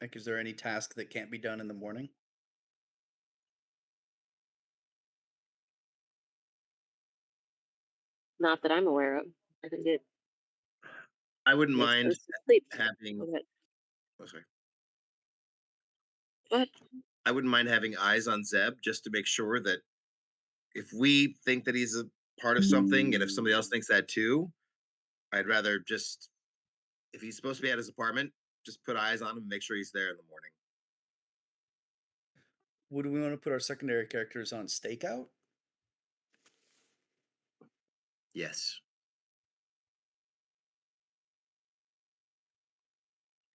Like, is there any task that can't be done in the morning? Not that I'm aware of. I think it I wouldn't makes mind sense to sleep. having. Okay. Oh, sorry. But I wouldn't mind having eyes on Zeb just to make sure that if we think that he's a part of something, and if somebody else thinks that too, I'd rather just if he's supposed to be at his apartment, just put eyes on him and make sure he's there in the morning. Would we want to put our secondary characters on stakeout? Yes.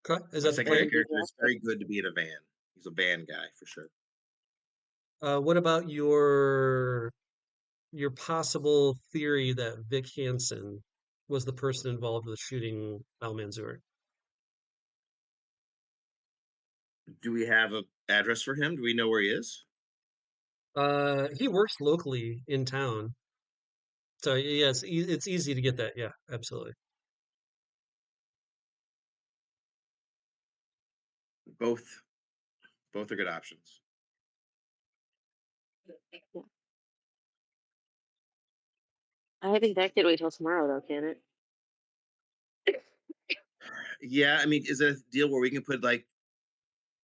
Okay. Is My that the secondary plan? character is very good to be in a van. He's a van guy for sure. What about your possible theory that Vic Hansen was the person involved with shooting Al Manzoor? Do we have a address for him? Do we know where he is? He works locally in town, so yes, it's easy to get that. Yeah, absolutely. Both are good options. yeah. I think that could wait till tomorrow, though, can it? Yeah, I mean, is it a deal where we can put like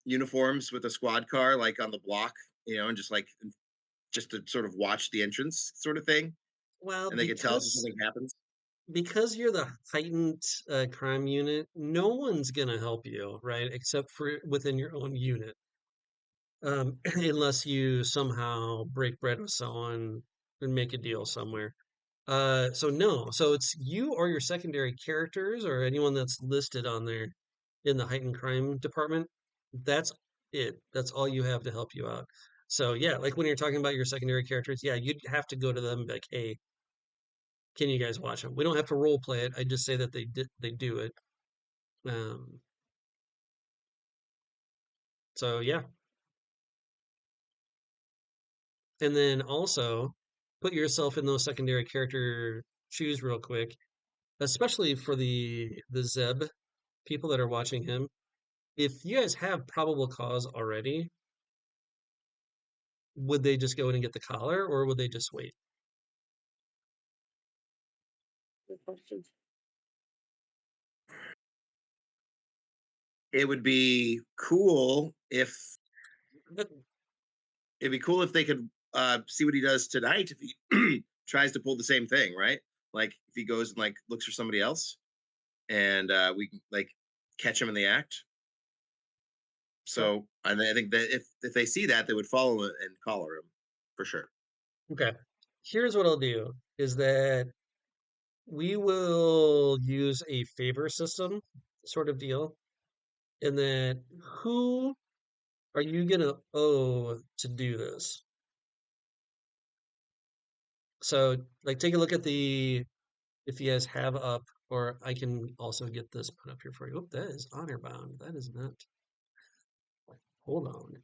uniforms with a squad car like on the block, and just to sort of watch the entrance sort of thing, Well, and they can tell us if something happens? because you're the heightened crime unit, no one's gonna help you, right? Except for within your own unit, unless you somehow break bread with someone and make a deal somewhere. So no, so it's you or your secondary characters or anyone that's listed on there in the heightened crime department. That's it. That's all you have to help you out. So yeah, like when you're talking about your secondary characters, yeah, you'd have to go to them and be like, hey, can you guys watch them? We don't have to role play it. I just say that they do it. Um, so yeah, and then also put yourself in those secondary character shoes real quick, especially for the Zeb people that are watching him. If you guys have probable cause already, would they just go in and get the collar, or would they just wait? Good question. It would be cool if they could see what he does tonight if he tries to pull the same thing, right? Like if he goes and like looks for somebody else, and we can like catch him in the act. So I think that if they see that, they would follow it and collar him for sure. Okay. Here's what I'll do is that we will use a favor system sort of deal. And then who are you gonna owe to do this? So like take a look at the if you guys have up, or I can also get this put up here for you. Oh, that is honor bound. That is not. Hold on.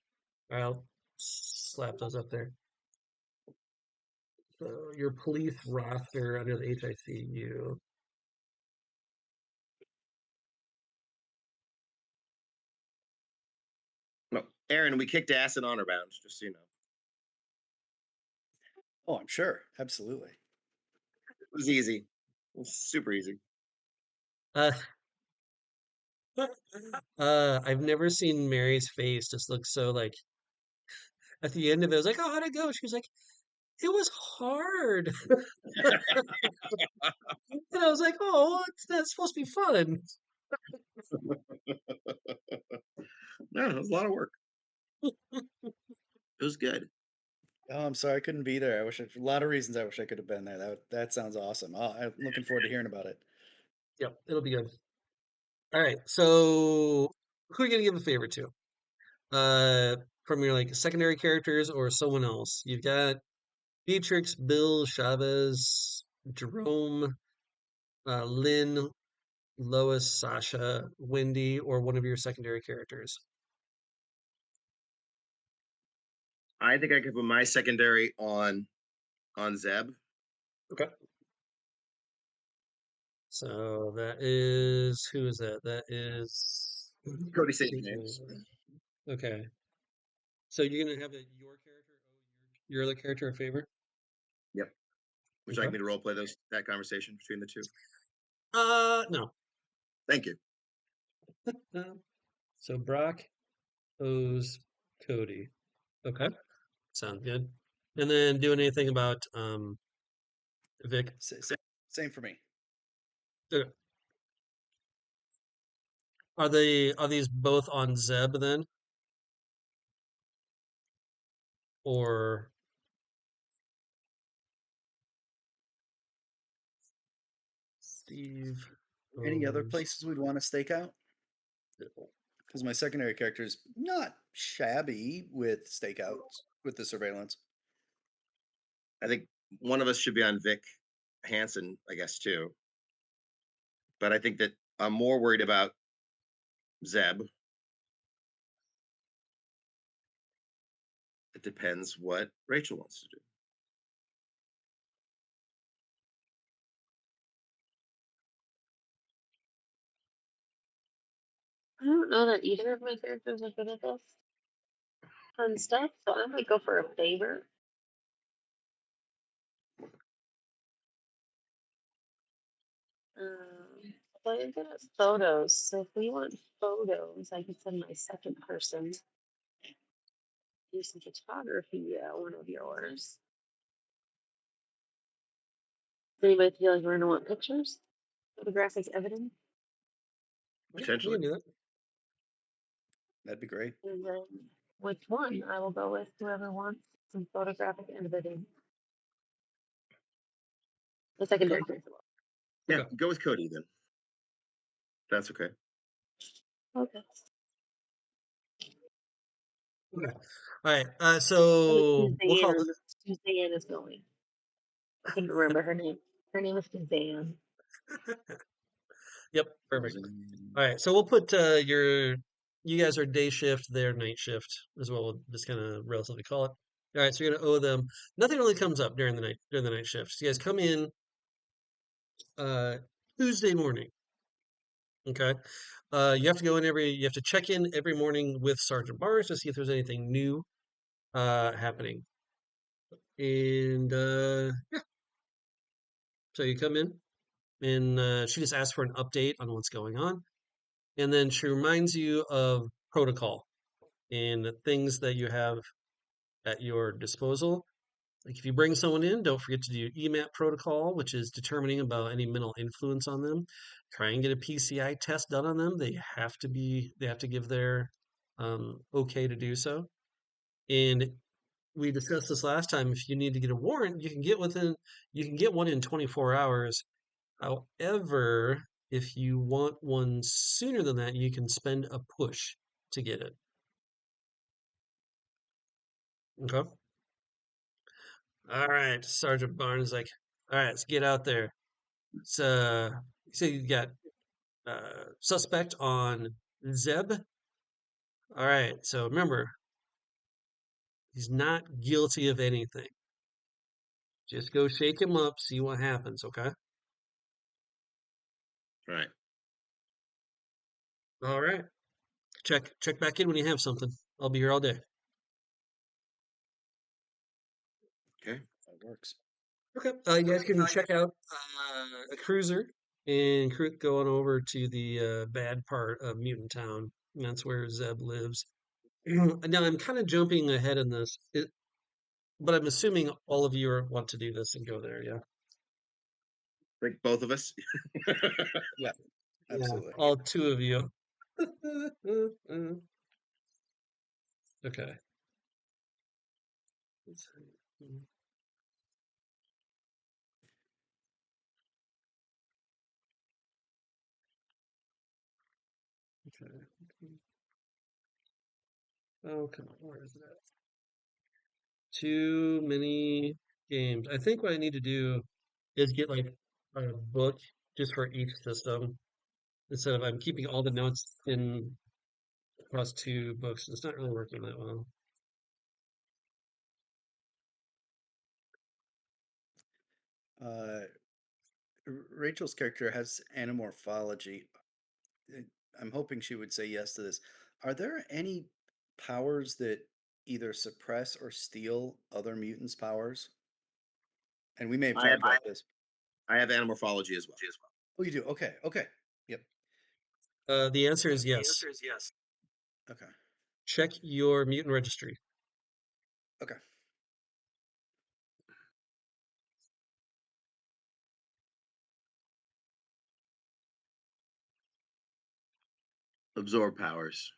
I'll slap those up there. So your police roster under the HICU. No, Aaron, we kicked ass in honor bound, just so you know. Oh, I'm sure. Absolutely. It was easy. It was super easy. Uh, I've never seen Mary's face just look so like at the end of it. I was like, "Oh, how'd it go?" She was like, "It was hard," and I was like, "Oh, that's supposed to be fun." No, it was a lot of work. It was good. Oh, I'm sorry I couldn't be there. A lot of reasons I wish I could have been there. That sounds awesome. I'm looking forward to hearing about it. Yep, it'll be good. All right, so who are you gonna give a favor to? From your like secondary characters or someone else? You've got Beatrix, Bill, Chavez, Jerome, Lynn, Lois, Sasha, Wendy, or one of your secondary characters. I think I could put my secondary on Zeb. Okay. So that is who is that? That is Cody says names. Okay. So you're gonna have your character, your other character a favor? Yep. Would you like Okay. me to role play that conversation between the two? No. Thank you. So Brock owes Cody. Okay. Sounds good. And then doing anything about Vic? Same for me. Okay. Are these both on Zeb then? Or Steve Any other owes places we'd want to stake out? Bill. Because my secondary character is not shabby with stakeouts with the surveillance. I think one of us should be on Vic Hansen, I guess, too. But I think that I'm more worried about Zeb. It depends what Rachel wants to do. I don't know that either of my characters are good at this fun stuff, so I might go for a favor. So I'm good at photos. So if we want photos, I can send my second person do some photography. One of yours. Does anybody feel like we're gonna want pictures? Photographic evidence? Yeah, we Potentially. can do that. That'd be great. And then which one I will go with whoever wants some photographic evidence. The secondary character. Yeah, Okay. go with Cody then. That's okay. Okay. Okay. All right. So we'll call it. Suzanne is going. I couldn't remember her name. Her name is Suzanne. Yep. Perfect. All right. So we'll put you guys are day shift, they're night shift as well. We'll just kind of relatively call it. All right. So you're gonna owe them. Nothing really comes up during the night shifts. You guys come in uh Tuesday morning. Okay. You have to go in you have to check in every morning with Sergeant Barnes to see if there's anything new happening. And yeah. So you come in and she just asks for an update on what's going on. And then she reminds you of protocol and the things that you have at your disposal. Like if you bring someone in, don't forget to do EMAP protocol, which is determining about any mental influence on them. Try and get a PCI test done on them. They have to give their okay to do so. And we discussed this last time. If you need to get a warrant, you can get one in 24 hours. However, if you want one sooner than that, you can spend a push to get it. Okay. All right. Sergeant Barnes is like, all right, let's get out there. So you got suspect on Zeb. All right. So remember, he's not guilty of anything. Just go shake him up, see what happens. Okay. Right. All right. Check back in when you have something. I'll be here all day. Okay. That works. Okay. You guys can check out a cruiser and go on over to the bad part of Mutant Town. That's where Zeb lives. Now I'm kind of jumping ahead in this, but I'm assuming all of you want to do this and go there. Yeah. Like both of us. Yeah, absolutely. Yeah. All two of you. Okay. Let's see. Okay. Oh, come on. Where is it at? Too many games. I think what I need to do is get like a book just for each system instead of I'm keeping all the notes in across two books. It's not really working that well. Rachel's character has anamorphology. I'm hoping she would say yes to this. Are there any powers that either suppress or steal other mutants' powers? And we may have I have talked about this. I have anamorphology as well. Oh, you do? Okay. Okay. Yep. The answer is yes. Okay. Check your mutant registry. Okay. Absorb powers.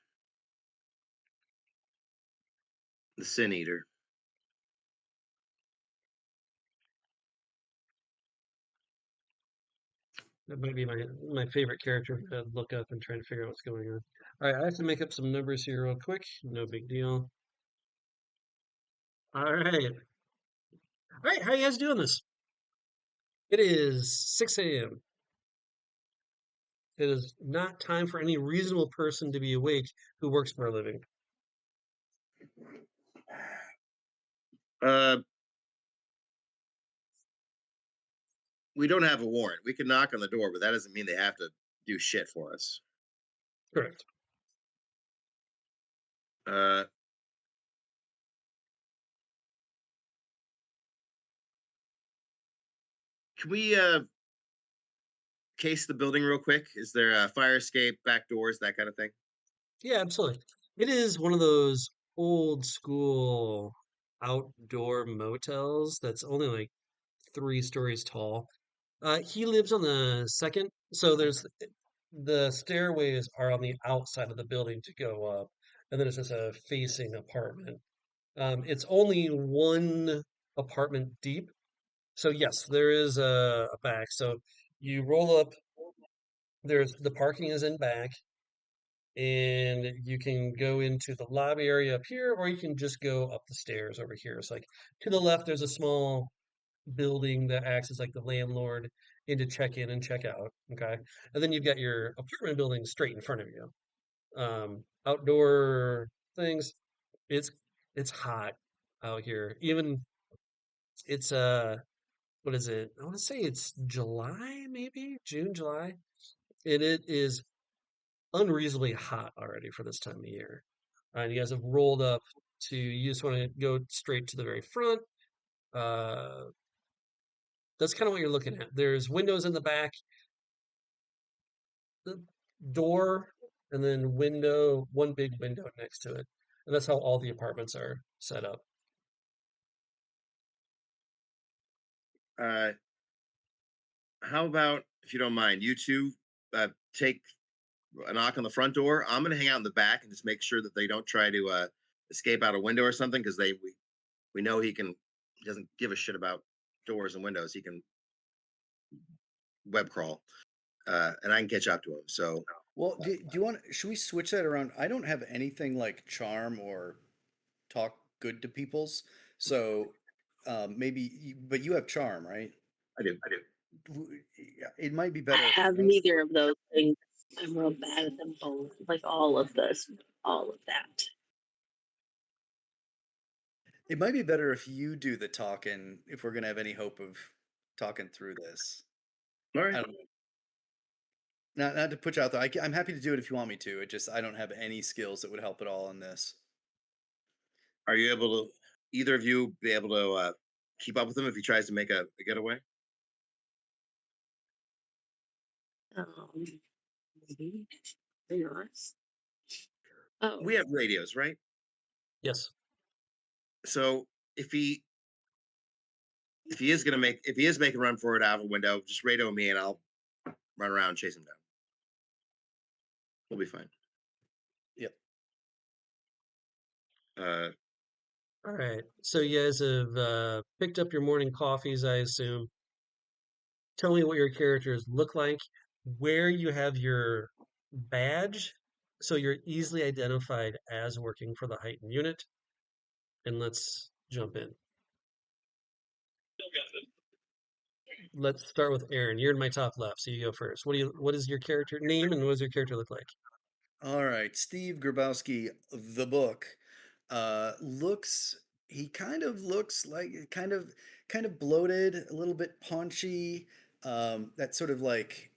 The Sin Eater. That might be my favorite character to look up and try to figure out what's going on. All right, I have to make up some numbers here real quick. No big deal. All right. All right, how you guys doing this? It is 6 a.m. It is not time for any reasonable person to be awake who works for a living. We don't have a warrant. We can knock on the door, but that doesn't mean they have to do shit for us. Correct. Uh, can we case the building real quick? Is there a fire escape, back doors, that kind of thing? Yeah, absolutely. It is one of those old school outdoor motels that's only like 3 stories tall. He lives on the second, so the stairways are on the outside of the building to go up, and then it's just a facing apartment. It's only one apartment deep, so yes, there is a back. So you roll up. There's the parking is in back, and you can go into the lobby area up here, or you can just go up the stairs over here. It's like to the left, there's a small building that acts as like the landlord into check in and check out. Okay. And then you've got your apartment building straight in front of you. Outdoor things. It's it's hot out here. Even it's what is it? I want to say it's July, maybe June, July. And it is unreasonably hot already for this time of year. And you guys have rolled up to you just want to go straight to the very front. Uh that's kind of what you're looking at. There's windows in the back, the door, and then window, one big window next to it. And that's how all the apartments are set up. Uh, how about, if you don't mind, you two take a knock on the front door. I'm going to hang out in the back and just make sure that they don't try to escape out a window or something, because we know he doesn't give a shit about doors and windows. He can web crawl, and I can catch up to him. So, Well, do you want? Should we switch that around? I don't have anything like charm or talk good to people's. So but you have charm, right? I do. Yeah, it might be I better. have neither of those things. I'm real bad at them both. Like all of this, all of that. It might be better if you do the talking if we're gonna have any hope of talking through this. All I right. don't, not to put you out there. I'm happy to do it if you want me to. It just I don't have any skills that would help at all in this. Are you able to, either of you, be able to keep up with him if he tries to make a getaway? Maybe. Very nice. Oh, We have radios, right? Yes. So if he if he is making a run for it out of a window, just radio me and I'll run around and chase him down. We'll be fine. Yep. Uh, All right. So you guys have picked up your morning coffees, I assume. Tell me what your characters look like, where you have your badge, so you're easily identified as working for the heightened unit. And let's jump in. Let's start with Aaron. You're in my top left, so you go first. What is your character name and what does your character look like? All right, Steve Grabowski, the book, looks. He kind of looks like kind of bloated, a little bit paunchy. That sort of like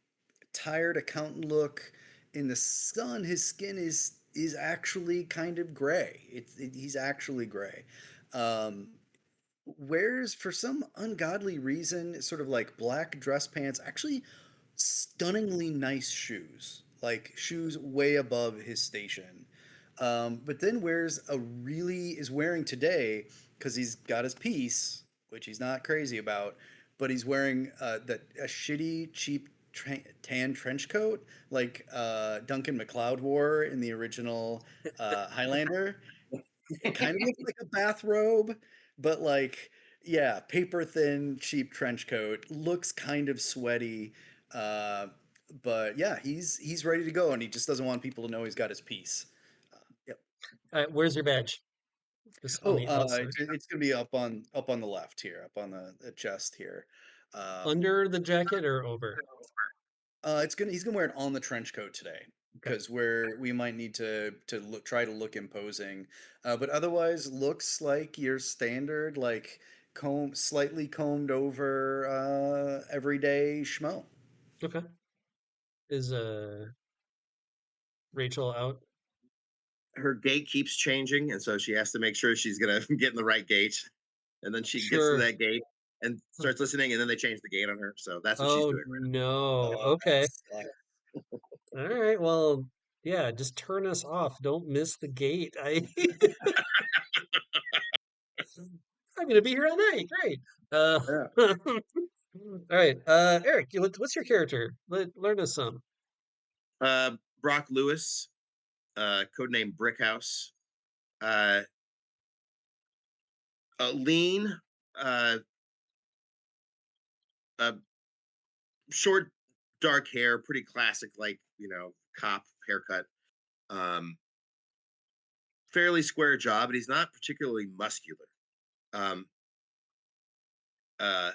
tired accountant look, in the sun, his skin is actually kind of gray. He's actually gray. Um, Wears for some ungodly reason sort of like black dress pants, actually stunningly nice shoes, like shoes way above his station. But then is wearing today because he's got his piece, which he's not crazy about, but he's wearing a shitty cheap tan trench coat like Duncan MacLeod wore in the original Highlander. It kind of looks like a bathrobe, but like, yeah, paper thin, cheap trench coat. Looks kind of sweaty. Uh, but yeah, he's ready to go, and he just doesn't want people to know he's got his piece. Yep. Where's your badge? Just on Oh, the outside, it's gonna be up on the left here, up on the chest here. Um, under the jacket or over? he's gonna wear it on the trench coat today Okay. because we might need to try to look imposing, but otherwise looks like your standard like slightly combed over everyday schmo. Okay. Is Rachel out? Her gait keeps changing, and so she has to make sure she's gonna get in the right gate. And then she gets to Sure. that gate and Huh. starts listening, and then they change the gate on her. So that's what she's Oh doing right no. Oh, that Okay. sucks. All right. Well, yeah, just turn us off. Don't miss the gate. I'm gonna be here all night. Great. now. All right. Eric, what's your character? Learn us some. Yeah. Brock Lewis, codename Brickhouse. Uh, Lean, uh, uh, short, dark hair, pretty classic, like cop haircut. Um, Fairly square jaw, but he's not particularly muscular. Um, uh,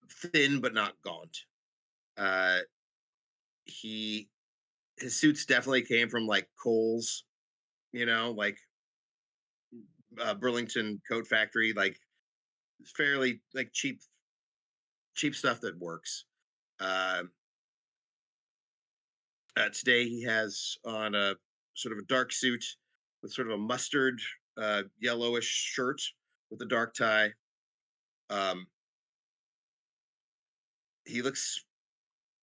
Thin but not gaunt. Uh, he his suits definitely came from like Kohl's, like Burlington Coat Factory, like fairly like cheap stuff that works. Uh, Today he has on a sort of a dark suit with sort of a mustard yellowish shirt with a dark tie. Um, he looks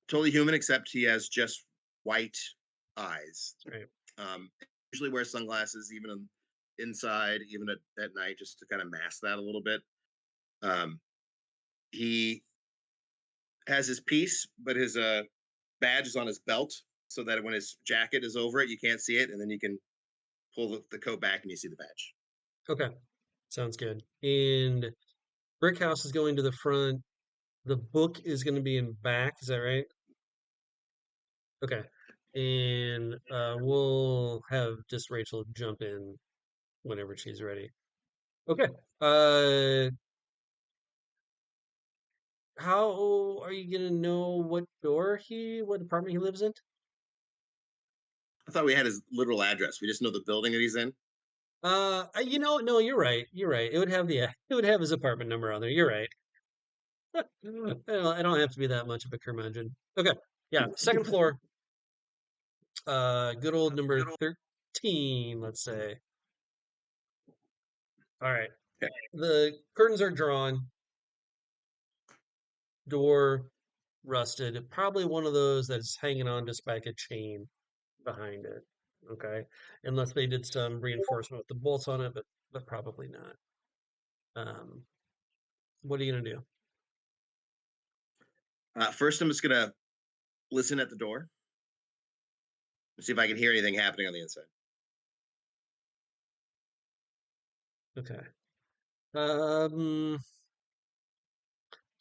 totally human, except he has just white eyes. Right. Usually wears sunglasses, even inside, even at night, just to kind of mask that a little bit. He has his piece, but his badge is on his belt, so that when his jacket is over it, you can't see it, and then you can pull the coat back and you see the badge. Okay. Sounds good. And Brickhouse is going to the front. The book is going to be in back. Is that right? Okay. And we'll have just Rachel jump in whenever she's ready. Okay. Uh, how are you gonna know what apartment he lives in? I thought we had his literal address. We just know the building that he's in. No, you're right. You're right. It would have it would have his apartment number on there. You're right. I don't have to be that much of a curmudgeon. Okay. Yeah. Second floor. Good old number 13, let's say. All right. Okay. The curtains are drawn, door rusted. Probably one of those that's hanging on just by like a chain behind it. Okay. Unless they did some reinforcement with the bolts on it, but probably not. Um, what are you gonna do? First, I'm just gonna listen at the door and see if I can hear anything happening on the inside. Okay. Do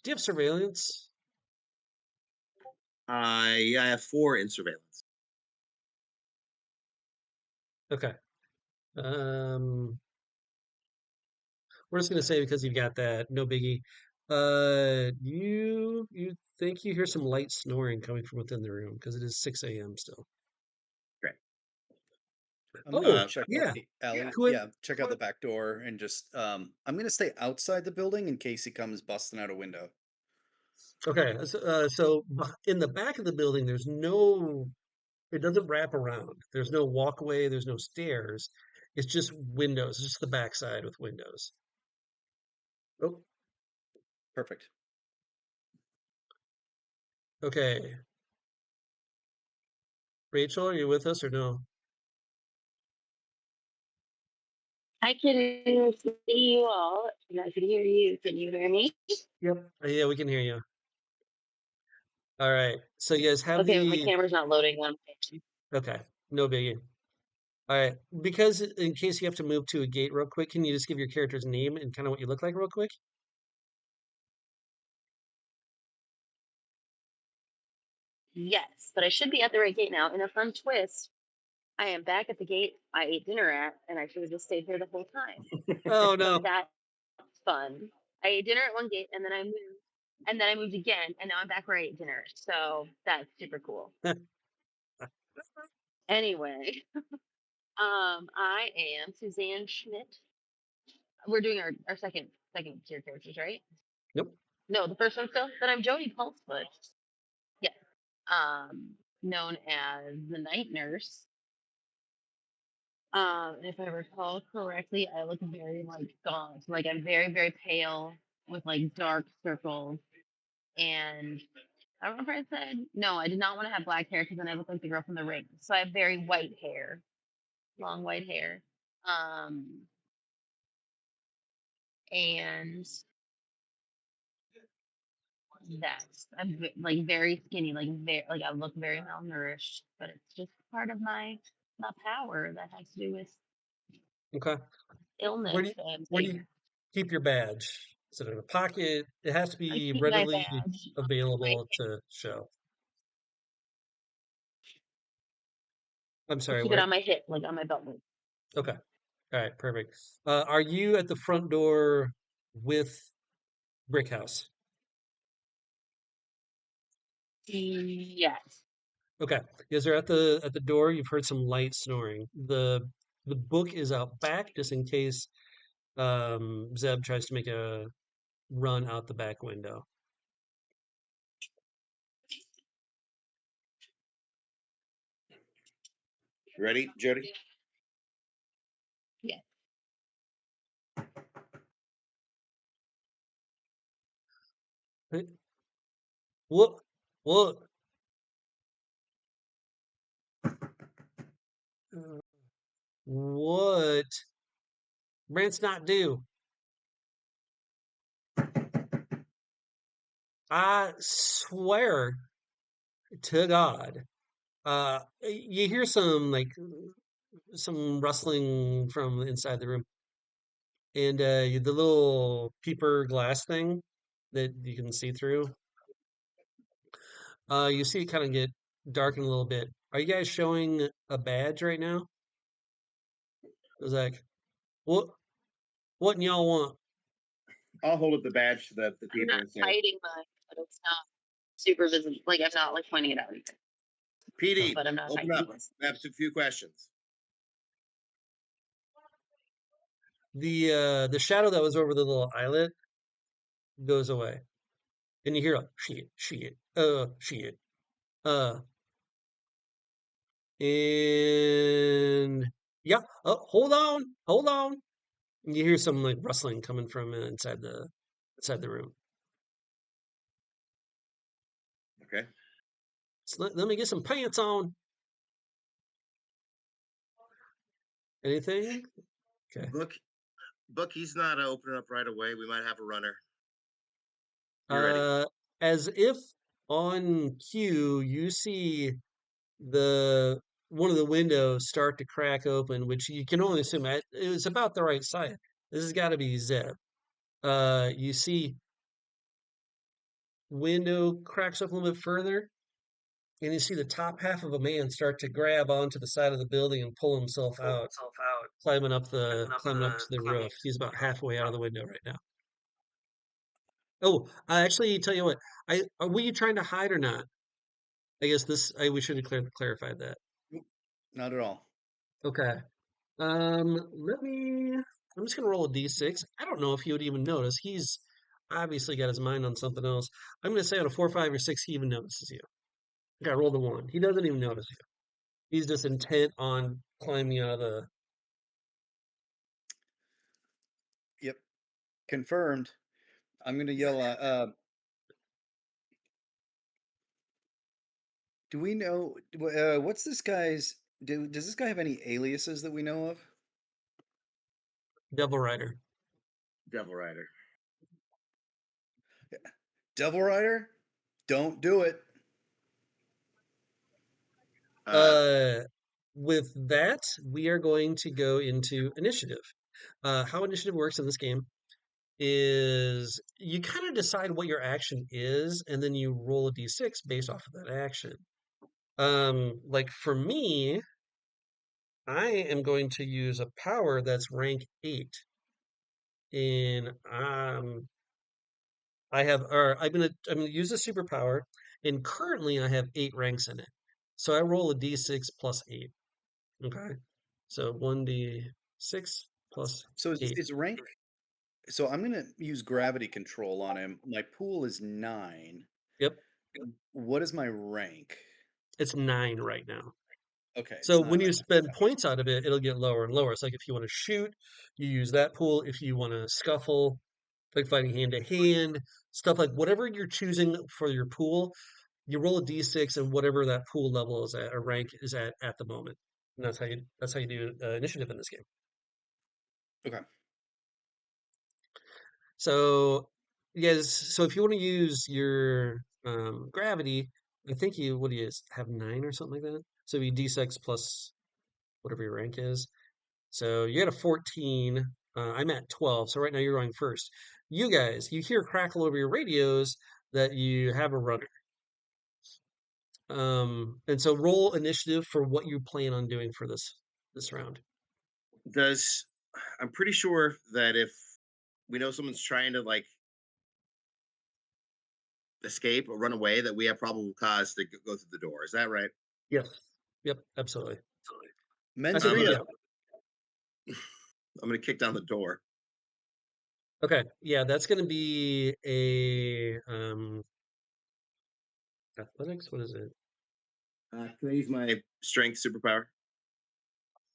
you have surveillance? I have 4 in surveillance. Okay. Um, we're just gonna say because you've got that, no biggie. You think you hear some light snoring coming from within the room because it is 6 a.m. still. Great. I'm gonna Oh, Uh, check out yeah. the alley. Quinn, Yeah, check out the back door and just I'm gonna stay outside the building in case he comes busting out a window. okay. So in the back of the building, there's no It doesn't wrap around. There's no walkway. There's no stairs. It's just windows. It's just the backside with windows. Oh, Perfect. okay. Rachel, are you with us or no? I can see you all, and I can hear you. Can you hear me? Yep. Yeah, we can hear you. All right. So you guys have Okay, my the camera's not loading on. okay. No biggie. All right. Because in case you have to move to a gate real quick, can you just give your character's name and kind of what you look like real quick? Yes, but I should be at the right gate now. In a fun twist, I am back at the gate I ate dinner at, and I should have just stayed here the whole time. Oh So no. that's fun. I ate dinner at one gate, and then I moved again, and now I'm back where I ate dinner. So that's super cool. Anyway, I am Suzanne Schmidt. We're doing our second tier characters, right? Nope. No, the first one still. Then I'm Jody Pulsfut. Yes. Known as the Night Nurse. If I recall correctly, I look very like gaunt. Like I'm very, very pale with like dark circles. And I remember I said, no, I did not want to have black hair because then I look like the girl from the ring. So I have very white hair, long white hair. And like very skinny, like I look very malnourished, but it's just part of my power that has to do with Okay. Where illness do you and where do you keep your badge? Is it in a pocket? It has to I be keep my readily badge on my available hip. to show. I'm I sorry, keep it where? on my hip, like on my belt loop. Okay. All right, perfect. Are you at the front door with Brickhouse? Yes. Okay. Because they're at the door. You've heard some light snoring. The book is out back just in case Zeb tries to make a run out the back window. Ready, Jody? Yes. Hey, what what uh, what Brent's not due. I swear to God. You hear some like some rustling from inside the room, and the little peeper glass thing that you can see through. You see it kind of get darken a little bit. Are you guys showing a badge right now? It was like, what? What y'all want? I'll hold up the badge to the I'm people not and say, hiding mine, but it's not super visible. Like I'm not like pointing it out either, Oh, PD, but I'm not open hiding up. this. I have a few questions. the shadow that was over the little islet goes away, and you hear a shit, uh, and yeah, hold on. And you hear some like rustling coming from inside the room. Okay. So let me get some pants on. Anything? Okay. Book, he's not opening up right away. We might have a runner. You're ready. Uh, as if on cue, you see the one of the windows start to crack open, which you can only assume it was about the right size. This has got to be Zeb. You see window cracks up a little bit further, and you see the top half of a man start to grab onto the side of the building and pull himself out, climbing up to the roof. He's about halfway out of the window right now. Oh, I actually tell you what, were you trying to hide or not? I guess we should have clarified that. Not at all. Okay. Let me. I'm just gonna roll a d6. I don't know if he would even notice. He's obviously got his mind on something else. I'm gonna say on a 4, 5, or 6, he even notices you. Okay, I rolled a 1. He doesn't even notice you. He's just intent on climbing out of the. Yep, confirmed. I'm gonna yell. Do we know what's this guy's? Does this guy have any aliases that we know of? Devil Rider. Devil Rider. Devil Rider? Don't do it. With that, we are going to go into initiative. How initiative works in this game is you kind of decide what your action is, and then you roll a d6 based off of that action. Like for me, I am going to use a power that's rank 8. In I'm gonna use a superpower, and currently I have 8 ranks in it. So I roll a d6 plus 8. Okay. So 1d6 plus So 8. it's rank. So I'm gonna use gravity control on him. My pool is 9. Yep. What is my rank? It's 9 right now. Okay, So it's not when you 9. spend points out of it, it'll get lower and lower. It's like if you want to shoot, you use that pool. If you want to scuffle, like fighting hand to hand, stuff like whatever you're choosing for your pool, you roll a d6 and whatever that pool level is at, or rank is at the moment. And that's how you do initiative in this game. Okay. So yes, so if you want to use your gravity, I think you what do you have 9 or something like that. So you d6 plus whatever your rank is. So you got a 14. I'm at 12. So right now you're going first. You guys, you hear crackle over your radios that you have a runner. And so roll initiative for what you plan on doing for this round. I'm pretty sure that if we know someone's trying to like escape or run away, that we have probable cause to go through the door. Is that right? Yes. Yep. Absolutely. I Mens think I'm rea. yeah. gonna kick down the door. Okay. Yeah, that's going to be a athletics. What is it? Can I use my strength superpower?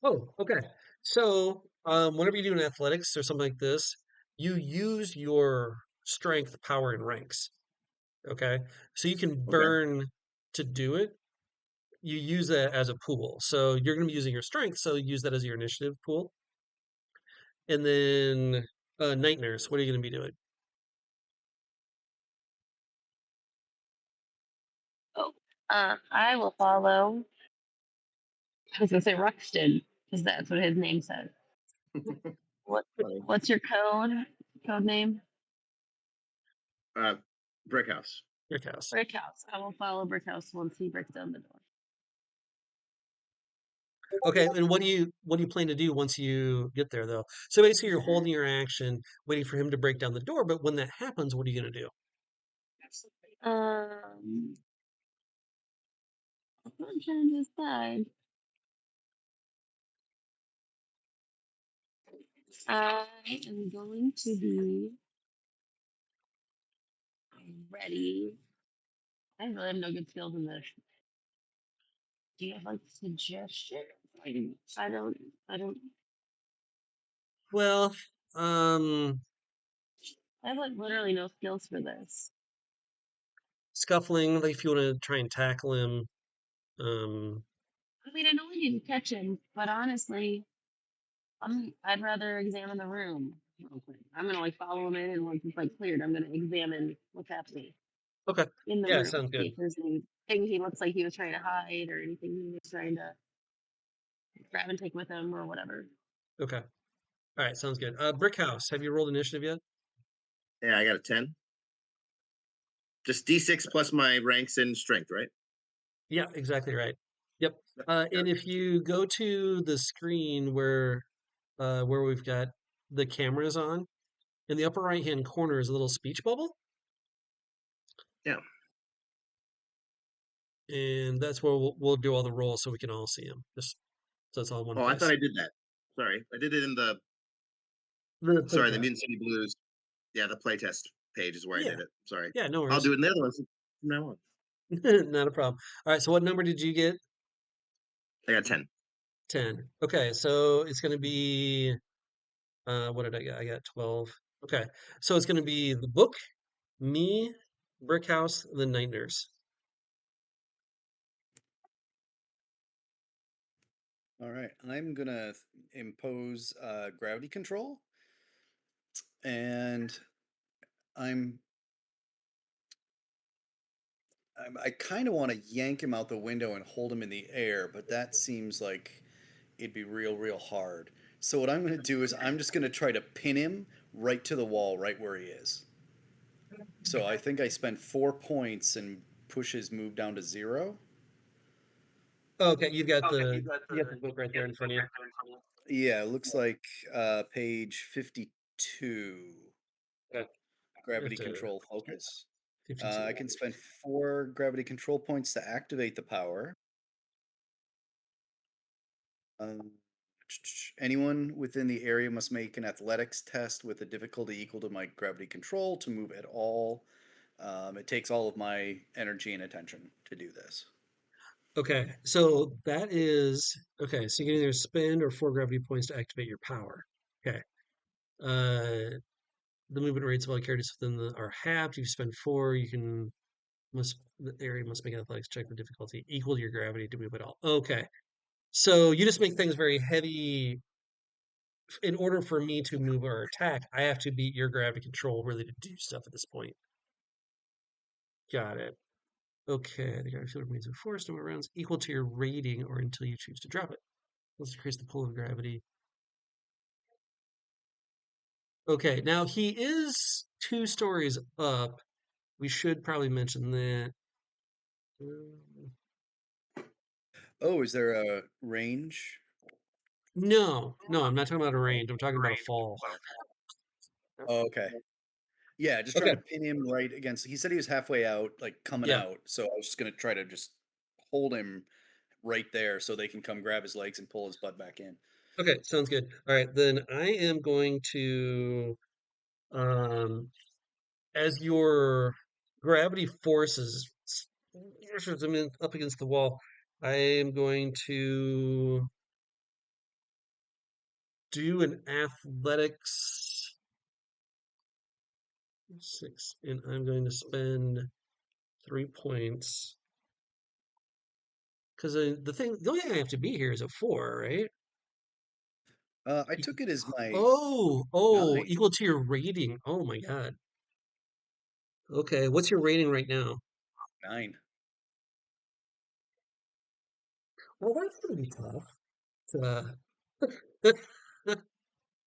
Oh, okay. So, whenever you do an athletics or something like this, you use your strength, power, and ranks. Okay. So you can Okay. burn to do it. You use that as a pool. So you're going to be using your strength. So use that as your initiative pool. And then, night nurse, what are you going to be doing? Oh, I will follow. I was gonna say Ruxton because that's what his name says. What Funny. What's your code name? Uh, Brickhouse. Brickhouse. Brickhouse. I will follow Brickhouse once he breaks down the door. Okay. And what do you plan to do once you get there, though? So basically, you're holding your action, waiting for him to break down the door. But when that happens, what are you going to do? I'm trying to decide. I am going to be ready. I really have no good skills in this. Do you have like suggestions? I don't. I don't. Well, um, I have like literally no skills for this. scuffling, like if you want to try and tackle him. Um, I mean, I know I need to catch him, but honestly, I'd rather examine the room real quick. I'm gonna like follow him in, and once it's like cleared, I'm gonna examine what's happening okay. in the Yeah, room. sounds See good. if there's anything he looks like he was trying to hide, or anything he was trying to grab and take with him, or whatever. Okay. All right, sounds good. Brickhouse, have you rolled initiative yet? Yeah, I got a 10. Just D6 plus my ranks in strength, right? Yeah, exactly right. Yep. Yeah. And if you go to the screen where we've got the cameras on, in the upper right hand corner is a little speech bubble, Yeah. and that's where we'll do all the rolls so we can all see them. Just so it's all in one Oh, I thought place. I did that. Sorry, I did it in the The sorry the playtest. Mutant City Blues. Yeah, the playtest page is where I Yeah. did it. Sorry, Yeah, no I'll worries. do it in the other ones from now on. Not a problem. All right, so what number did you get? I got 10. 10. Okay, so it's going to be what did I get? I got 12. Okay, so it's going to be the book, me, Brickhouse, the night nurse. All right, I'm gonna impose gravity control, and I'm I kind of want to yank him out the window and hold him in the air, but that seems like it'd be real hard. So what I'm going to do is I'm just going to try to pin him right to the wall, right where he is. So I think I spent 4 points and push his move down to 0. Okay, you got the book right there in front of you. Yeah, it looks like page 52, Okay, you have gravity to control focus. 52. I can spend 4 gravity control points to activate the power. Um, anyone within the area must make an athletics test with a difficulty equal to my gravity control to move at all. It takes all of my energy and attention to do this. Okay, so that is okay. So you can either spend or 4 gravity points to activate your power. Okay. The movement rates of all characters within are halved. If you spend 4, the area must make an athletics check with difficulty equal to your gravity to move at all. Okay. So you just make things very heavy. In order for me to move or attack, I have to beat your gravity control really to do stuff at this point. Got it. Okay, the gravity field remains in force no more rounds equal to your rating or until you choose to drop it. Let's increase the pull of gravity. Okay, now he is 2 stories up. We should probably mention that. Um, Oh, is there a range? No, no, I'm not talking about a range. I'm talking about a fall. Oh, okay. Yeah, just trying Okay, to pin him right against. He said he was halfway out, like coming yeah. out. So I was just gonna try to just hold him right there so they can come grab his legs and pull his butt back in. Okay, sounds good. All right, then I am going to, um, as your gravity forces pushes him up against the wall, I am going to do an athletics 6, and I'm going to spend 3 points because the only thing I have to be here is a 4, right? I took it as my Oh, 9. equal to your rating. Oh my God. Okay, what's your rating right now? 9. Well, that's gonna be tough.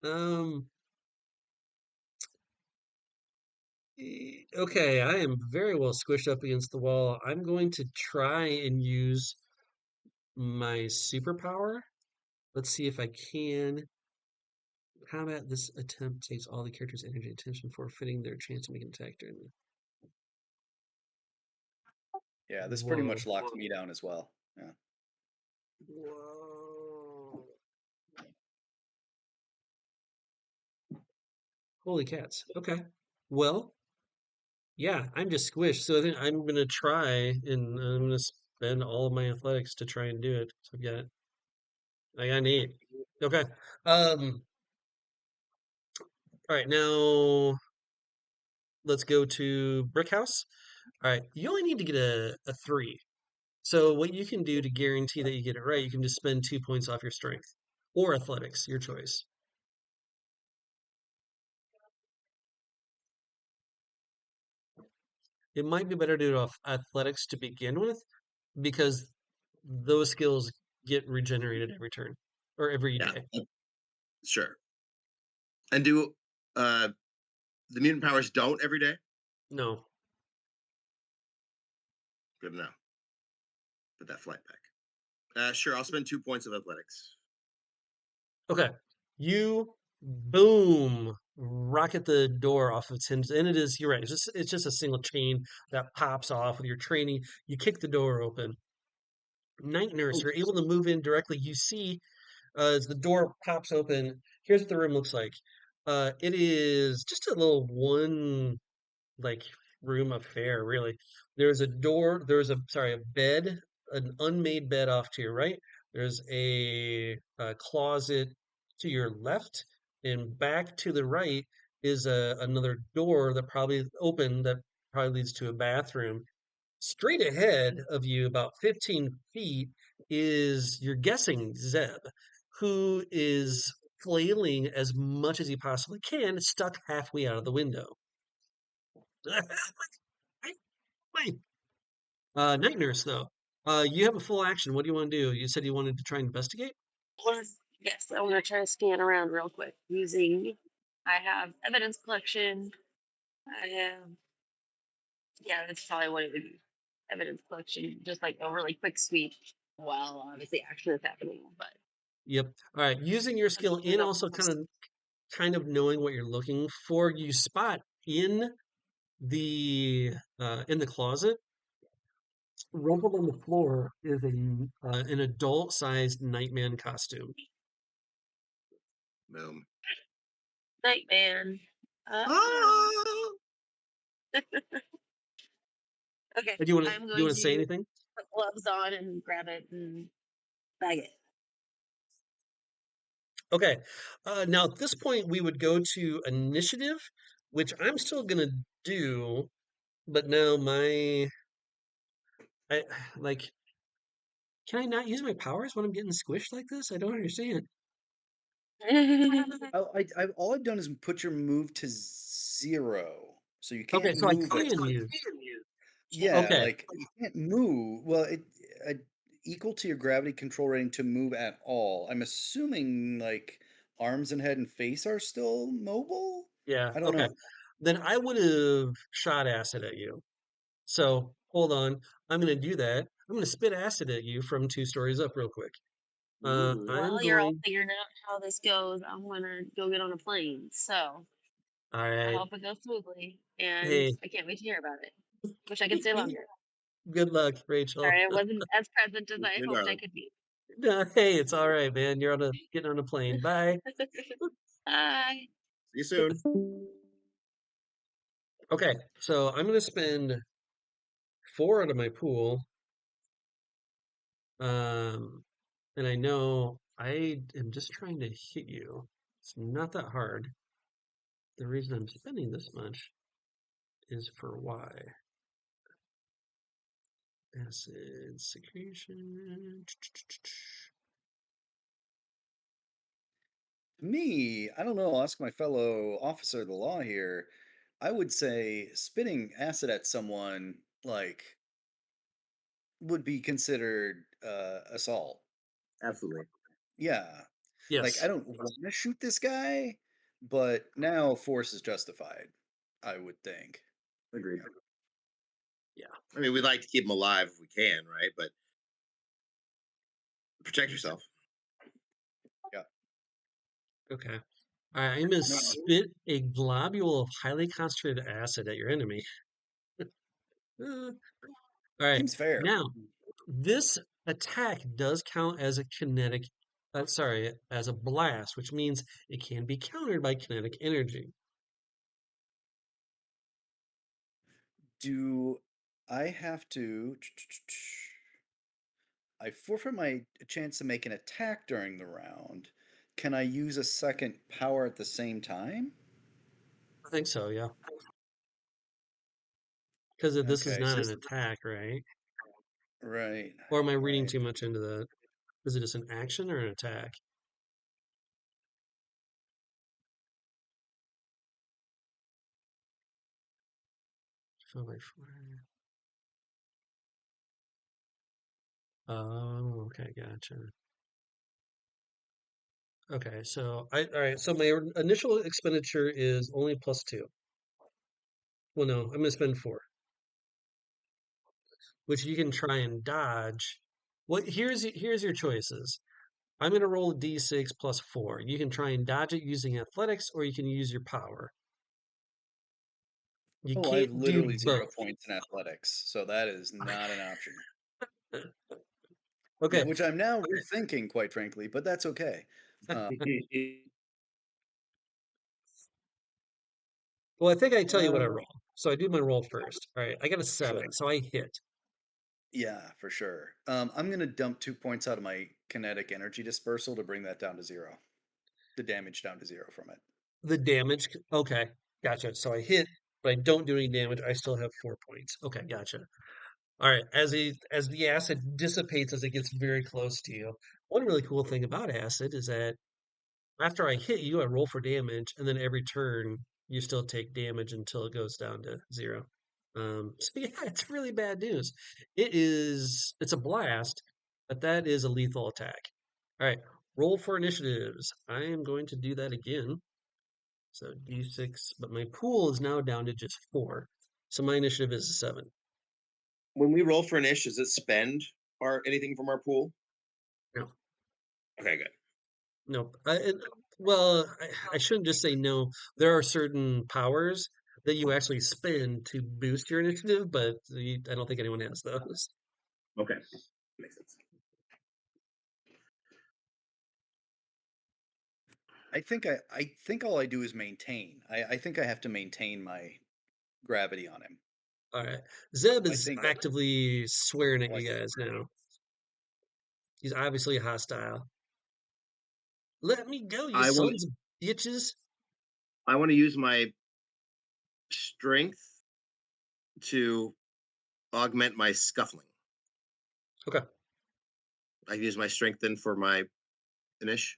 Um, okay, I am very well squished up against the wall. I'm going to try and use my superpower. Let's see if I can. Combat this attempt takes all the character's energy and attention, forfeiting their chance to make an attack during the. Yeah, this pretty Whoa. much locks me down as well. Yeah. Whoa. Holy cats. Okay. Well, yeah, I'm just squished. So I think I'm gonna try and I'm gonna spend all of my athletics to try and do it. So I got an 8. Okay. All right, now let's go to Brickhouse. All right, you only need to get a 3. So what you can do to guarantee that you get it right, you can just spend 2 points off your strength or athletics, your choice. It might be better to do it off athletics to begin with because those skills get regenerated every turn or every Yeah, day. sure. And do uh the mutant powers don't every day? No. Good to know. Put that flight back. Sure, I'll spend 2 points of athletics. Okay. You boom rocket the door off of its hinges. And it is, you're right, it's just a single chain that pops off with your training. You kick the door open. Night nurse, Oh, you're able to move in directly. You see as the door pops open, here's what the room looks like. It is just a little one like room affair, really. There's a door, there's a sorry, a bed, an unmade bed off to your right. There's a closet to your left, and back to the right is another door that probably open that probably leads to a bathroom. Straight ahead of you, about 15 feet, is you're guessing Zeb, who is flailing as much as he possibly can, stuck halfway out of the window. Wait, Night Nurse, though. You have a full action. What do you want to do? You said you wanted to try and investigate? Yes, I want to try to scan around real quick using. I have evidence collection. I have. Yeah, that's probably what it would be. Evidence collection, just like a really quick sweep while obviously action is happening. But Yep. All right. Using your I'm skill just and gonna also kind of knowing what you're looking for, you spot in the closet, rumpled on the floor is an adult-sized Nightman costume. Boom. Nightman. Uh, Ah! okay, Do you want to I'm do you going want to say to anything? put gloves on and grab it and bag it. Okay. Now at this point we would go to initiative, which I'm still gonna do, but now I like can I not use my powers when I'm getting squished like this? I don't understand. All I've done is put your move to 0, so you Okay, can't so I move it. can use. Yeah, Okay, like you can't move. Well, uh, equal to your gravity control rating to move at all. I'm assuming like arms and head and face are still mobile. yeah, I don't okay. know. Then I would have shot acid at you. So hold on. I'm gonna do that. I'm gonna spit acid at you from 2 stories up real quick. Ooh. I'm While you're all going. figuring out how this goes, I'm gonna go get on a plane. So All I right. hope it goes smoothly, and Hey, I can't wait to hear about it. Wish I could stay longer. good luck, Rachel. Sorry, I wasn't as present as I Good hoped I darling. could be. No, hey, it's all right, man. You're getting on a plane. Bye. Bye. See you soon. Okay, so I'm gonna spend 4 out of my pool. Um, and I know I am just trying to hit you. It's not that hard. The reason I'm spending this much is for why. Acid secretion. Me, I don't know. I'll ask my fellow officer of the law here. I would say spitting acid at someone like would be considered assault. Absolutely. Yeah, like I Yes. don't want to shoot this guy, but now force is justified. I would think. Agreed. Yeah. I mean, we'd like to keep them alive if we can, right? But protect yourself. Yeah. Okay. All right. I'm going to No, spit a globule of highly concentrated acid at your enemy. All right. seems fair. Now, this attack does count as a kinetic, sorry, as a blast, which means it can be countered by kinetic energy. Do I have to? I forfeit my chance to make an attack during the round. Can I use a second power at the same time? I think so, yeah. Because this is Okay, not so an attack, right? right, Or am I reading right. too much into that? Is it just an action or an attack? Four by four. Oh, okay, gotcha. Okay, so all right, so my initial expenditure is only +2. Well, no, I'm gonna spend 4, which you can try and dodge. What here's your choices. I'm gonna roll a d6 +4. You can try and dodge it using athletics, or you can use your power. You Oh, I have can't do literally 0 both. points in athletics, so that is not an option. Yeah, Okay. which I'm now rethinking, quite frankly, but that's okay. Uh, Well, I think I tell you what I uh, roll. So I do my roll first. All right, I got a sure. 7, so I hit. Yeah, for sure. I'm gonna dump 2 points out of my kinetic energy dispersal to bring that down to 0. The damage down to 0 from it. The damage. Okay, gotcha. So I hit, but I don't do any damage. I still have 4 points. Okay, gotcha. All right. As the acid dissipates as it gets very close to you, one really cool thing about acid is that after I hit you, I roll for damage, and then every turn you still take damage until it goes down to 0. So yeah, it's really bad news. It's a blast, but that is a lethal attack. All right, roll for initiatives. I am going to do that again. So D6, but my pool is now down to just 4. So my initiative is a 7. When we roll for an ish, does it spend anything from our pool? No, Okay, good. nope. Well, I shouldn't just say no. There are certain powers that you actually spend to boost your initiative, but I don't think anyone has those. Okay, makes sense. I think all I do is maintain. I think I have to maintain my gravity on him. All right. Zeb I is think actively swearing at all I you think. guys now. He's obviously hostile. Let me go, you I want sons of bitches. I want to use my strength to augment my scuffling. Okay. I can use my strength then for my finish.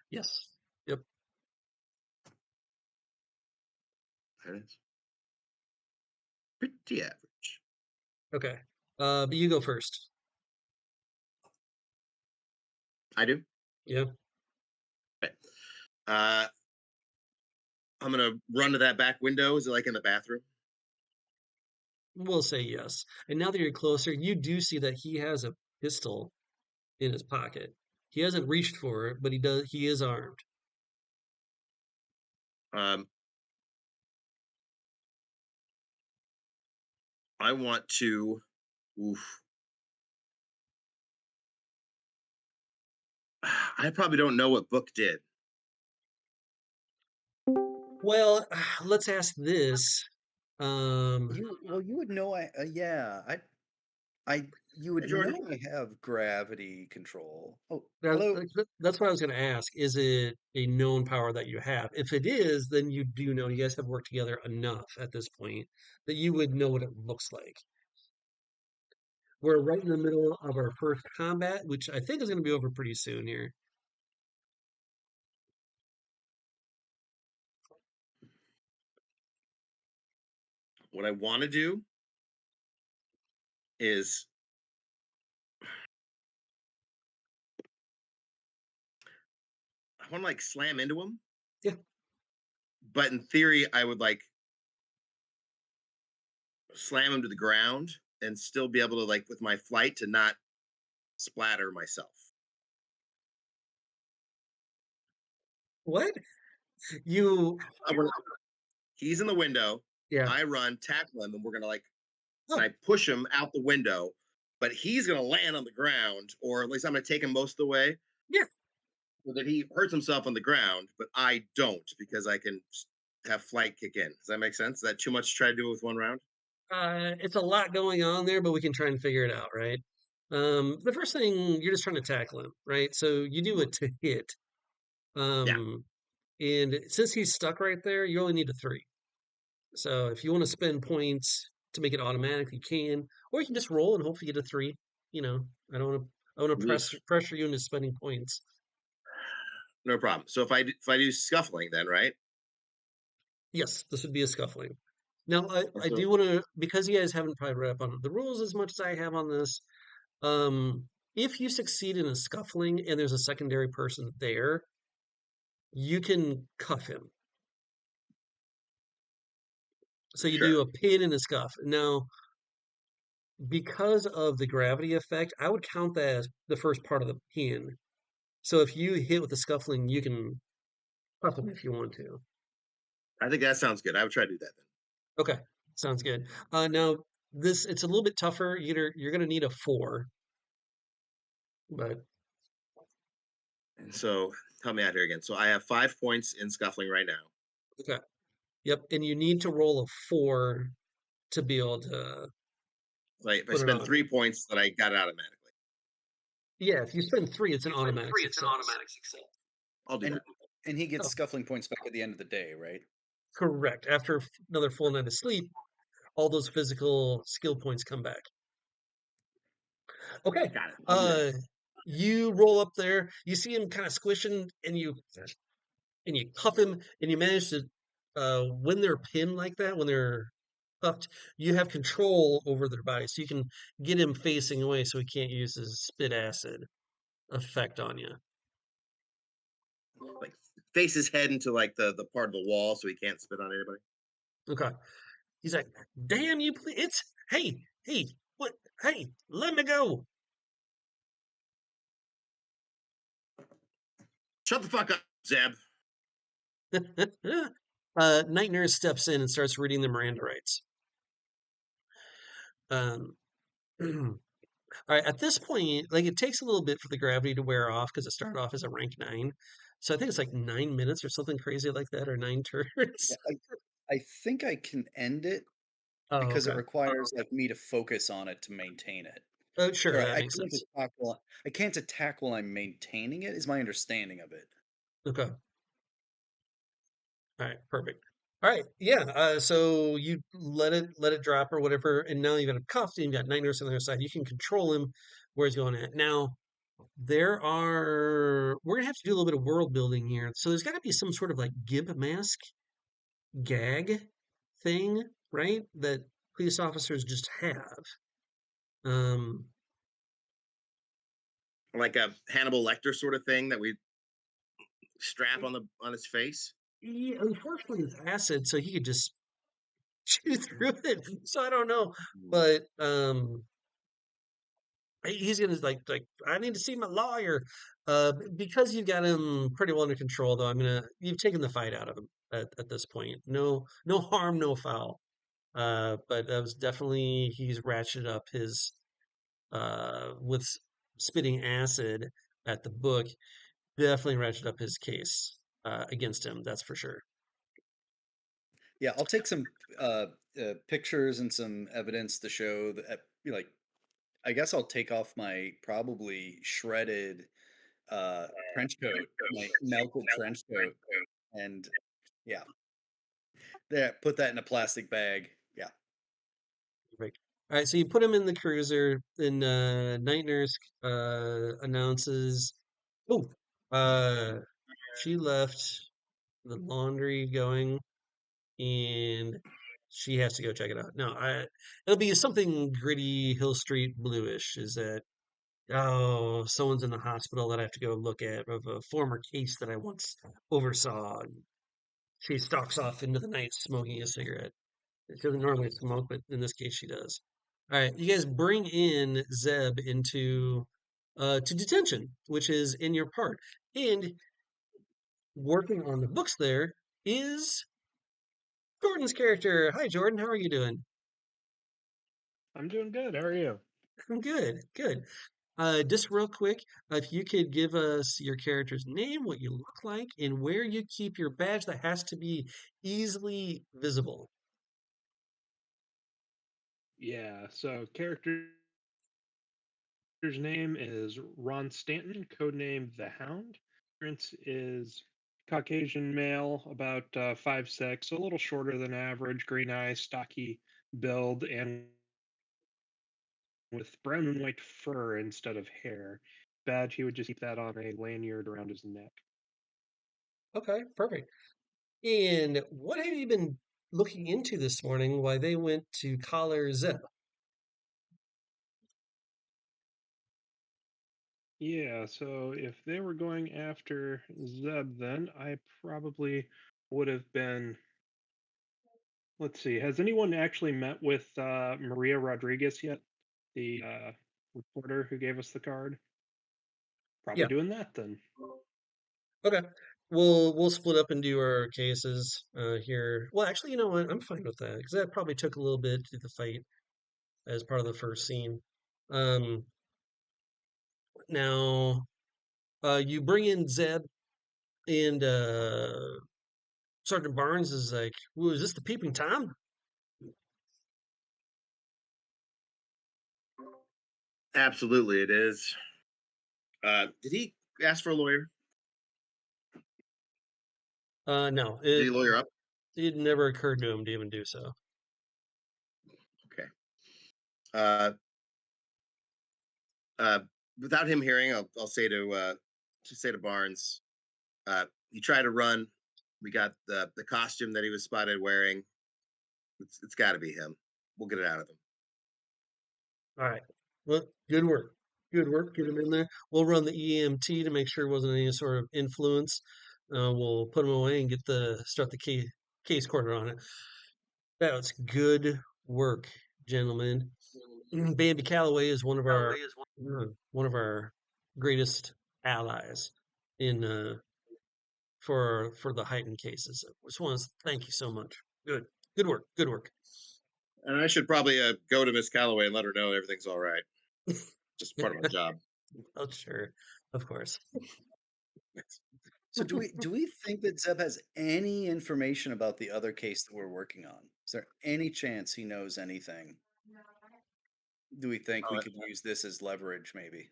Yes. Yep. There it is. Pretty average. Okay. But you go first. I do. Yeah. Okay. Uh, I'm gonna run to that back window. Is it like in the bathroom? We'll say yes. And now that you're closer, you do see that he has a pistol in his pocket. He hasn't reached for it, but he is armed. Um, I want to. Oof. I probably don't know what Book did. Well, let's ask this. You would know. You would Hey, George. know I have gravity control. Oh, that, hello. that's what I was going to ask. Is it a known power that you have? If it is, then you do know you guys have worked together enough at this point that you would know what it looks like. We're right in the middle of our first combat, which I think is going to be over pretty soon here. What I want to do is I want to like slam into him. Yeah. But in theory, I would like slam him to the ground and still be able to like with my flight to not splatter myself. What? You, He's in the window. yeah. I run, tackle him, and we're gonna like Oh, and I push him out the window, but he's gonna land on the ground, or at least I'm gonna take him most of the way, yeah. so that he hurts himself on the ground, but I don't because I can have flight kick in. Does that make sense? Is that too much to try to do with one round? It's a lot going on there, but we can try and figure it out, right? The first thing you're just trying to tackle him, right? So you do it to hit. Yeah. Um, and since he's stuck right there, you only need a 3. So if you want to spend points to make it automatic, you can, or you can just roll and hopefully get a 3. You know, I want to pressure you into spending points. No problem. So if I do scuffling, then right? Yes, this would be a scuffling. Now, I So do want to, because you guys haven't probably read up on the rules as much as I have on this. If you succeed in a scuffling and there's a secondary person there, you can cuff him. So you do sure. a pin and a scuff. Now, because of the gravity effect, I would count that as the first part of the pin. So if you hit with the scuffling, you can cuff him if you want to. I think that sounds good. I would try to do that then. Okay, sounds good. Now it's a little bit tougher. You're going to need a 4, but And so help me out here again. So I have 5 points in scuffling right now. okay, yep. And you need to roll a 4 to be able to Like if I put it spend on. 3 points, that I got it automatically. Yeah, if you spend 3, it's an automatic success. I'll do And that. and he gets Oh. scuffling points back at the end of the day, right? Correct. After another full night of sleep, all those physical skill points come back. Okay. Got it. I'll do that. You roll up there, you see him kind of squishing, and you cuff him, and you manage to when they're pinned like that, when they're cuffed, you have control over their body. So you can get him facing away so he can't use his spit acid effect on you. Like face his head into like the part of the wall so he can't spit on anybody. Okay. He's like, damn you, please. Hey, what? Hey, let me go. Shut the fuck up, Zeb. Night Nurse steps in and starts reading the Miranda rights. Um, all right, at this point, like it takes a little bit for the gravity to wear off because it started off as a rank 9. So I think it's like 9 minutes or something crazy like that, or 9 turns. Yeah, I think I can end it Oh, because it okay. requires like me to focus on it to maintain it. Oh, sure, Or that I makes can't sense. attack while I'm maintaining it, is my understanding of it. Okay. All right, perfect. All right, yeah. So you let it drop or whatever, and now you've got him cuffed, and you've got Night Nurse on the other side. You can control him where he's going at. Now, we're gonna have to do a little bit of world building here. So there's got to be some sort of like gimp mask gag thing, right? That police officers just have. Um, Like a Hannibal Lecter sort of thing that we strap on his face. yeah, unfortunately, it's acid, so he could just chew through it. So I don't know, but he's gonna like I need to see my lawyer. Because you've got him pretty well under control, though. You've taken the fight out of him at this point. No harm, no foul. But that was definitely he's ratcheted up his with spitting acid at the book. Definitely ratcheted up his case against him. That's for sure. Yeah, I'll take some pictures and some evidence to show that, like, I guess I'll take off my probably shredded trench coat, my melted trench coat, and yeah, there, put that in a plastic bag. Yeah, Right. All right, so you put him in the cruiser, and Night Nurse announces, "Oh, uh, she left the laundry going, and she has to go check it out." No, it'll be something gritty, Hill Street bluish. Is that oh, someone's in the hospital that I have to go look at of a former case that I once oversaw. And she stalks off into the night smoking a cigarette. She doesn't normally smoke, but in this case, she does. All right, you guys bring in Zeb into to detention, which is in your part, and working on the books there is Jordan's character. Hi, Jordan. How are you doing? I'm doing good. How are you? I'm good. Good. Just real quick, if you could give us your character's name, what you look like, and where you keep your badge that has to be easily visible. Yeah, so character's name is Ron Stanton, codename The Hound. Appearance is Caucasian male, about 5'6", a little shorter than average, green eyes, stocky build, and with brown and white fur instead of hair. Badge, he would just keep that on a lanyard around his neck. Okay, perfect. And what have you been looking into this morning? Why they went to collar Zeb? Yeah, so if they were going after Zeb, then I probably would have been. Let's see. Has anyone actually met with Maria Rodriguez yet? The reporter who gave us the card? Probably Yeah. doing that then. Okay. We'll split up and do our cases here. Well, actually, you know what? I'm fine with that because that probably took a little bit to do the fight as part of the first scene. Um, now, you bring in Zeb, and Sergeant Barnes is like, "Ooh, is this the peeping Tom?" Absolutely, it is. Did he ask for a lawyer? No, Did he lawyer up? it never occurred to him to even do so. Okay. Uh, uh, Without him hearing, I'll say to Barnes, you try to run. We got the costume that he was spotted wearing. It's got to be him. We'll get it out of him. All right. Well, good work. Good work. Get him in there. We'll run the EMT to make sure it wasn't any sort of influence. We'll put him away and start the case quarter on it. That was good work, gentlemen. Bambi Calloway is one of our greatest allies in for the heightened cases. I just want to thank you so much. Good work. Good work. And I should probably go to Miss Calloway and let her know everything's all right. Just part of my job. Oh, sure, of course. So do we think that Zeb has any information about the other case that we're working on? Is there any chance he knows anything? Do we think we Uh, could use this as leverage, maybe?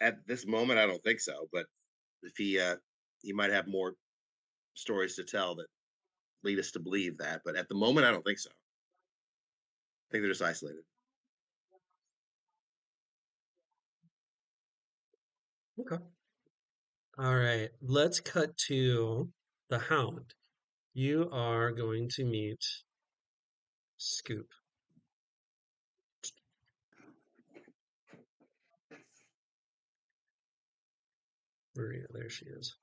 at this moment, I don't think so. But if he might have more stories to tell that lead us to believe that. But at the moment, I don't think so. I think they're just isolated. Okay. All right. Let's cut to the Hound. You are going to meet Scoop. Maria, there she is.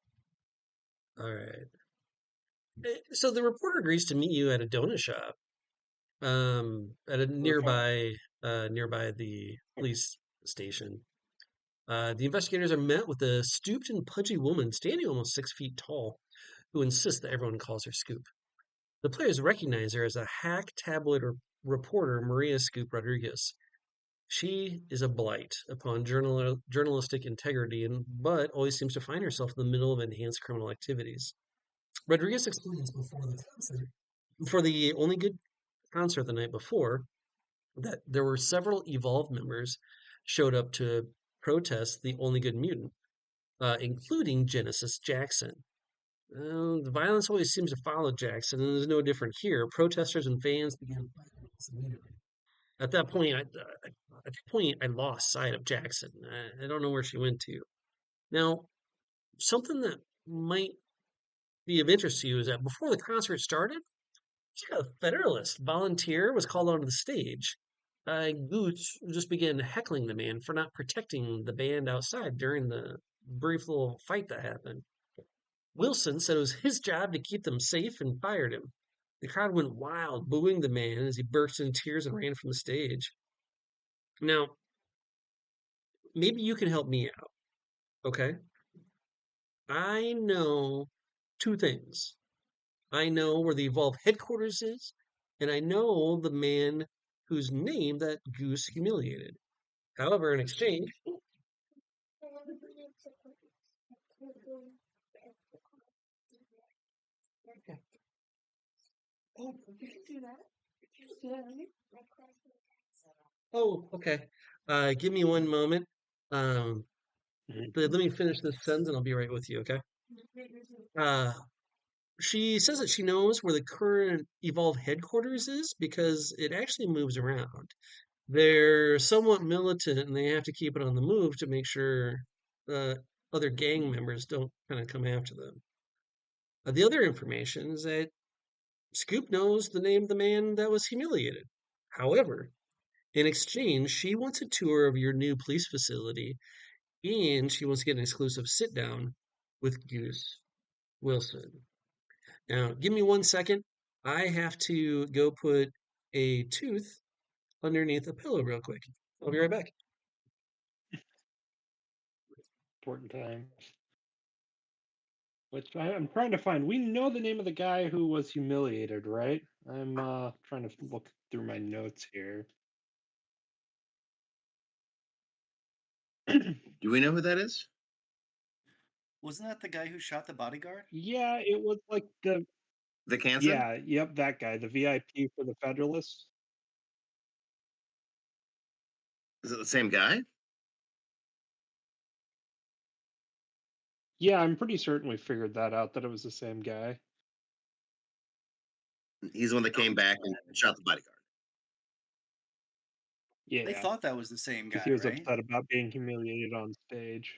All right. So the reporter agrees to meet you at a donut shop, at a nearby the police station. The investigators are met with a stooped and pudgy woman standing almost 6 feet tall, who insists that everyone calls her Scoop. The players recognize her as a hack tabloid reporter, Maria Scoop Rodriguez. She is a blight upon journalistic integrity, but always seems to find herself in the middle of enhanced criminal activities. Rodriguez explains before the only good concert the night before, that there were several Evolve members showed up to protest the only good mutant, including Genesis Jackson. The violence always seems to follow Jackson, and there's no different here. Protesters and fans began fighting immediately. At that point, I lost sight of Jackson. I don't know where she went to. Now, something that might be of interest to you is that before the concert started, a Federalist volunteer was called onto the stage. Gooch just began heckling the man for not protecting the band outside during the brief little fight that happened. Wilson said it was his job to keep them safe and fired him. The crowd went wild, booing the man as he burst into tears and ran from the stage. Now, maybe you can help me out, okay? I know two things. I know where the Evolve headquarters is, and I know the man whose name that Goose humiliated. However, in exchange, oh, okay. Give me one moment. Um, Mhm. let me finish this sentence, and I'll be right with you. Okay. Uh, she says that she knows where the current Evolve headquarters is because it actually moves around. They're somewhat militant, and they have to keep it on the move to make sure uh, other gang members don't kind of come after them. The other information is that Scoop knows the name of the man that was humiliated. However, in exchange, she wants a tour of your new police facility, and she wants to get an exclusive sit down with Goose Wilson. Now, give me 1 second. I have to go put a tooth underneath a pillow real quick. I'll be right back. Important times. Which I'm trying to find. We know the name of the guy who was humiliated, right? I'm trying to look through my notes here. Do we know who that is? Wasn't that the guy who shot the bodyguard? Yeah, it was like the The Kansan? yeah, yep, that guy, the VIP for the Federalist. Is it the same guy? Yeah, I'm pretty certain we figured that out, that it was the same guy. He's the one that came back and shot the bodyguard. They Yeah, thought that was the same because guy, he was right? upset about being humiliated on stage.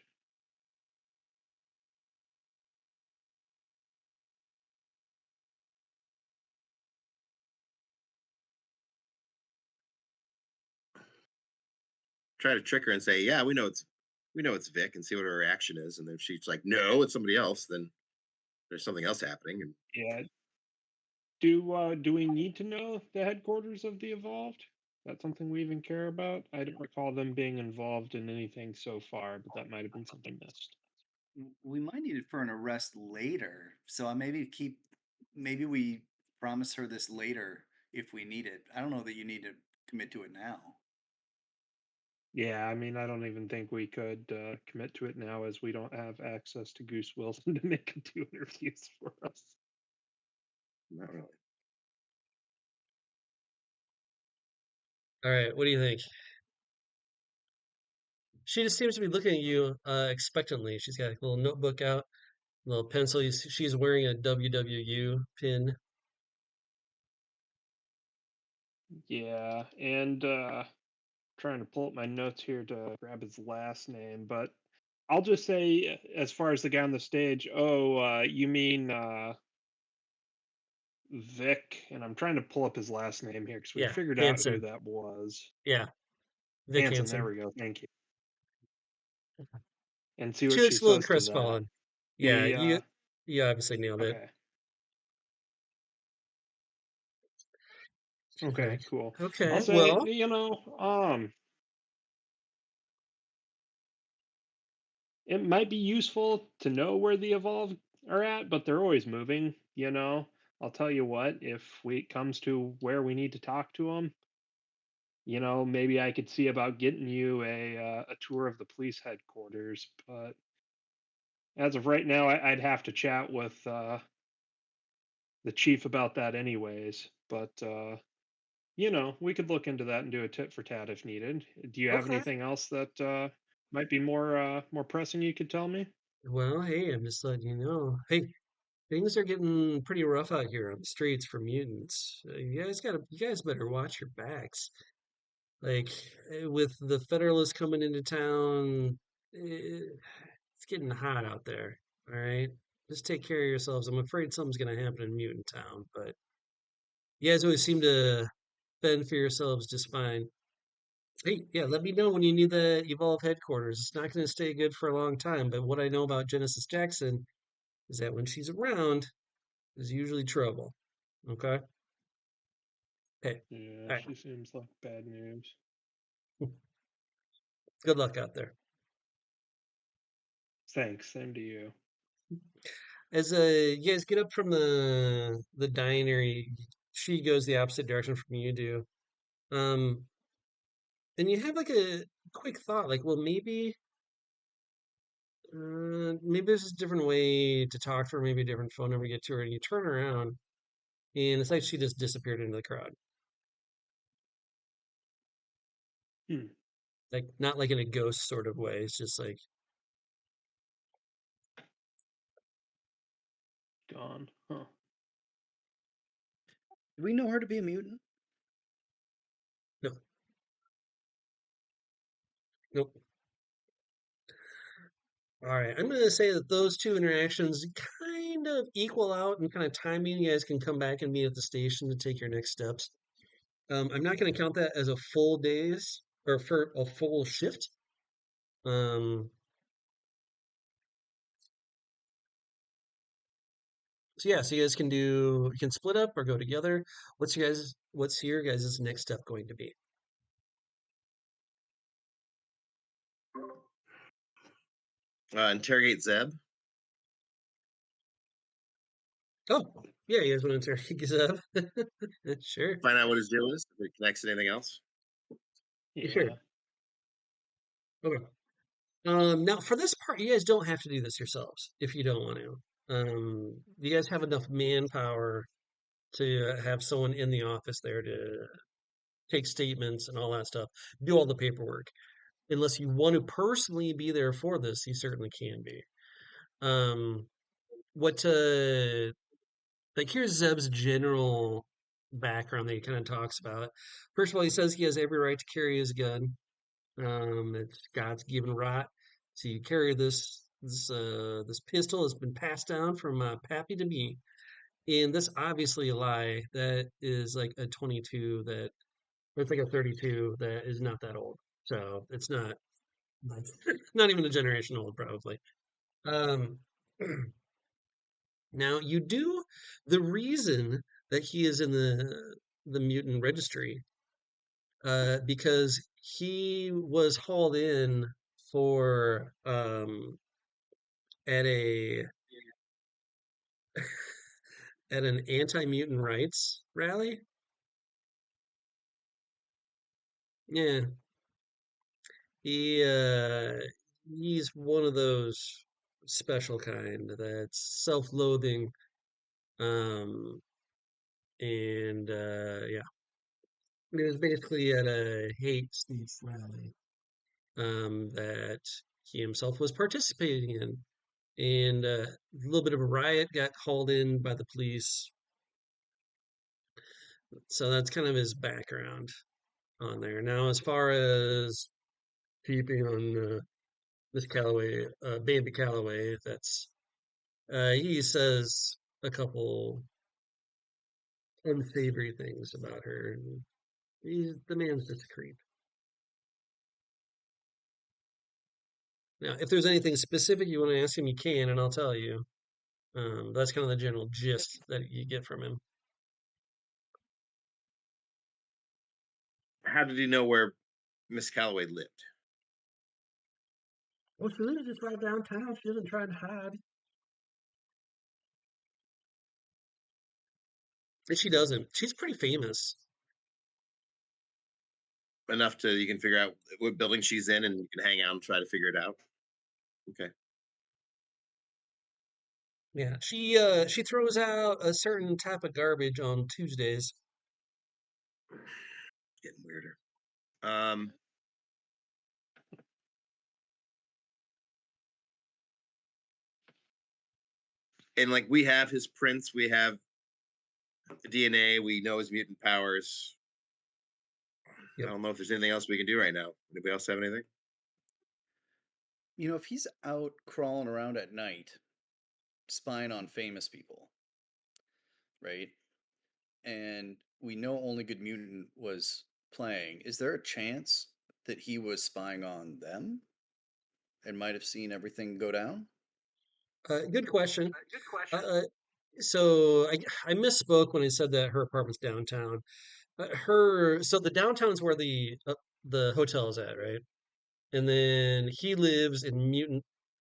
Try to trick her and say, "Yeah, we know it's Vic," and see what her reaction is. And then if she's like, "No, it's somebody else," then there's something else happening. And Yeah. Do we need to know the headquarters of the Evolved? That's something we even care about? I don't recall them being involved in anything so far, but that might have been something missed. We might need it for an arrest later. So maybe we promise her this later if we need it. I don't know that you need to commit to it now. Yeah, I mean, I don't even think we could commit to it now, as we don't have access to Goose Wilson to make him do interviews for us. not really. All right, what do you think? She just seems to be looking at you expectantly. She's got a little notebook out, a little pencil. She's wearing a WWU pin. Yeah, and trying to pull up my notes here to grab his last name, but I'll just say, as far as the guy on the stage, you mean Vic? And I'm trying to pull up his last name here because we Yeah, figured out who Hanson. that was. Yeah, Vic Hanson, there Hanson. we go. Thank you. And see She what she looks a little says to that. crestfallen. Yeah, The you obviously nailed it. Okay. Okay, Kinetic. cool. I'll Okay, say, well, it might be useful to know where the Evolve are at, but they're always moving. I'll tell you what, if it comes to where we need to talk to them, maybe I could see about getting you a tour of the police headquarters. But as of right now, I'd have to chat with the chief about that anyways. But we could look into that and do a tit for tat if needed. Do you have okay. anything else that might be more pressing you could tell me? Well, hey, I'm just letting you know. Hey, things are getting pretty rough out here on the streets for mutants. You guys better watch your backs. Like with the Federalist coming into town, it's getting hot out there. All right, just take care of yourselves. I'm afraid something's gonna happen in Mutant Town, but you guys always seem to fend for yourselves just fine. Hey, yeah, let me know when you need the Evolve headquarters. It's not going to stay good for a long time, but what I know about Genesis Jackson is that when she's around, there's usually trouble. Okay? Hey, Yeah, all right. she seems like bad news. Good luck out there. Thanks, same to you. As you guys get up from the diner, she goes the opposite direction from you do. Um, and you have like a quick thought, like, well, maybe there's a different way to talk to her, maybe a different phone number to get to her. And you turn around, and it's like she just disappeared into the crowd. Hmm, Like not like in a ghost sort of way. It's just like gone. Huh. Do we know her to be a mutant? no, nope. All right, I'm gonna say that those two interactions kind of equal out and kind of timing. You guys can come back and meet at the station to take your next steps. I'm not gonna count that as a full days or for a full shift. Um, so yeah, so you guys you can split up or go together. What's your guys' next step going to be? Interrogate Zeb. Oh, yeah, you guys want to interrogate Zeb? Sure, Find out what his deal is. If it connects to anything else. sure. Yeah. Okay. Now for this part, you guys don't have to do this yourselves if you don't want to. You guys have enough manpower to have someone in the office there to take statements and all that stuff, do all the paperwork. Unless you want to personally be there for this, you certainly can be. Um, what like here's Zeb's general background that he kind of talks about. First of all, he says he has every right to carry his gun. It's God's given right. So you carry this pistol has been passed down from Pappy to me, and this obviously a lie. That is like a 22 that, or it's like a 32 that is not that old. So it's not like not even a generation old probably. Um, Now you do the reason that he is in the mutant registry, because he was hauled in for at a at an anti-mutant rights rally. Yeah, he he's one of those special kind that's self-loathing, um and yeah, it was basically at a hate speech rally that he himself was participating in. And a little bit of a riot got called in by the police. So that's kind of his background on there. Now, as far as keeping on Miss Calloway, Bambi Calloway, that's he says a couple unsavory things about her. And the man's just a creep. Now, if there's anything specific you want to ask him, you can, and I'll tell you. That's kind of the general gist that you get from him. How did he know where Miss Calloway lived? Well, she lives just right downtown. She doesn't try to hide. And she doesn't. She's pretty famous. Enough to you can figure out what building she's in, and you can hang out and try to figure it out. Okay. Yeah, she throws out a certain type of garbage on Tuesdays. Getting weirder. Um, and like we have his prints, we have the DNA, we know his mutant powers. I Yep. don't know if there's anything else we can do right now. Anybody else have anything? You know, if he's out crawling around at night, spying on famous people, right? And we know Only Good Mutant was playing. Is there a chance that he was spying on them and might have seen everything go down? Good question. So I misspoke when I said that her apartment's downtown. So the downtown's where the hotel is at, right? And then he lives in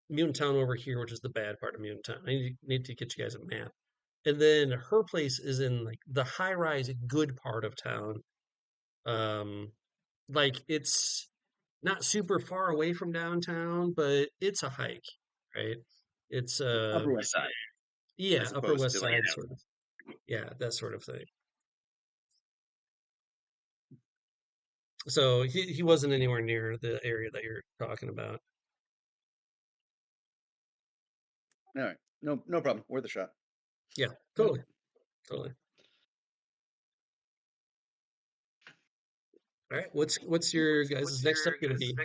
Mutant Town over here, which is the bad part of Mutant Town. I need to get you guys a map. And then her place is in like the high rise good part of town. Um, like it's not super far away from downtown, but it's a hike, right? It's Upper West Side, yeah, as Upper opposed West to like Side sort of. Yeah, that sort of thing. So he wasn't anywhere near the area that you're talking about. All right, no problem. Worth a shot. Yeah, totally, totally. All right, what's your guys' next step going to be?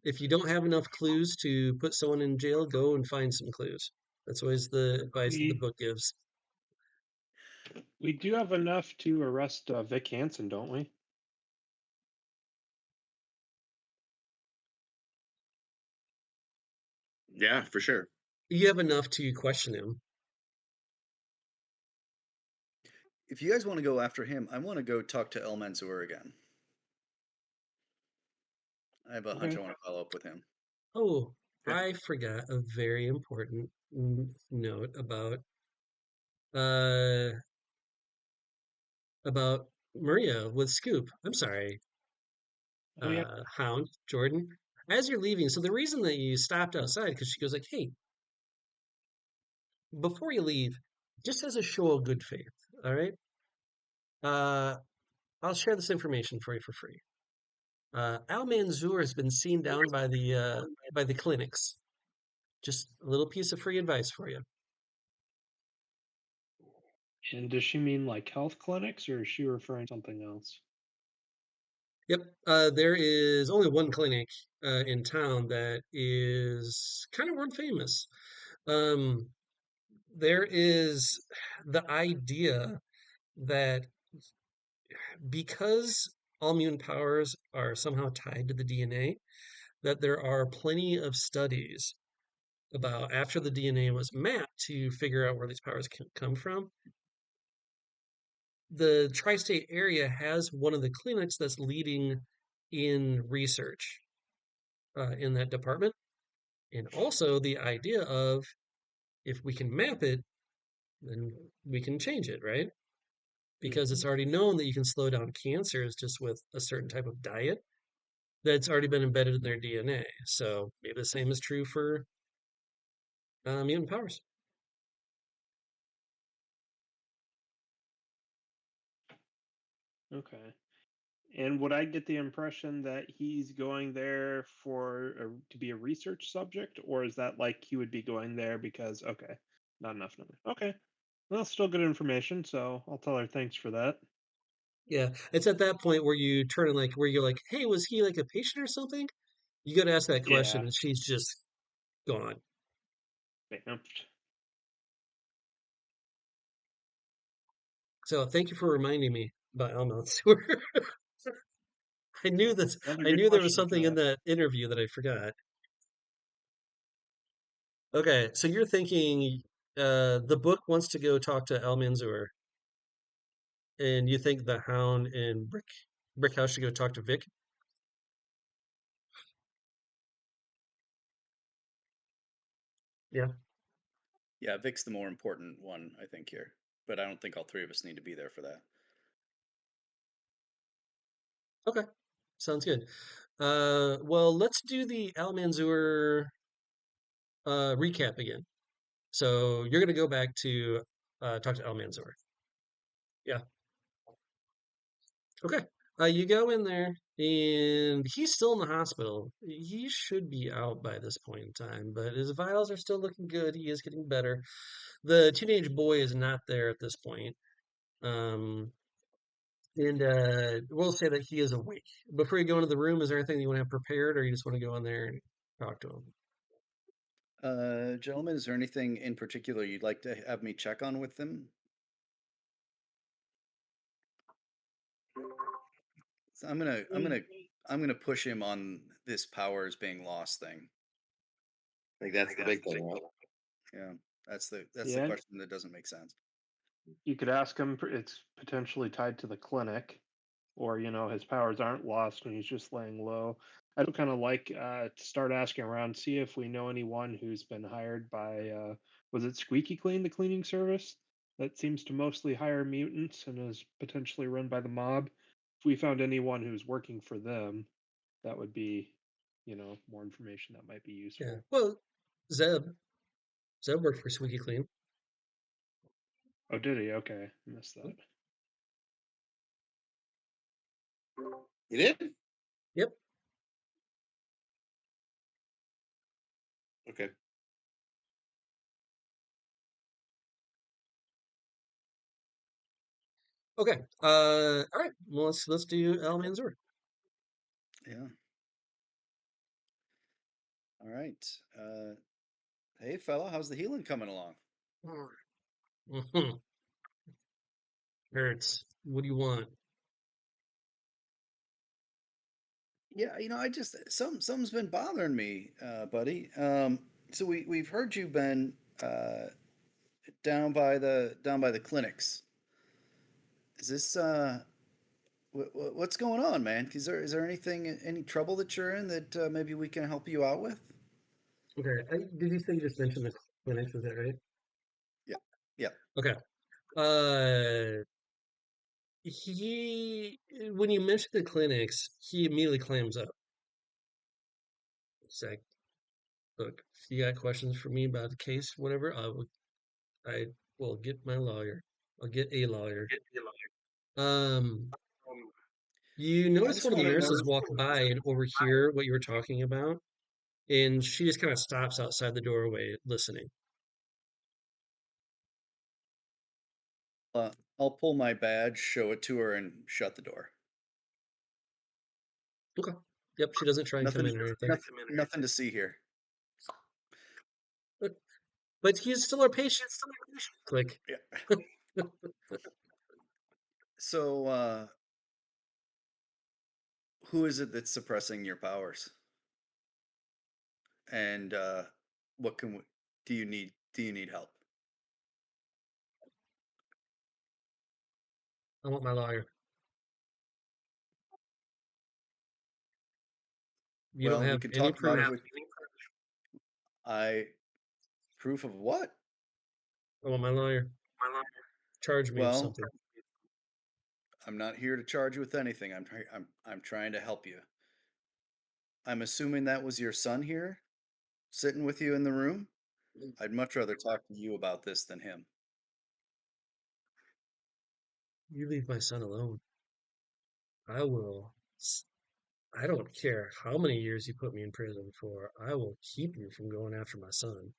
If you don't have enough clues to put someone in jail, go and find some clues. That's always the advice that the We book gives. we do have enough to arrest Vic Hansen, don't we? yeah, for sure. You have enough to question him. If you guys want to go after him, I want to go talk to El Mansour again. I have a hunch I Okay. want to follow up with him. Oh, Okay. I forgot a very important note uh about Maria with Scoop. I'm sorry, Oh yeah. Hound, Jordan. As you're leaving, so the reason that you stopped outside because she goes like, "Hey, before you leave, just as a show of good faith, all right, uh, I'll share this information for you for free. Al Manzoor has been seen down by the clinics. Just a little piece of free advice for you. And does she mean like health clinics, or is she referring to something else? Yep. There is only one clinic in town that is kind of world famous. Um, there is the idea that because all mutant powers are somehow tied to the DNA, that there are plenty of studies about after the DNA was mapped to figure out where these powers can come from. The tri-state area has one of the clinics that's leading in research in that department. And also the idea of if we can map it, then we can change it, right? Because it's already known that you can slow down cancers just with a certain type of diet that's already been embedded in their DNA. So maybe the same is true for mutant powers. Okay. And would I get the impression that he's going there to be a research subject, or is that like he would be going there because okay, not enough number? Okay, well, still good information, so I'll tell her thanks for that. Yeah, it's at that point where you turn and like where you're like, hey, was he like a patient or something? You got to ask that question, Yeah, and she's just gone. vamped. So thank you for reminding me about Elmo Sewer. I knew this. Another I good knew there was question for something in that. that interview that I forgot. Okay, so you're thinking the book wants to go talk to El Manzur, and you think the Hound and Brickhouse should go talk to Vic? Yeah. Yeah, Vic's the more important one, I think, here. But I don't think all three of us need to be there for that. Okay. Sounds good. Well, let's do the Al Manzur recap again. So you're gonna go back to talk to Al Manzur. Yeah. Okay. You go in there, and he's still in the hospital. He should be out by this point in time, but his vitals are still looking good. He is getting better. The teenage boy is not there at this point. Um, and we'll say that he is awake. Before you go into the room, is there anything you want to have prepared, or you just want to go in there and talk to him? Gentlemen, is there anything in particular you'd like to have me check on with them? So I'm gonna push him on this powers being lost thing. Like that's the big thing, right? Yeah, that's the Yeah, and question that doesn't make sense. you could ask him. It's potentially tied to the clinic, or his powers aren't lost and he's just laying low. I'd kind of like to start asking around, see if we know anyone who's been hired by was it Squeaky Clean, the cleaning service that seems to mostly hire mutants and is potentially run by the mob. If we found anyone who's working for them, that would be more information that might be Yeah. useful. Well, Zeb. Zeb worked for Squeaky Clean. Oh, did he? Okay, I missed that. You did? Yep. Okay. Okay. All right. Well, let's do Al Manzur. Yeah. All right. Hey, fella, how's the healing coming along? Mhm. Hurts. What do you want? Yeah, I just something's been bothering me, buddy. So we've heard you've been down by the clinics. Is this what's going on, man? Is there any trouble that you're in that maybe we can help you out with? Okay. Did you say you just mentioned the clinics? Was that right? Yeah, yeah. Okay. Uh, when you mention the clinics, he immediately clams up. He's like, look, if you got questions for me about the case, whatever, I will get my lawyer. I'll get a lawyer. Um, you I notice just one of the want to know. nurses walk by and overhear what you were talking about. and she just kind of stops outside the doorway listening. I'll pull my badge, show it to her, and shut the door. Okay. Yep, she doesn't try and come Nothing, in or anything. nothing to see here. But he's still our patient. Click. Yeah. So, who is it that's suppressing your powers? And what can we, do you need? Do you need help? I want my lawyer. You Well, don't we have can any talk about proof. it with proof of what? I want my lawyer. Charge me with Well, something. I'm not here to charge you with anything. I'm trying to help you. I'm assuming that was your son here, sitting with you in the room. I'd much rather talk to you about this than him. You leave my son alone. I will. I don't care how many years you put me in prison for. I will keep you from going after my son.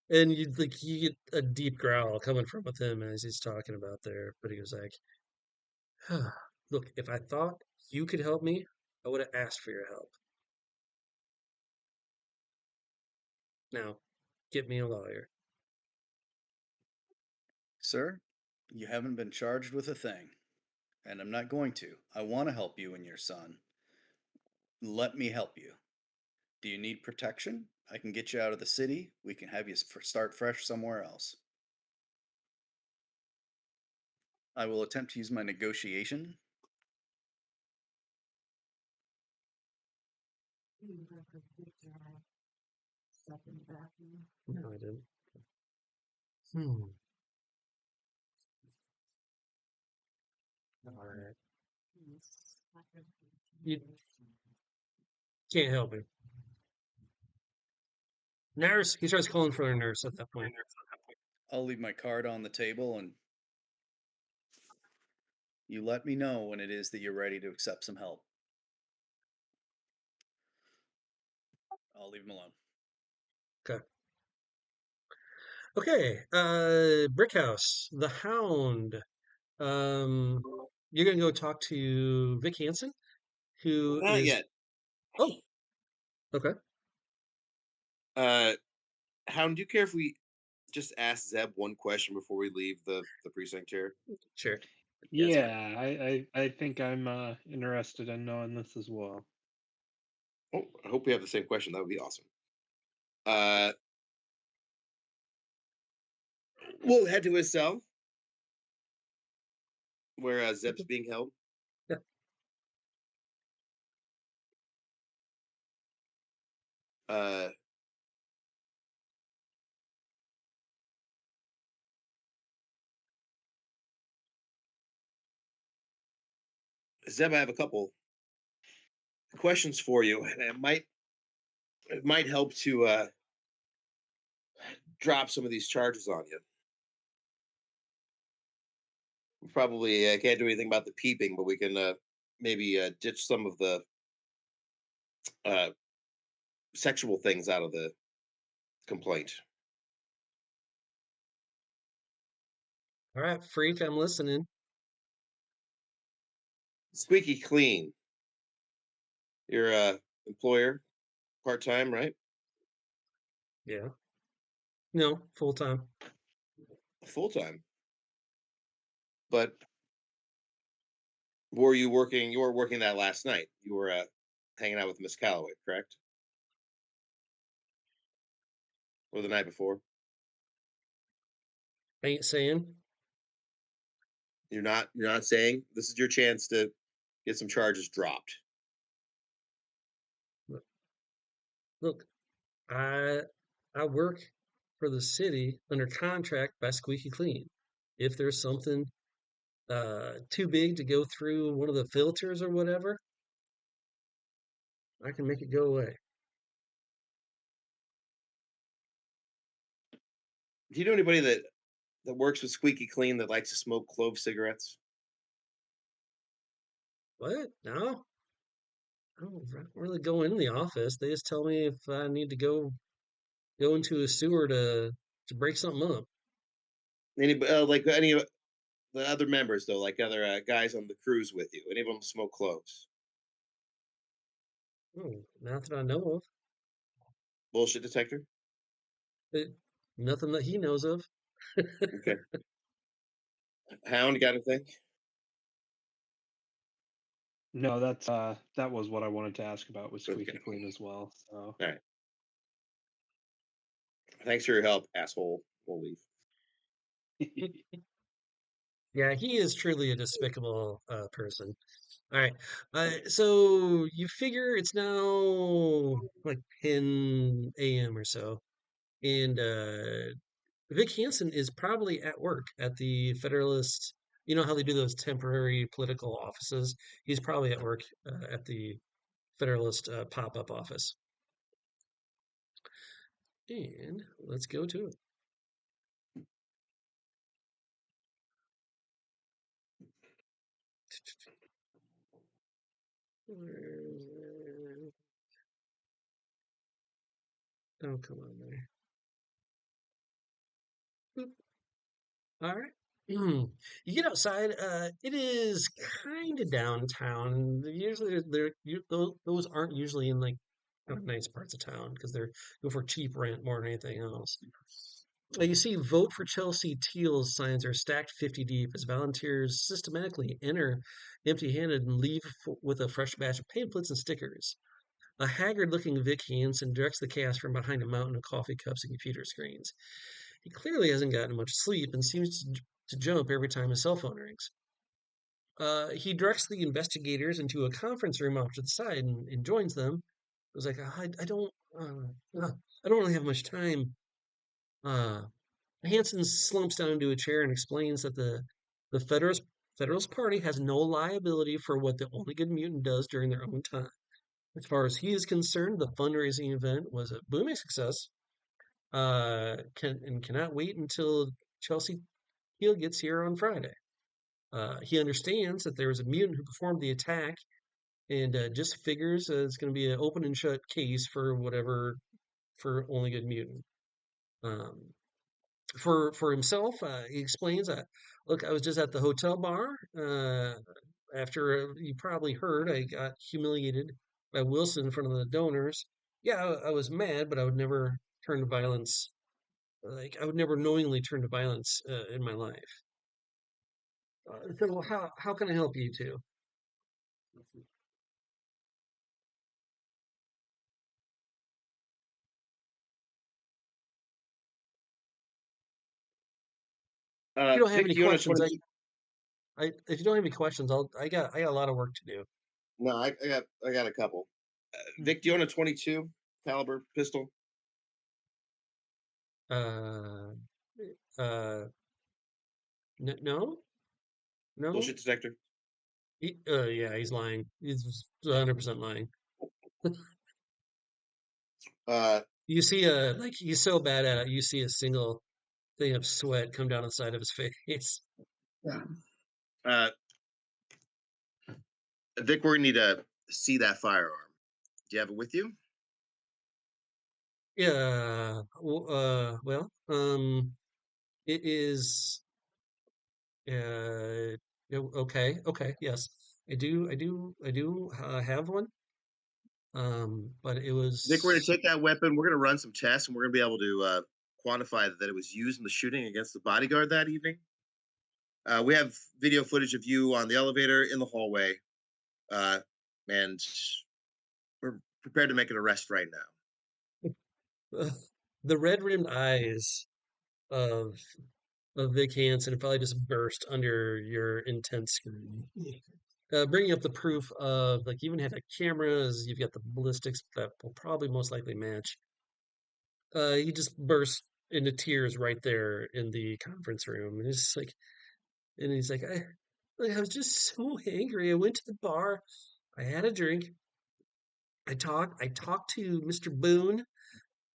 And you get a deep growl coming from with him as he's talking about there, but he was like, "Look, if I thought you could help me, I would have asked for your help. Now, get me a lawyer." Sir, you haven't been charged with a thing, and I'm not going to. I want to help you and your son. Let me help you. Do you need protection? I can get you out of the city. We can have you start fresh somewhere else. I will attempt to use my negotiation. No, I didn't. Hmm. All right. You can't help him. Nurse. He starts calling for a nurse at that point. I'll leave my card on the table and you let me know when it is that you're ready to accept some help. I'll leave him alone. Okay. Okay. Brickhouse, the Hound. You're gonna go talk to Vic Hansen, who Not is. yet. Oh, okay. Hound, do you care if we just ask Zeb one question before we leave the precinct here? Sure. Yeah, it's fine. Yeah, I think I'm interested in knowing this as well. Oh, I hope we have the same question. That would be awesome. Uh, we'll head to his cell where Zeb's being held. Yeah. Uh, Zeb, I have a couple questions for you, and it might help to drop some of these charges on you. We probably can't do anything about the peeping, but we can maybe ditch some of the uh, sexual things out of the complaint. All right, freak. I'm listening. Squeaky clean. Your employer, part time, right? Yeah. No, full time. Full time. But were you working? You were working that last night. You were hanging out with Miss Calloway, correct? Or the night before? Ain't saying. You're not. You're not saying this is your chance to get some charges dropped. Look, I work for the city under contract by Squeaky Clean. If there's something too big to go through one of the filters or whatever, I can make it go away. Do you know anybody that works with Squeaky Clean that likes to smoke clove cigarettes? What? No? don't really go in the office. They just tell me if I need to go into a sewer to break something up. Like any of the other members though, like other guys on the cruise with you, any of them smoke cloves? Oh, not that I know of. Bullshit detector. It, nothing that he knows of. Okay. Hound, got anything? No, that was what I wanted to ask about with Okay. Squeaky Clean as well. So All right. Thanks for your help, asshole. We'll leave. Yeah, he is truly a despicable person. All right. So you figure it's now like 10 a.m. or so, and Vic Hansen is probably at work at the Federalist. You know how they do those temporary political offices? He's probably at work at the Federalist pop-up office. And let's go to it. Oh, come on there. Boop. All right. You get outside. It is kind of downtown. Usually, those aren't usually in like nice parts of town because they're go for cheap rent more than anything else. You see, vote for Chelsea Teal's signs are stacked 50 deep as volunteers systematically enter empty-handed and leave with a fresh batch of pamphlets and stickers. A haggard-looking Vic Hansen directs the cast from behind a mountain of coffee cups and computer screens. He clearly hasn't gotten much sleep and seems to jump every time his cell phone rings. He directs the investigators into a conference room off to the side and joins them. It was like, I don't really have much time. Uh, Hansen slumps down into a chair and explains that the Federalist Party has no liability for what the only good mutant does during their own time. As far as he is concerned, the fundraising event was a booming success. Cannot wait until Chelsea Teal gets here on Friday. He understands that there was a mutant who performed the attack, and just figures it's going to be an open and shut case for whatever for only good mutant. Um, for himself, he explains that, look, I was just at the hotel bar. After you probably heard, I got humiliated by Wilson in front of the donors. Yeah, I was mad, but I would never turn to violence. Like I would never knowingly turn to violence in my life. So well, how can I help you two? If you don't have Vic, any do you want to questions, 22? if you don't have any questions, I got a lot of work to do. No, I got a couple. Vic, do you own a 22 caliber pistol? Uh, uh, no, no. Bullshit detector. Yeah, he's lying. He's 100% lying. Uh, You see like he's so bad at it. You see a single thing of sweat come down the side of his face. uh, Vic, we're gonna need to see that firearm. Do you have it with you? Yeah. Well, it is. Okay. Okay. Yes, I do have one. But it Vic, we're gonna was. take that weapon. We're gonna run some tests, and we're gonna be able to quantify that it was used in the shooting against the bodyguard that evening. We have video footage of you on the elevator, in the hallway, uh, and we're prepared to make an arrest right now. The red-rimmed eyes of Vic Hansen probably just burst under your intense scrutiny. Bringing up the proof of like you even had the cameras, you've got the ballistics that will probably most likely match. He just burst into tears right there in the conference room, and it's like, and he's like, I was just so angry. I went to the bar, I had a drink, I talked to Mr. Boone,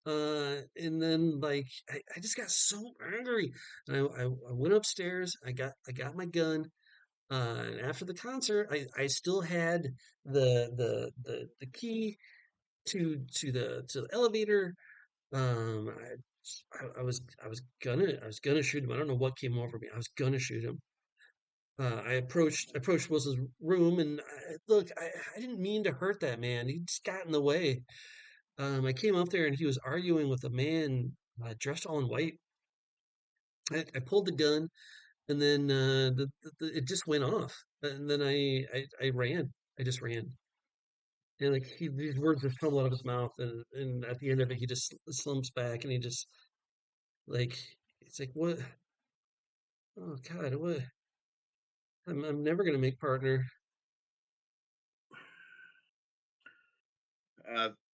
and then like I just got so angry, and I went upstairs. I got my gun. And after the concert, I still had the key to the elevator. Um, I was gonna shoot him. I don't know what came over me. I was gonna shoot him. I approached Wilson's room, and look, I didn't mean to hurt that man. He just got in the way. I came up there, and he was arguing with a man dressed all in white. I pulled the gun, and then it just went off. And then I ran. I just ran. And like these words just tumble out of his mouth, and at the end of it, he just slumps back, and he just like it's like what? Oh God, what? I'm never gonna make partner.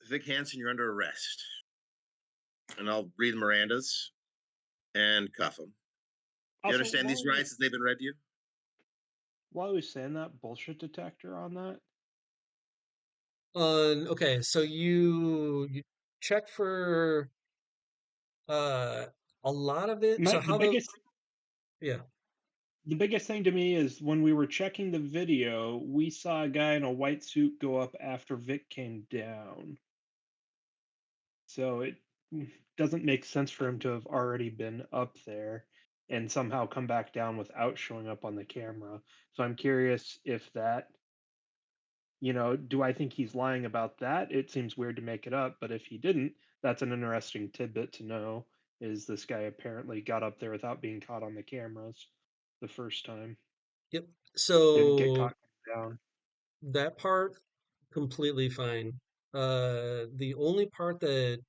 Vic Hansen, you're under arrest, and I'll read Miranda's and cuff him. You Also, understand these rights as they've been read to you? while I was saying that, bullshit detector on that. Okay, so you check for uh a lot of it. So The how biggest yeah. the biggest thing to me is when we were checking the video, we saw a guy in a white suit go up after Vic came down. So it doesn't make sense for him to have already been up there and somehow come back down without showing up on the camera. So I'm curious if that, do I think he's lying about that? It seems weird to make it up, but if he didn't, that's an interesting tidbit to know is this guy apparently got up there without being caught on the cameras the first time. Yep. Didn't get So caught down. that part completely fine. The only part that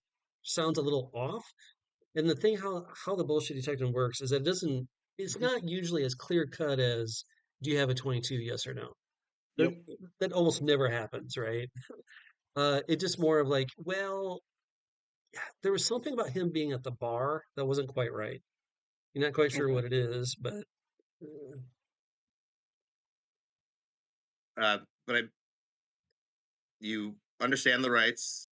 sounds a little off, and the thing how the bullshit detecting works is that it's Mhm. not usually as clear cut as do you have a 22, yes or no. That Yep. that almost never happens, right? It's just more of like, well, there was something about him being at the bar that wasn't quite right. You're not quite sure Okay. what it is, but But you understand the rights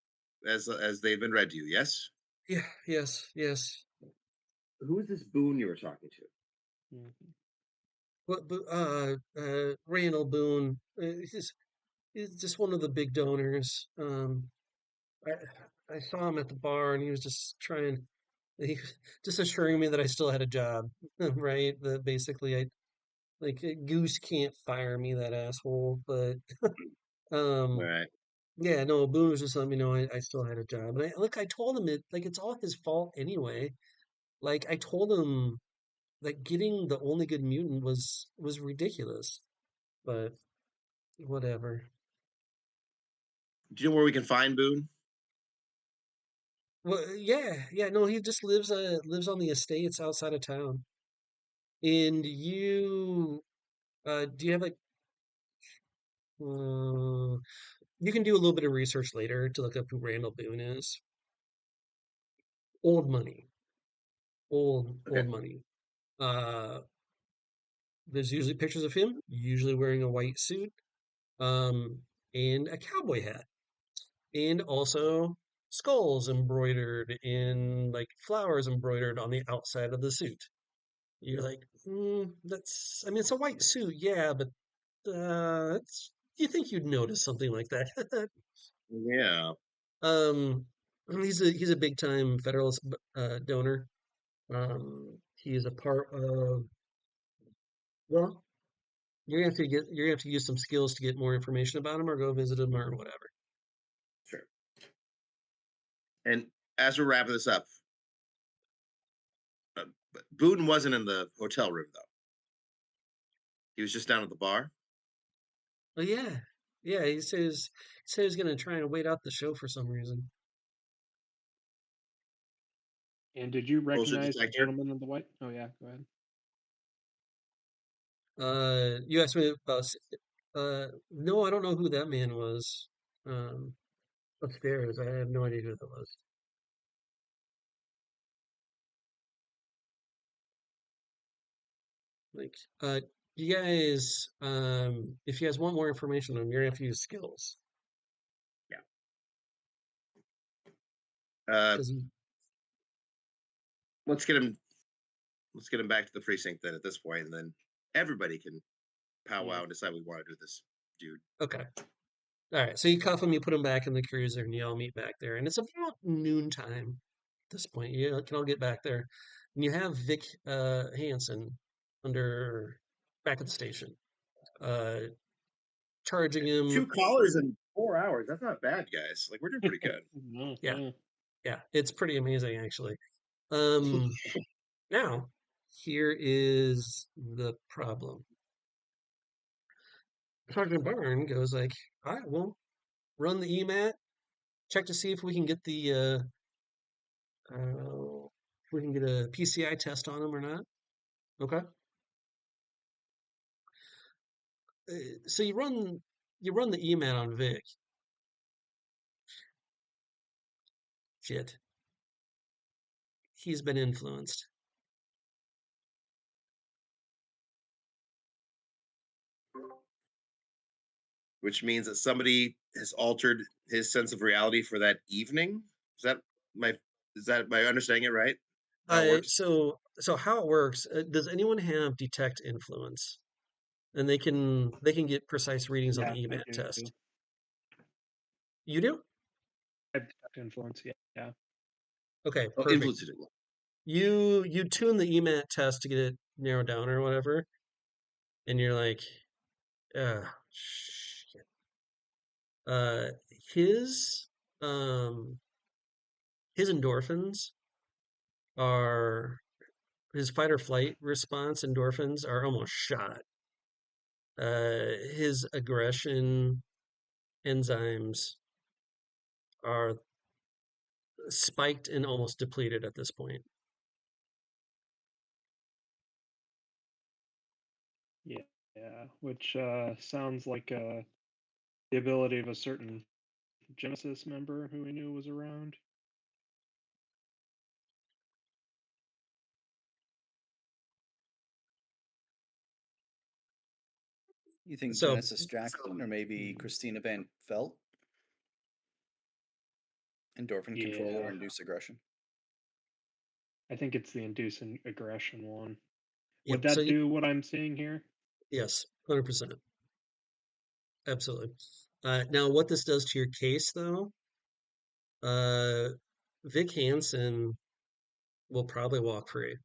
as they've been read to you, yes? yeah, yes. Who is this Boone you were talking to? Mhm. But Randall Boone, he's just one of the big donors. I saw him at the bar, and he was just trying, he was just assuring me that I still had a job, right? That basically I like Goose can't fire me, that asshole. But All um, right. yeah, no, Boone was just letting me know I still had a job, and I told him it's all his fault anyway. Like I told him like getting the only good mutant was ridiculous, but whatever. Do you know where we can find Boone? Well, yeah, no, he just lives on the estates outside of town. And do you have like uh, you can do a little bit of research later to look up who Randall Boone is. Old money, old Okay. money. Uh, there's usually pictures of him, usually wearing a white suit, um, and a cowboy hat, and also skulls embroidered in like flowers embroidered on the outside of the suit. You're like, I mean, it's a white suit, yeah, but you think you'd notice something like that? Yeah. um, he's a big time Federalist donor. He is a part of. Well, you're gonna have to use some skills to get more information about him, or go visit him, or whatever. Sure. And as we're wrapping this up, but Boone wasn't in the hotel room though. He was just down at the bar. Oh yeah. He said he's gonna try and wait out the show for some reason. And did you Bullshit recognize the detector. gentleman in the white? Oh yeah, go ahead. You asked me about. No, I don't know who that man was. Um, upstairs, I have no idea who that was. Like, you guys, if you guys want more information on him, you're gonna have to use skills Yeah. Uh, because let's get him. Let's get him back to the precinct then. At this point, and then everybody can powwow Yeah. and decide we want to do this, dude. Okay. All right. So you cuff him, you put him back in the cruiser, and you all meet back there. And it's about noontime at this point. You can all get back there. And you have Vic Hansen under back at the station, uh, charging him. 2 callers in 4 hours. That's not bad, guys. Like, we're doing pretty good. No, Yeah, yeah. yeah. It's pretty amazing, actually. Now, here is the problem. Sergeant Barn goes like, all right, well, run the EMAT, check to see if we can get the if we can get a PCI test on him or not. Okay. So you run the EMAT on Vic. Shit. He's been influenced. Which means that somebody has altered his sense of reality for that evening. Is that my understanding it right? How it works? So how it works? Does anyone have detect influence? And they can get precise readings on Yeah, the I EMAT do. test. You do? I have detect influence. Yeah, yeah. Okay, Oh, perfect. influence it. You tune the EMAT test to get it narrowed down or whatever, and you're like, shit. Uh, his um his endorphins are his fight or flight response endorphins are almost shot. His aggression enzymes are spiked and almost depleted at this point. Yeah, yeah. Which sounds like the ability of a certain Genesis member who we knew was around. You think So Genesis Jackson or maybe Christina Van Felt? Endorphin control or Yeah, induce aggression? I think it's the induce and aggression one. Would yep. So that do what I'm seeing here? yes, 100%, absolutely. Now, what this does to your case, though, uh, Vic Hansen will probably walk free.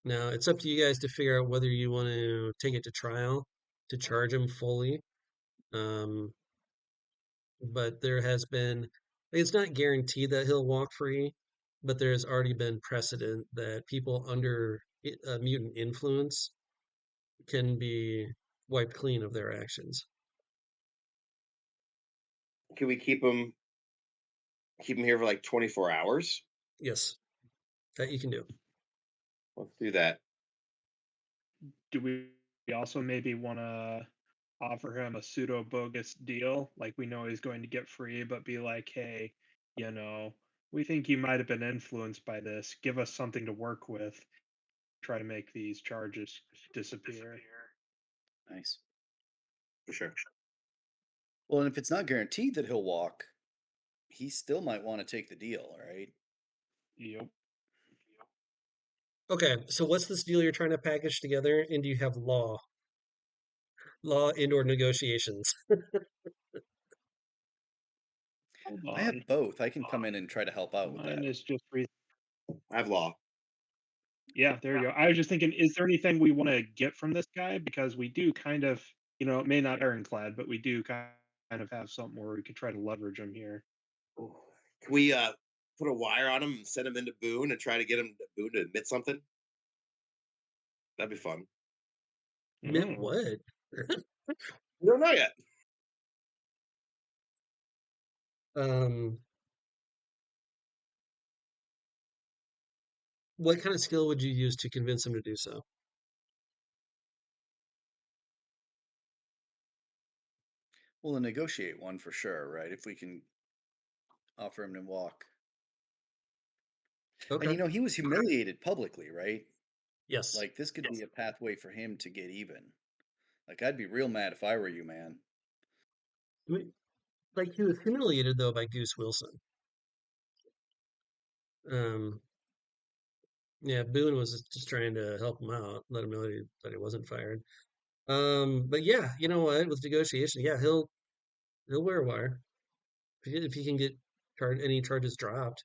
Now, it's up to you guys to figure out whether you want to take it to trial to charge him fully. Um, but there has been, it's not guaranteed that he'll walk free, but there's already been precedent that people under mutant influence can be wiped clean of their actions. Can we keep him here for like 24 hours? Yes, that you can do. Let's do that. Do we also maybe want to offer him a pseudo bogus deal? Like we know he's going to get free, but be like, hey, you know, we think you might have been influenced by this. Give us something to work with. Try to make these charges disappear. Nice. For sure. Well, and if it's not guaranteed that he'll walk, he still might want to take the deal, right? Yep. Okay, so what's this deal you're trying to package together? And do you have law and/or negotiations? Hold I on. have both. I can come in and try to help out with Mine that. is just I have law. yeah, there you go. I was just thinking, is there anything we want to get from this guy? Because we do kind of, it may not ironclad, but we do kind of have something where we could try to leverage him here. Can we put a wire on him and send him into Boone and try to get him Boone to admit something? That'd be fun. Admit Oh, what? We don't know yet. Um, what kind of skill would you use to convince him to do so? We'll negotiate one for sure, right? If we can offer him to walk. And Okay. he was humiliated publicly, right? Yes. Like this could be a pathway for him to get even. Like I'd be real mad if I were you, man. Like he was humiliated though by Goose Wilson. Um, Yeah, Boone was just trying to help him out, let him know that he wasn't fired. But yeah, you know what? With negotiation, yeah, he'll wear a wire if he can get any charges dropped.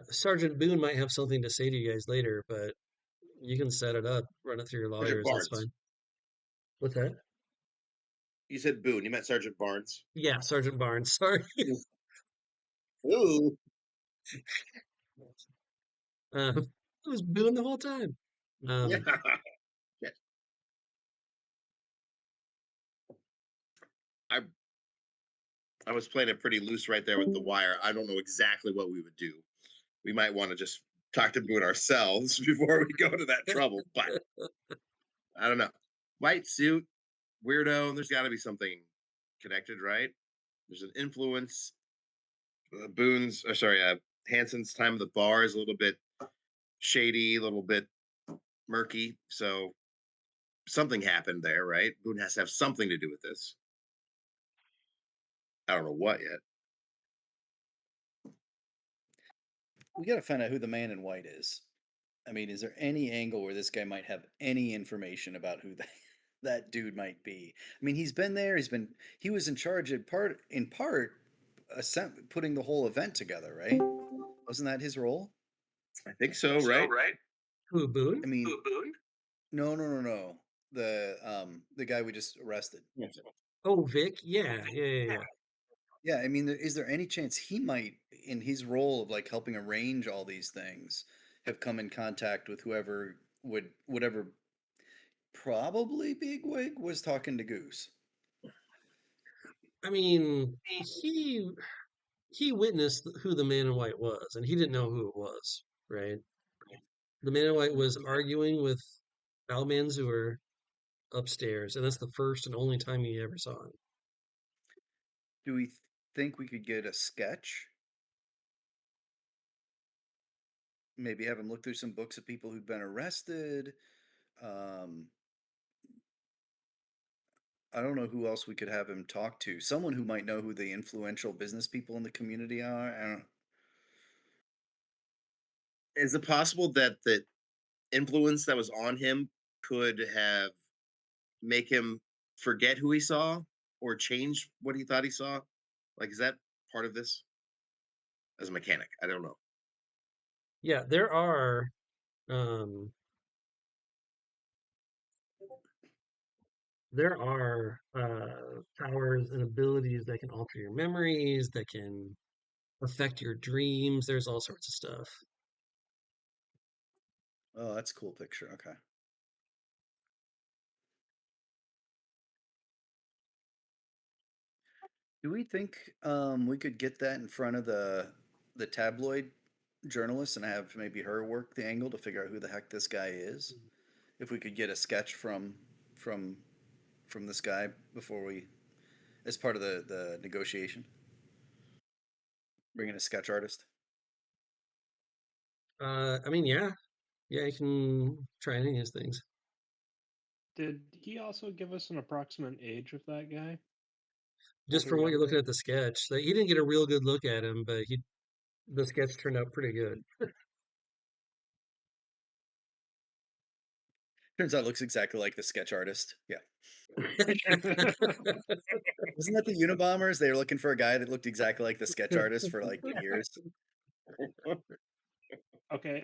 Sergeant Boone might have something to say to you guys later, but you can set it up, run it through your Sergeant lawyers. That's Barnes. fine. What's that? You said Boone. You meant Sergeant Barnes. Yeah, Sergeant Barnes. Sorry. Ooh. It was Boone the whole time. Yeah. Um, I I was playing it pretty loose right there with the wire. I don't know exactly what we would do. We might want to just talk to Boone ourselves before we go to that trouble, but I don't know. White suit, weirdo. There's got to be something connected, right? There's an influence. Boone's, or sorry, Hanson's time at the bar is a little bit shady, a little bit murky. So something happened there, right? Boone has to have something to do with this. I don't know what yet. We got to find out who the man in white is. I mean, is there any angle where this guy might have any information about who that dude might be? I mean, he's been there. He was in charge in part, putting the whole event together, right? Wasn't that his role? I think so, right? who, Boone? I mean, no. The guy we just arrested. Oh, Vic? Yeah. Yeah, I mean, is there any chance he might, in his role of like helping arrange all these things, have come in contact with whatever probably bigwig was talking to Goose? I mean, he witnessed who the man in white was, and he didn't know who it was, right? The man in white was arguing with Al Manzur upstairs, and that's the first and only time he ever saw him. Do we think we could get a sketch? Maybe have him look through some books of people who've been arrested. I don't know who else we could have him talk to. Someone who might know who the influential business people in the community are. I don't. Is it possible that the influence that was on him could have make him forget who he saw or change what he thought he saw? Like, is that part of this as a mechanic? I don't know. Yeah, there are um, powers and abilities that can alter your memories, that can affect your dreams. There's all sorts of stuff. Oh, that's a cool picture. Okay. Do we think we could get that in front of the tabloid journalist and have maybe her work the angle to figure out who the heck this guy is? If we could get a sketch from from this guy before we, as part of the negotiation, bring in a sketch artist. I mean, yeah, you can try any of these things. Did he also give us an approximate age of that guy? Just Older, from what you're looking younger? at the sketch, like, he didn't get a real good look at him, but the sketch turned out pretty good. Turns out looks exactly like the sketch artist. Yeah. Wasn't that the Unabombers? They were looking for a guy that looked exactly like the sketch artist for like years. Okay,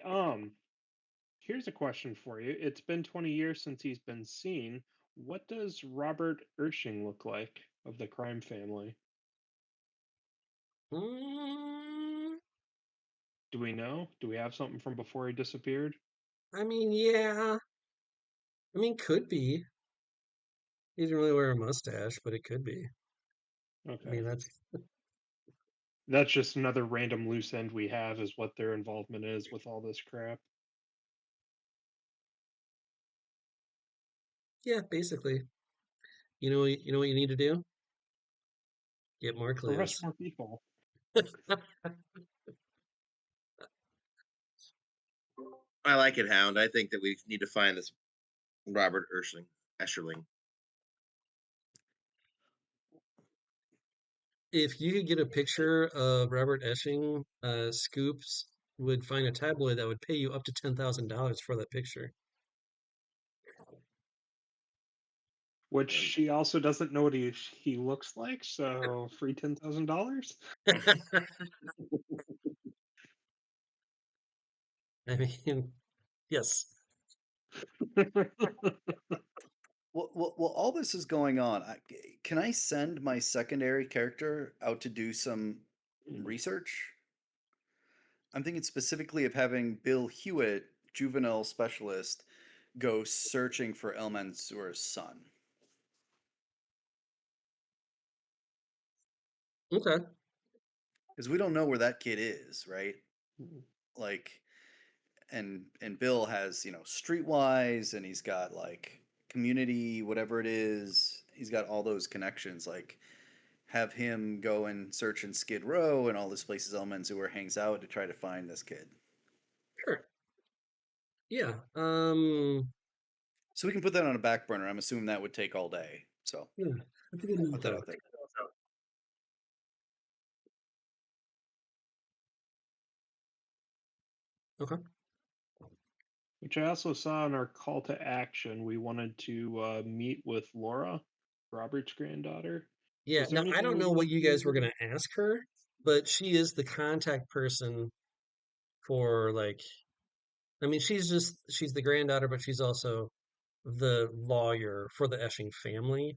here's a question for you. It's been 20 years since he's been seen. What does Robert Urshing look like of the crime family? Mm, Do we know? Do we have something from before he disappeared? I mean, yeah. I mean, could be. He didn't really wear a mustache, but it could be. I Okay. mean, That's just another random loose end we have is what their involvement is with all this crap. yeah, basically. You know what you need to do? Get more Arrest clues. more people. I like it, Hound. I think that we need to find this Robert Escherling. If you could get a picture of Robert Esching scoops would find a tabloid that would pay you up to $10,000 for that picture. Which she also doesn't know what he looks like, so free $10,000. I mean, yes. Well, all this is going on. Can I send my secondary character out to do some research? I'm thinking specifically of having Bill Hewitt, juvenile specialist, go searching for El Mansour's son. Okay. Because we don't know where that kid is, right? Like, and Bill has, Streetwise, and he's got like community, whatever it is. He's got all those connections. Like, have him go and search in Skid Row and all these places El Mansour hangs out to try to find this kid. Sure. Yeah. So we can put that on a back burner. I'm assuming that would take all day. So Yeah. That's a good put that info. out there. Okay. Which I also saw in our call to action. We wanted to meet with Laura, Robert's granddaughter. Yeah. Was there Now, I anything don't we know what wanted you guys were to? going to ask her, but she is the contact person for like, I mean, she's the granddaughter, but she's also the lawyer for the Esching family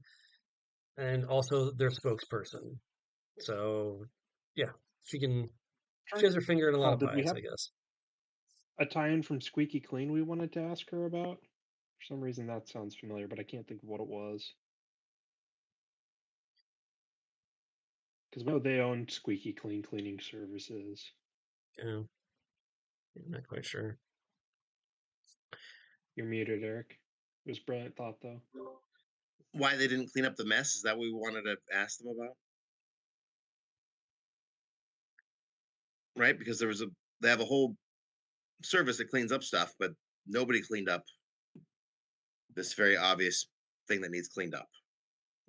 and also their spokesperson. So, yeah, she has her finger in a lot Oh, of did we pies, have I guess. a tie-in from Squeaky Clean we wanted to ask her about? For some reason that sounds familiar, but I can't think of what it was. Because we know they own Squeaky Clean cleaning services. Yeah, I'm not quite sure. You're muted, Eric. It was a brilliant thought, though. Why they didn't clean up the mess? Is that what we wanted to ask them about? Right? Because they have a whole service that cleans up stuff, but nobody cleaned up this very obvious thing that needs cleaned up.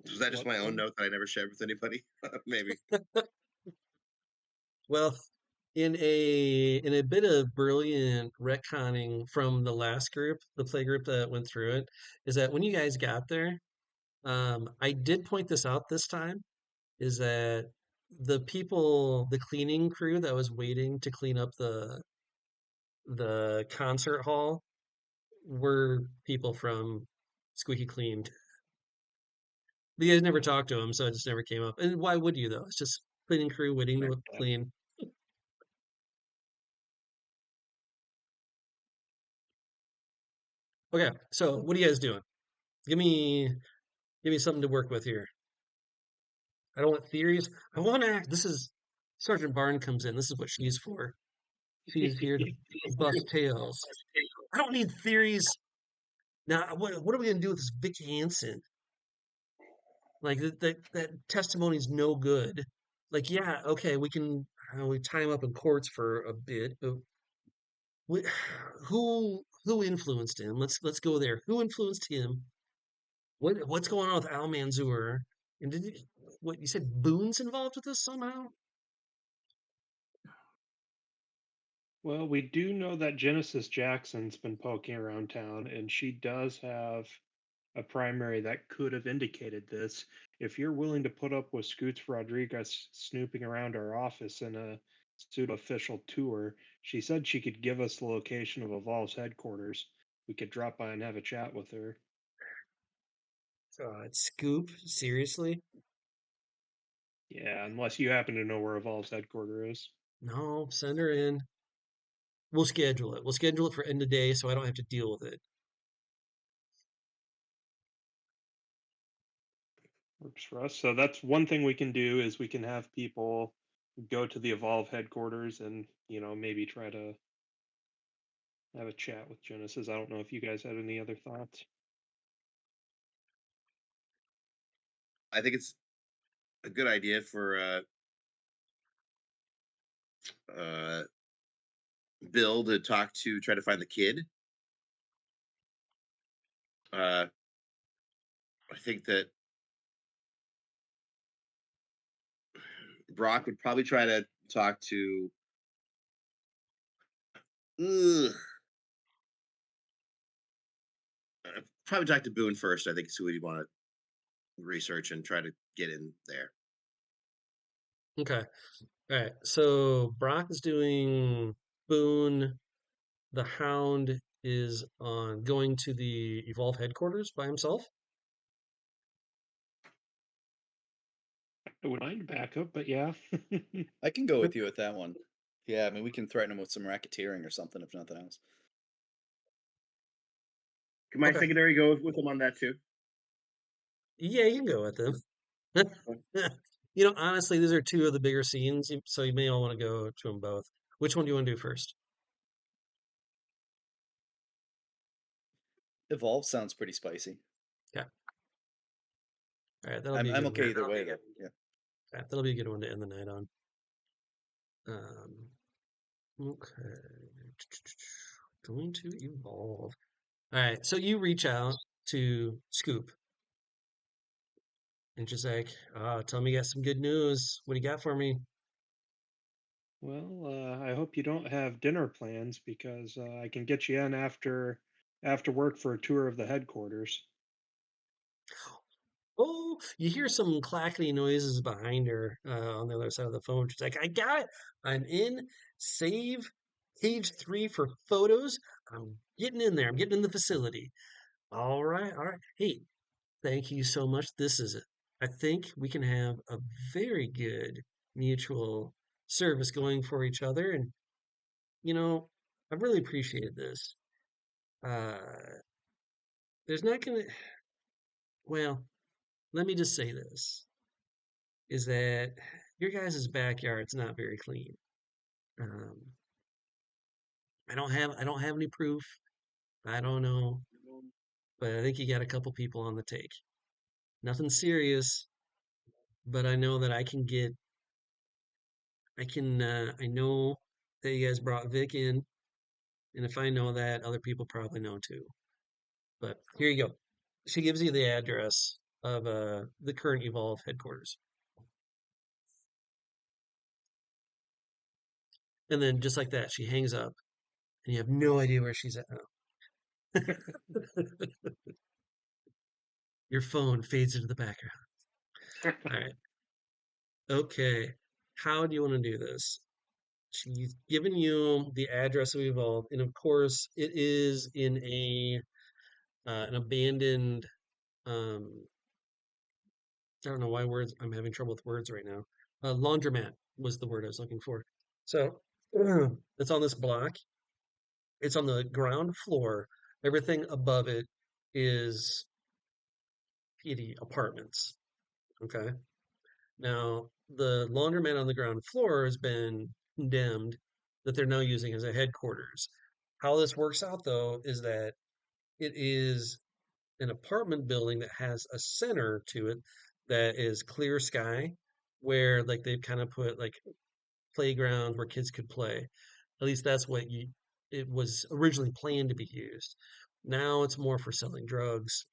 Was that just What my own thing? note that I never shared with anybody? Maybe. Well, in a bit of brilliant retconning from the last group, the play group that went through it, is that when you guys got there, I did point this out this time, is that the cleaning crew that was waiting to clean up the concert hall were people from Squeaky Clean. But you guys never talked to them, so it just never came up. And why would you though? It's just cleaning crew waiting to Yeah. clean. Okay, so what are you guys doing? Give me give me something to work with here. I don't want theories. I want to. This is Sergeant Barn comes in. This is what she's for. She's here to bust tails. I don't need theories. Now, what are we gonna do with this Vic Hansen? Like that testimony's no good. Like, yeah, okay, we tie him up in courts for a bit, but we, who influenced him? Let's go there. Who influenced him? What's going on with Al Manzoor? And what you said? Boone's involved with this somehow? Well, we do know that Genesis Jackson's been poking around town, and she does have a primary that could have indicated this. If you're willing to put up with Scoots Rodriguez snooping around our office in a pseudo official tour, she said she could give us the location of Evolve's headquarters. We could drop by and have a chat with her. God, Scoop, seriously? Yeah, unless you happen to know where Evolve's headquarters is. No, send her in. We'll schedule it. We'll schedule it for end of day so I don't have to deal with it. Works for us. So that's one thing we can do is we can have people go to the Evolve headquarters and, maybe try to have a chat with Genesis. I don't know if you guys had any other thoughts. I think it's a good idea for uh, Bill to try to find the kid. I think that Brock would probably try to talk to Ugh. Probably talk to Boone first. I think is who we want to research and try to get in there. Okay. All right. So Brock is doing Boone. The Hound is on going to the Evolve headquarters by himself. I wouldn't mind backup, but yeah. I can go with you with that one. Yeah, I mean, we can threaten him with some racketeering or something, if nothing else. Can my Okay. secondary go with him on that too? Yeah, you can go with them. Honestly, these are two of the bigger scenes, so you may all want to go to them both. Which one do you want to do first? Evolve sounds pretty spicy. Yeah. All right, that'll be a I'm good okay one. either way, though. Yeah. All right, that'll be a good one to end the night on. Okay. Going to evolve. All right, so you reach out to Scoop, and she's like, tell me you got some good news. What do you got for me? Well, I hope you don't have dinner plans because I can get you in after work for a tour of the headquarters. Oh, you hear some clackety noises behind her on the other side of the phone. She's like, I got it. I'm in. Save page 3 for photos. I'm getting in there. I'm getting in the facility. All right. All right. Hey, thank you so much. This is it. I think we can have a very good mutual service going for each other. And, I've really appreciated this. Uh, there's not going to, well, let me just say this. Is that your guys' backyard's not very clean. Um, I don't have any proof. I don't know, but I think you got a couple people on the take. Nothing serious, but I know that I know that you guys brought Vic in, and if I know that, other people probably know too. But here you go. She gives you the address of the current Evolve headquarters, and then just like that, she hangs up, and you have no idea where she's at now. Your phone fades into the background. All right. Okay. How do you want to do this? She's given you the address of Evolve, and of course, it is in an abandoned. Um, I don't know why words. I'm having trouble with words right now. Laundromat was the word I was looking for. So it's on this block. It's on the ground floor. Everything above it is PD apartments. Okay. Now, the laundromat on the ground floor has been condemned that they're now using as a headquarters. How this works out, though, is that it is an apartment building that has a center to it that is clear sky, where like they've kind of put like playgrounds where kids could play. At least that's what it was originally planned to be used. Now it's more for selling drugs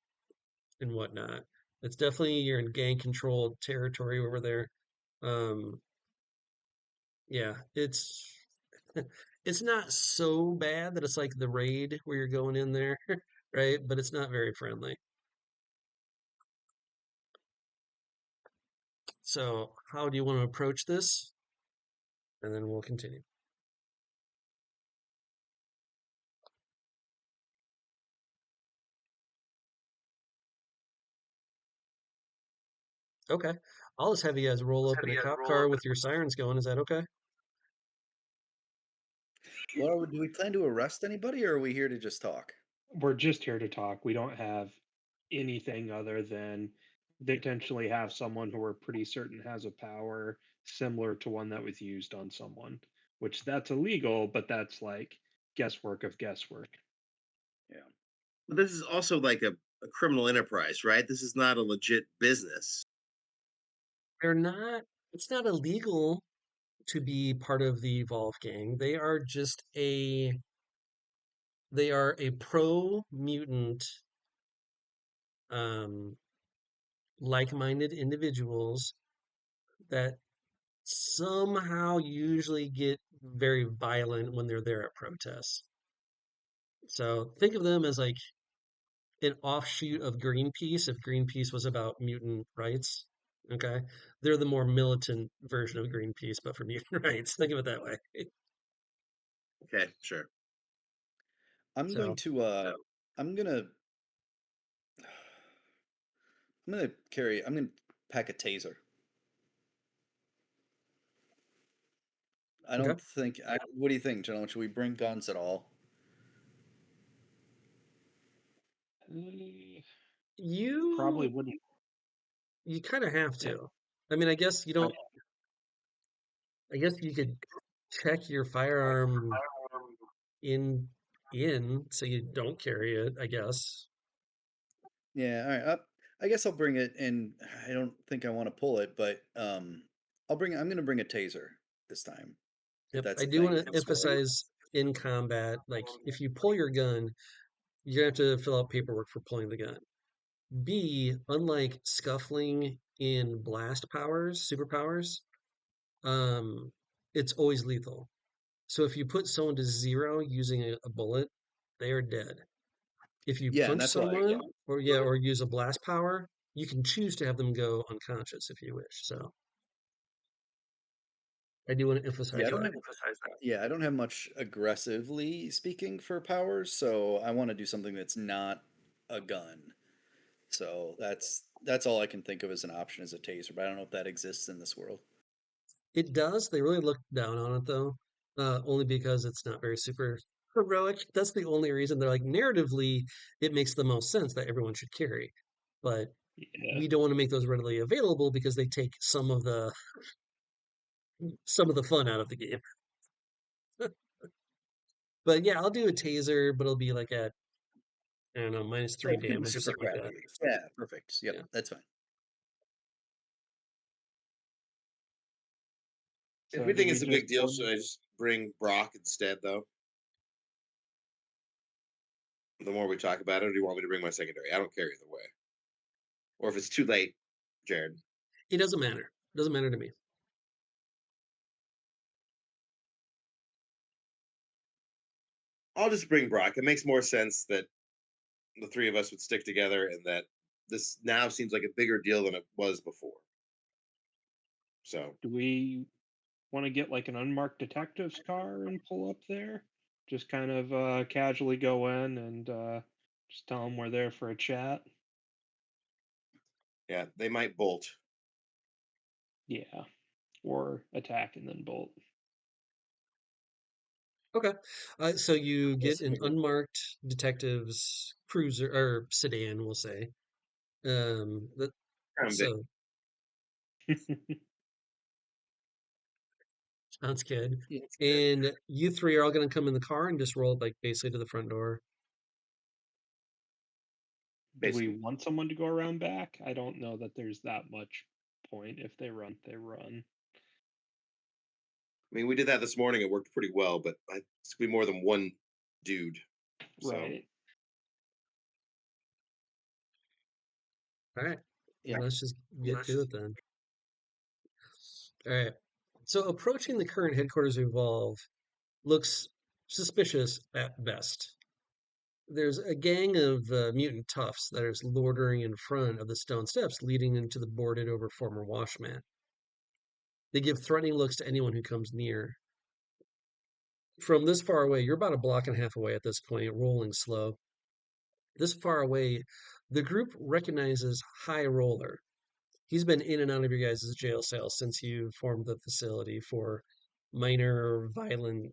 and whatnot. It's definitely you're in gang controlled territory over there. Um, Yeah, it's not so bad that it's like the raid where you're going in there, right? But it's not very friendly. So, how do you want to approach this? And then we'll continue. Okay. I'll just have you guys roll up in a cop car with your sirens going. Is that okay? Well, do we plan to arrest anybody, or are we here to just talk? We're just here to talk. We don't have anything other than they potentially have someone who we're pretty certain has a power similar to one that was used on someone, which that's illegal, but that's like guesswork of guesswork. Yeah. But this is also like a criminal enterprise, right? This is not a legit business. They're not, it's not illegal to be part of the Evolve gang. They are a pro mutant, um, like minded individuals that somehow usually get very violent when they're there at protests. So think of them as like an offshoot of Greenpeace if Greenpeace was about mutant rights. Okay. They're the more militant version of Greenpeace, but for mutant rights. Think of it that way. Okay, sure. I'm going So, to I'm gonna I'm gonna pack a taser. I okay. don't think what do you think, gentlemen? Should we bring guns at all? Probably You wouldn't. you kind of have Yeah. to. I mean, I guess you don't. I guess you could check your firearm in so you don't carry it. I guess. Yeah, all right. I guess I'll bring it, and I don't think I want to pull it, but I'm gonna bring a taser this time, if Yep. that's I a do thing want in to this world. emphasize in combat, like if you pull your gun, you're gonna have to fill out paperwork for pulling the gun. B, unlike scuffling in blast powers, superpowers, um, it's always lethal. So if you put someone to 0 using a bullet, they are dead. If you Yeah, and punch that's why. someone or use a blast power, you can choose to have them go unconscious if you wish. So I do want to Yeah, emphasize that. I don't have much aggressively speaking for powers, so I want to do something that's not a gun. So that's all I can think of as an option as a taser, but I don't know if that exists in this world. It does. They really look down on it though, only because it's not very super heroic. That's the only reason. They're like narratively, it makes the most sense that everyone should carry, but Yeah. we don't want to make those readily available because they take some of the fun out of the game. But yeah, I'll do a taser, but it'll be like at I don't know -3 Oh, it's gonna be damage or super something like that. crappy. Yeah, perfect. Yep, Yeah. that's fine. If So we do think we it's a just big deal, should I just bring Brock instead, though? The more we talk about it, or do you want me to bring my secondary? I don't care either way. Or if it's too late, Jared. It doesn't matter. It doesn't matter to me. I'll just bring Brock. It makes more sense that the three of us would stick together and that this now seems like a bigger deal than it was before. So, do we want to get like an unmarked detective's car and pull up there? Just kind of casually go in and just tell them we're there for a chat. yeah, they might bolt. Yeah, or attack and then bolt. Okay. So you get Yes, an unmarked detective's cruiser or sedan, we'll say. That Kind of big. so sounds good. yeah. And you three are all going to come in the car and just roll like basically to the front door. Do we Basically. want someone to go around back? I don't know that there's that much point. If they run, they run. I mean, we did that this morning. It worked pretty well, but it's gonna be more than one dude. So, Right. All right. Yeah. Let's just get to it then. All right. So approaching the current headquarters of Evolve looks suspicious at best. There's a gang of mutant toughs that is loitering in front of the stone steps leading into the boarded over former washmat. They give threatening looks to anyone who comes near. From this far away, you're about a block and a half away at this point, rolling slow. This far away, the group recognizes High Roller. He's been in and out of your guys' jail cell since you formed the facility for minor violent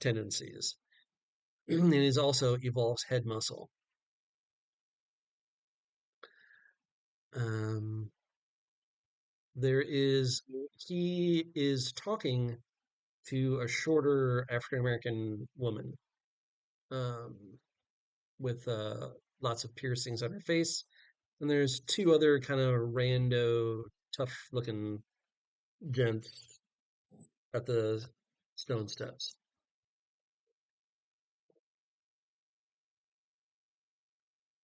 tendencies. And he's also Evolve's head muscle. Um, he is talking to a shorter African American woman um, with lots of piercings on her face. And there's two other kind of rando, tough looking gents at the stone steps.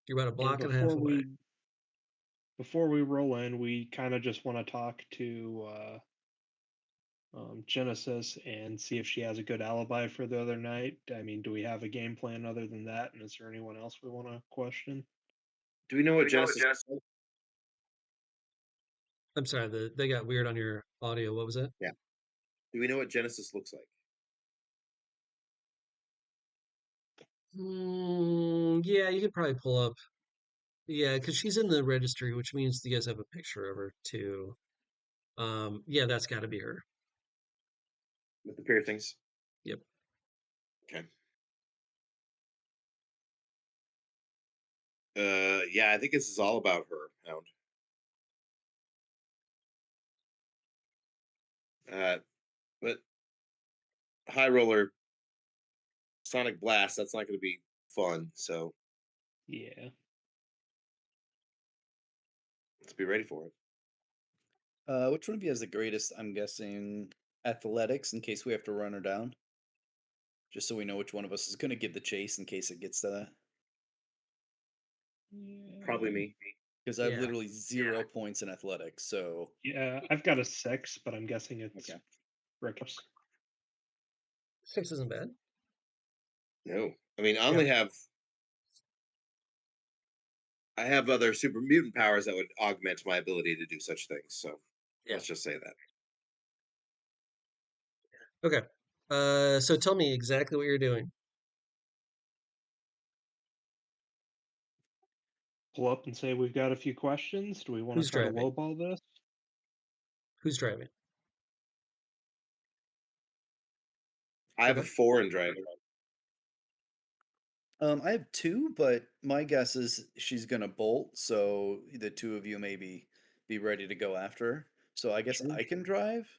You're about a And block and a half away. before we roll in, we kind of just want to talk to Genesis and see if she has a good alibi for the other night. I mean, do we have a game plan other than that? And is there anyone else we want to question? Do we know what Genesis? I'm sorry, they got weird on your audio. What was it? Yeah. Do we know what Genesis looks like? Yeah, you could probably pull up. Yeah, because she's in the registry, which means you guys have a picture of her too. Yeah, that's got to be her. With the piercings? Yep. Okay. Yeah, I think this is all about her, Hound. But High Roller Sonic Blast, that's not going to be fun. So Yeah. let's be ready for it. Which one of you has the greatest? I'm guessing athletics, in case we have to run her down. Just so we know which one of us is going to give the chase in case it gets to that. Probably me. Because I have Yeah. literally 0 points in athletics. So Yeah, I've got a 6, but I'm guessing it's okay. Brickhouse. 6 isn't bad. No, I mean I have other super mutant powers that would augment my ability to do such things. So Yeah. let's just say that. Okay. So tell me exactly what you're doing. Pull up and say we've got a few questions. Do we want to Who's try to driving? lowball this? Who's driving? I have a Okay. 4 in driving. I have 2, but my guess is she's going to bolt. So the 2 of you maybe be ready to go after her. So I guess Sure. I can drive.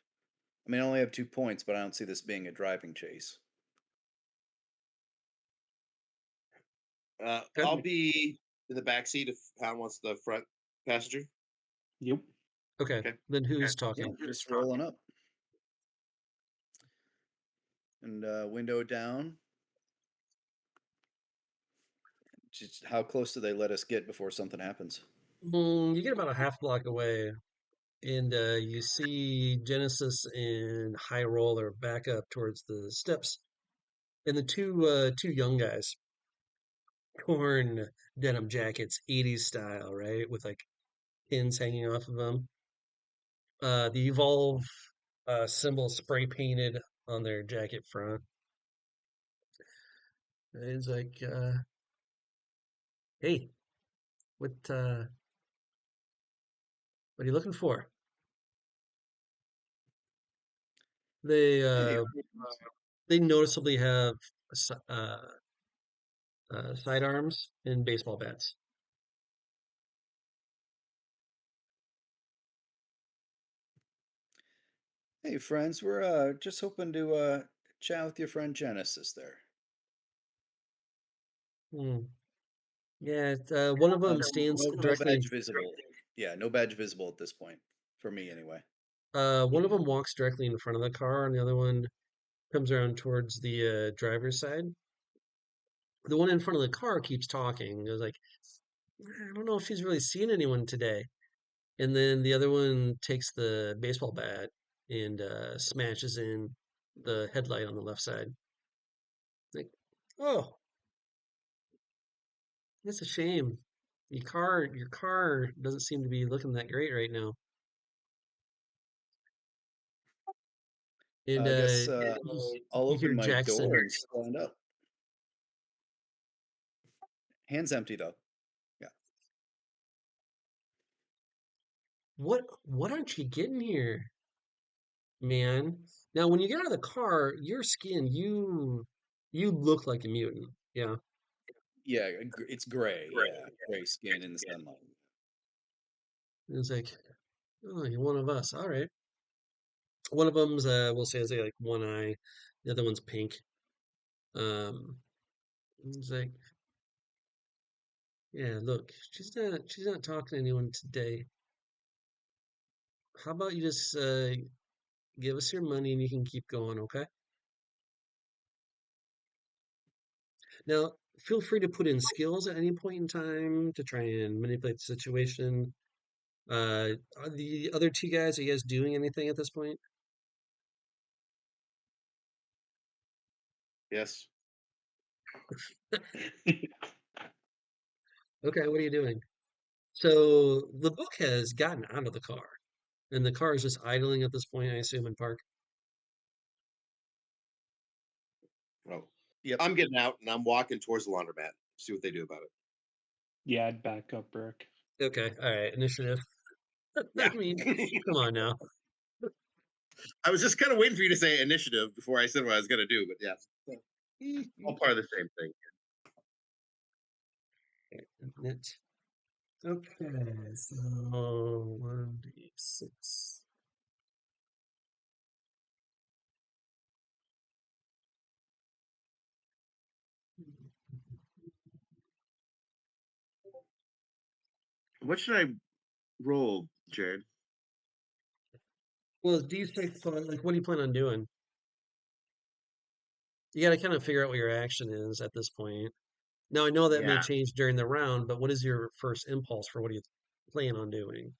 I mean, I only have 2 points, but I don't see this being a driving chase. Okay. I'll be in the back seat if Hound wants the front passenger. Yep. Okay. Okay. Then who's Yeah, talking? just rolling up. And window down. Just how close do they let us get before something happens? You get about a half block away, and you see Genesis and High Roller back up towards the steps, and the two young guys, torn denim jackets, 80s style, right, with like pins hanging off of them. The Evolve symbol spray painted on their jacket front. It's like, hey, what are you looking for? They Hey, they noticeably have sidearms and baseball bats. hey, friends, we're just hoping to chat with your friend Genesis there. Hmm. Yeah, one of them stands No directly in badge visible. Yeah, no badge visible at this point for me, anyway. one of them walks directly in front of the car, and the other one comes around towards the driver's side. The one in front of the car keeps talking. It was like, I don't know if she's really seen anyone today. And then the other one takes the baseball bat and smashes in the headlight on the left side. Like, oh, it's a shame. Your car doesn't seem to be looking that great right now. And I guess I'll you hear open my Jackson. door and stand up. Hands empty though. Yeah. What aren't you getting here, man? Now, when you get out of the car, your skin, you look like a mutant. Yeah. Yeah, it's gray. Yeah, gray skin in the sunlight. It's like, oh, you're one of us. All right. One of them's we'll say has like one eye, the other one's pink. Um, it's like, yeah, look, she's not talking to anyone today. How about you just give us your money and you can keep going, okay? Now, feel free to put in skills at any point in time to try and manipulate the situation. Are the other two guys, are you guys doing anything at this point? Yes. Okay, what are you doing? So the book has gotten out of the car, and the car is just idling at this point, I assume, in park. Well, Yep. I'm getting out and I'm walking towards the laundromat. See what they do about it. Yeah, I'd back up, Brick. Okay, all right, initiative. I Yeah. mean, come on now. I was just kind of waiting for you to say initiative before I said what I was going to do, but yeah, all part of the same thing. It. Okay, so 1d6. What should I roll, Jared? Well, d6, like, what do you plan on doing? You got to kind of figure out what your action is at this point. Now, I know that may Yeah, change during the round, but what is your first impulse for what do you plan on doing?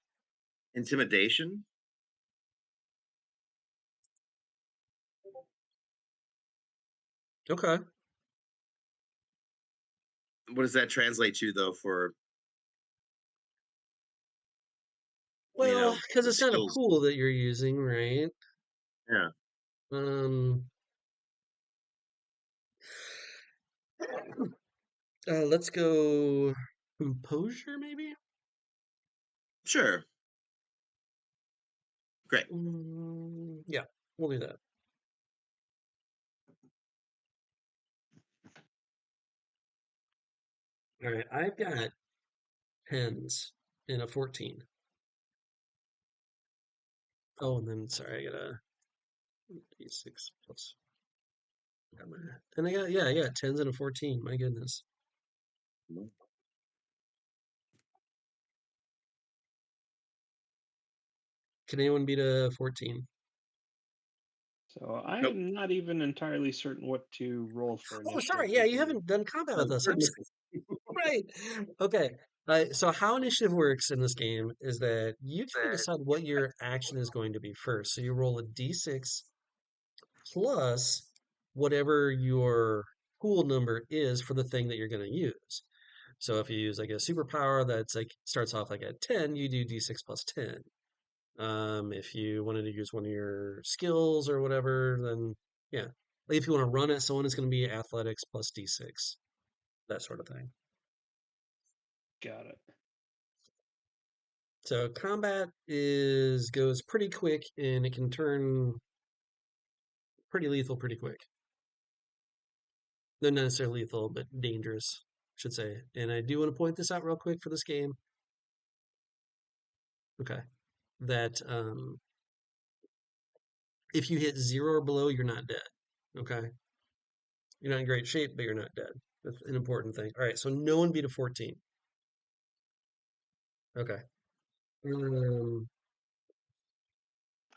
intimidation. Okay. What does that translate to, though? For Well, because the it's not a skills. pool that you're using, right? Yeah, Um, let's go composure, maybe? sure, great. Yeah, we'll do that. All right, I've got 10s and a 14. Oh, and then, sorry, I got a d6 plus. And I got 10s and a 14. My goodness. Can anyone beat a 14? So I Nope. am not even entirely certain what to roll for Oh, initiative. sorry. Yeah, you Can you? haven't done combat with us. Goodness. Right. Okay. So how initiative works in this game is that you get to decide what your action is going to be first. So you roll a d6 plus whatever your pool number is for the thing that you're going to use. So if you use like a superpower that's like starts off like at 10, you do d6 plus 10. If you wanted to use one of your skills or whatever, then yeah. Like if you want to run at someone, it's going to be athletics plus d6, that sort of thing. Got it. So combat goes pretty quick and it can turn pretty lethal pretty quick. They're not necessarily lethal, but dangerous, I should say. And I do want to point this out real quick for this game. Okay. That if you hit 0 or below, you're not dead. Okay. You're not in great shape, but you're not dead. That's an important thing. All right, so no one beat a 14. Okay. Um,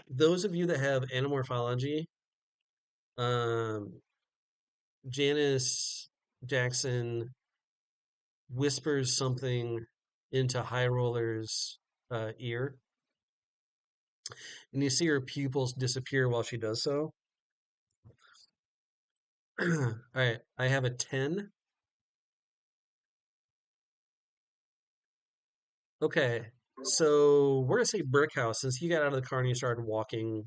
those of you that have anamorphology, um, Janice Jackson whispers something into High Roller's ear, and you see her pupils disappear while she does so. All right, I have a 10. Okay, so we're gonna say Brickhouse. Since you got out of the car and you started walking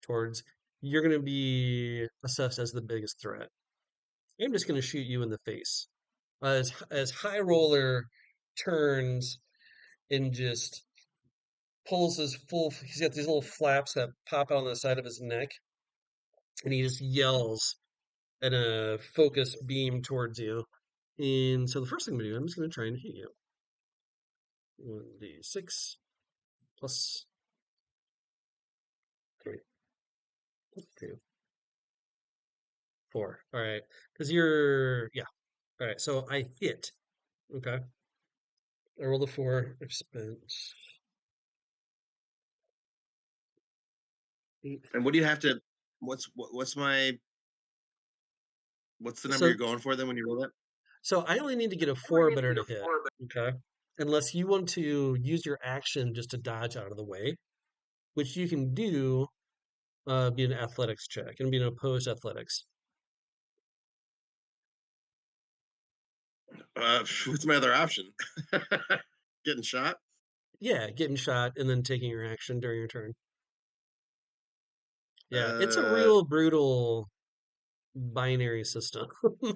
towards, you're gonna be assessed as the biggest threat. I'm just gonna shoot you in the face. As High Roller turns and just pulls his full, he's got these little flaps that pop out on the side of his neck, and he just yells at a focus beam towards you. And so the first thing I'm gonna do, I'm just gonna try and hit you. 1d6 plus 3, 2, 4. All right, because yeah. All right, so I hit. Okay, I rolled a 4. I've spent 8. And what do you have to? What's the number So you're going for then when you roll that? So I only need to get a 4 better to hit. Okay. Unless you want to use your action just to dodge out of the way, which you can do, be an athletics check and be an opposed athletics. What's my other option? Getting shot? Yeah, getting shot and then taking your action during your turn. Yeah, it's a Uh, real brutal binary system. Is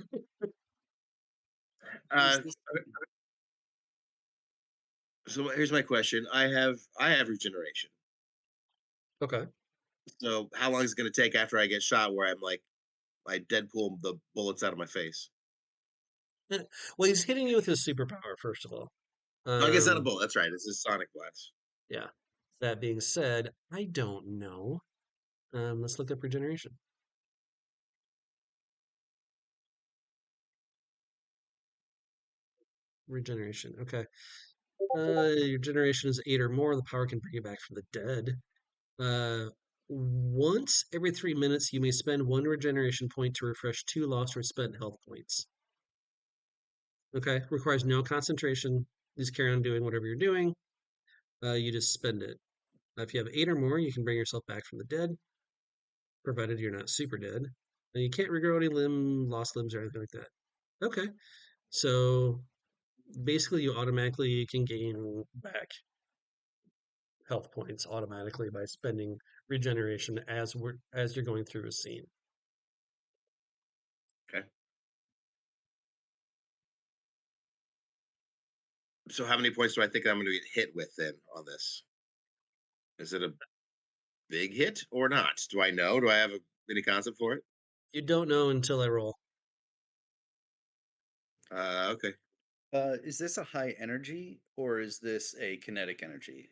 uh, this so here's my question. I have regeneration. Okay. So how long is it going to take after I get shot where I'm like I Deadpool the bullets out of my face? Well, he's hitting you with his superpower, first of all. Oh, I guess not a bullet. That's right. It's a sonic blast. Yeah. That being said, I don't know. Let's look up regeneration. Regeneration. Okay. Your generation is 8 or more. The power can bring you back from the dead. Once every 3 minutes, you may spend 1 regeneration point to refresh 2 lost or spent health points. Okay. Requires no concentration. Just carry on doing whatever you're doing. You just spend it. If you have 8 or more, you can bring yourself back from the dead, provided you're not super dead. And you can't regrow any lost limbs or anything like that. Okay. So basically, you automatically can gain back health points automatically by spending regeneration as you're going through a scene. Okay. So how many points do I think I'm going to get hit with then on this? Is it a big hit or not? Do I know? Do I have any concept for it? You don't know until I roll. Okay. is this a high energy or is this a kinetic energy?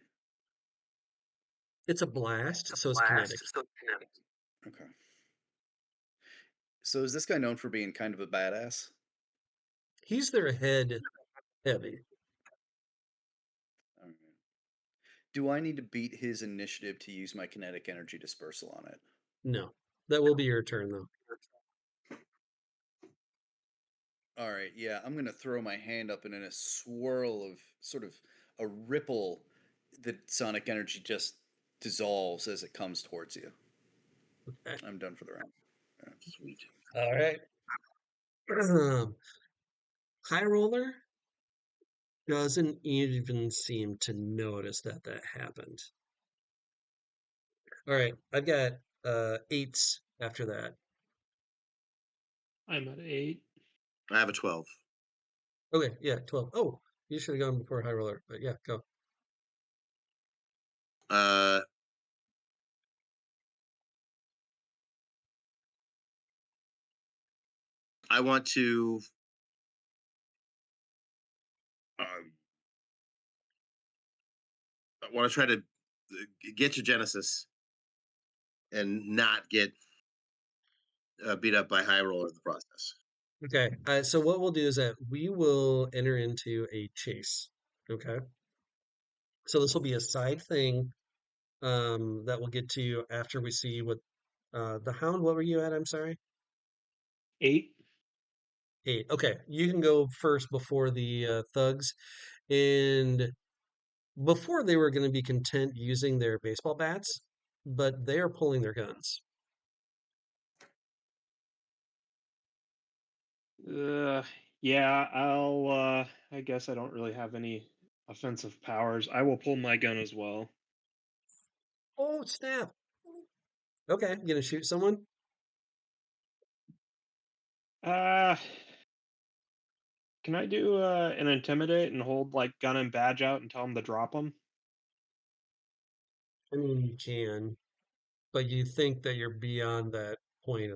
It's a blast, so it's kinetic. Okay. So is this guy known for being kind of a badass? He's their head heavy. All right. Do I need to beat his initiative to use my kinetic energy dispersal on it? No, that will be your turn though. All right, yeah, I'm gonna throw my hand up, and in a swirl of sort of a ripple, the sonic energy just dissolves as it comes towards you. Okay. I'm done for the round. Yeah. Sweet. All right. High roller doesn't even seem to notice that happened. All right, I've got 8s after that. I'm at 8. I have a 12. Okay, yeah, 12. Oh, you should have gone before high roller, but yeah, go. Uh, I want to um, I want to try to get your Genesis and not get beat up by high roller in the process. Okay, so what we'll do is that we will enter into a chase. Okay, so this will be a side thing that we'll get to you after we see what the hound. What were you at? I'm sorry. 8. 8. Okay, you can go first before the thugs, and before they were going to be content using their baseball bats, but they are pulling their guns. Uh, yeah, I guess I don't really have any offensive powers. I will pull my gun as well. Oh snap! Okay, you gonna shoot someone? Uh, can I do an intimidate and hold like gun and badge out and tell them to drop them? I mean, you can, but you think that you're beyond that point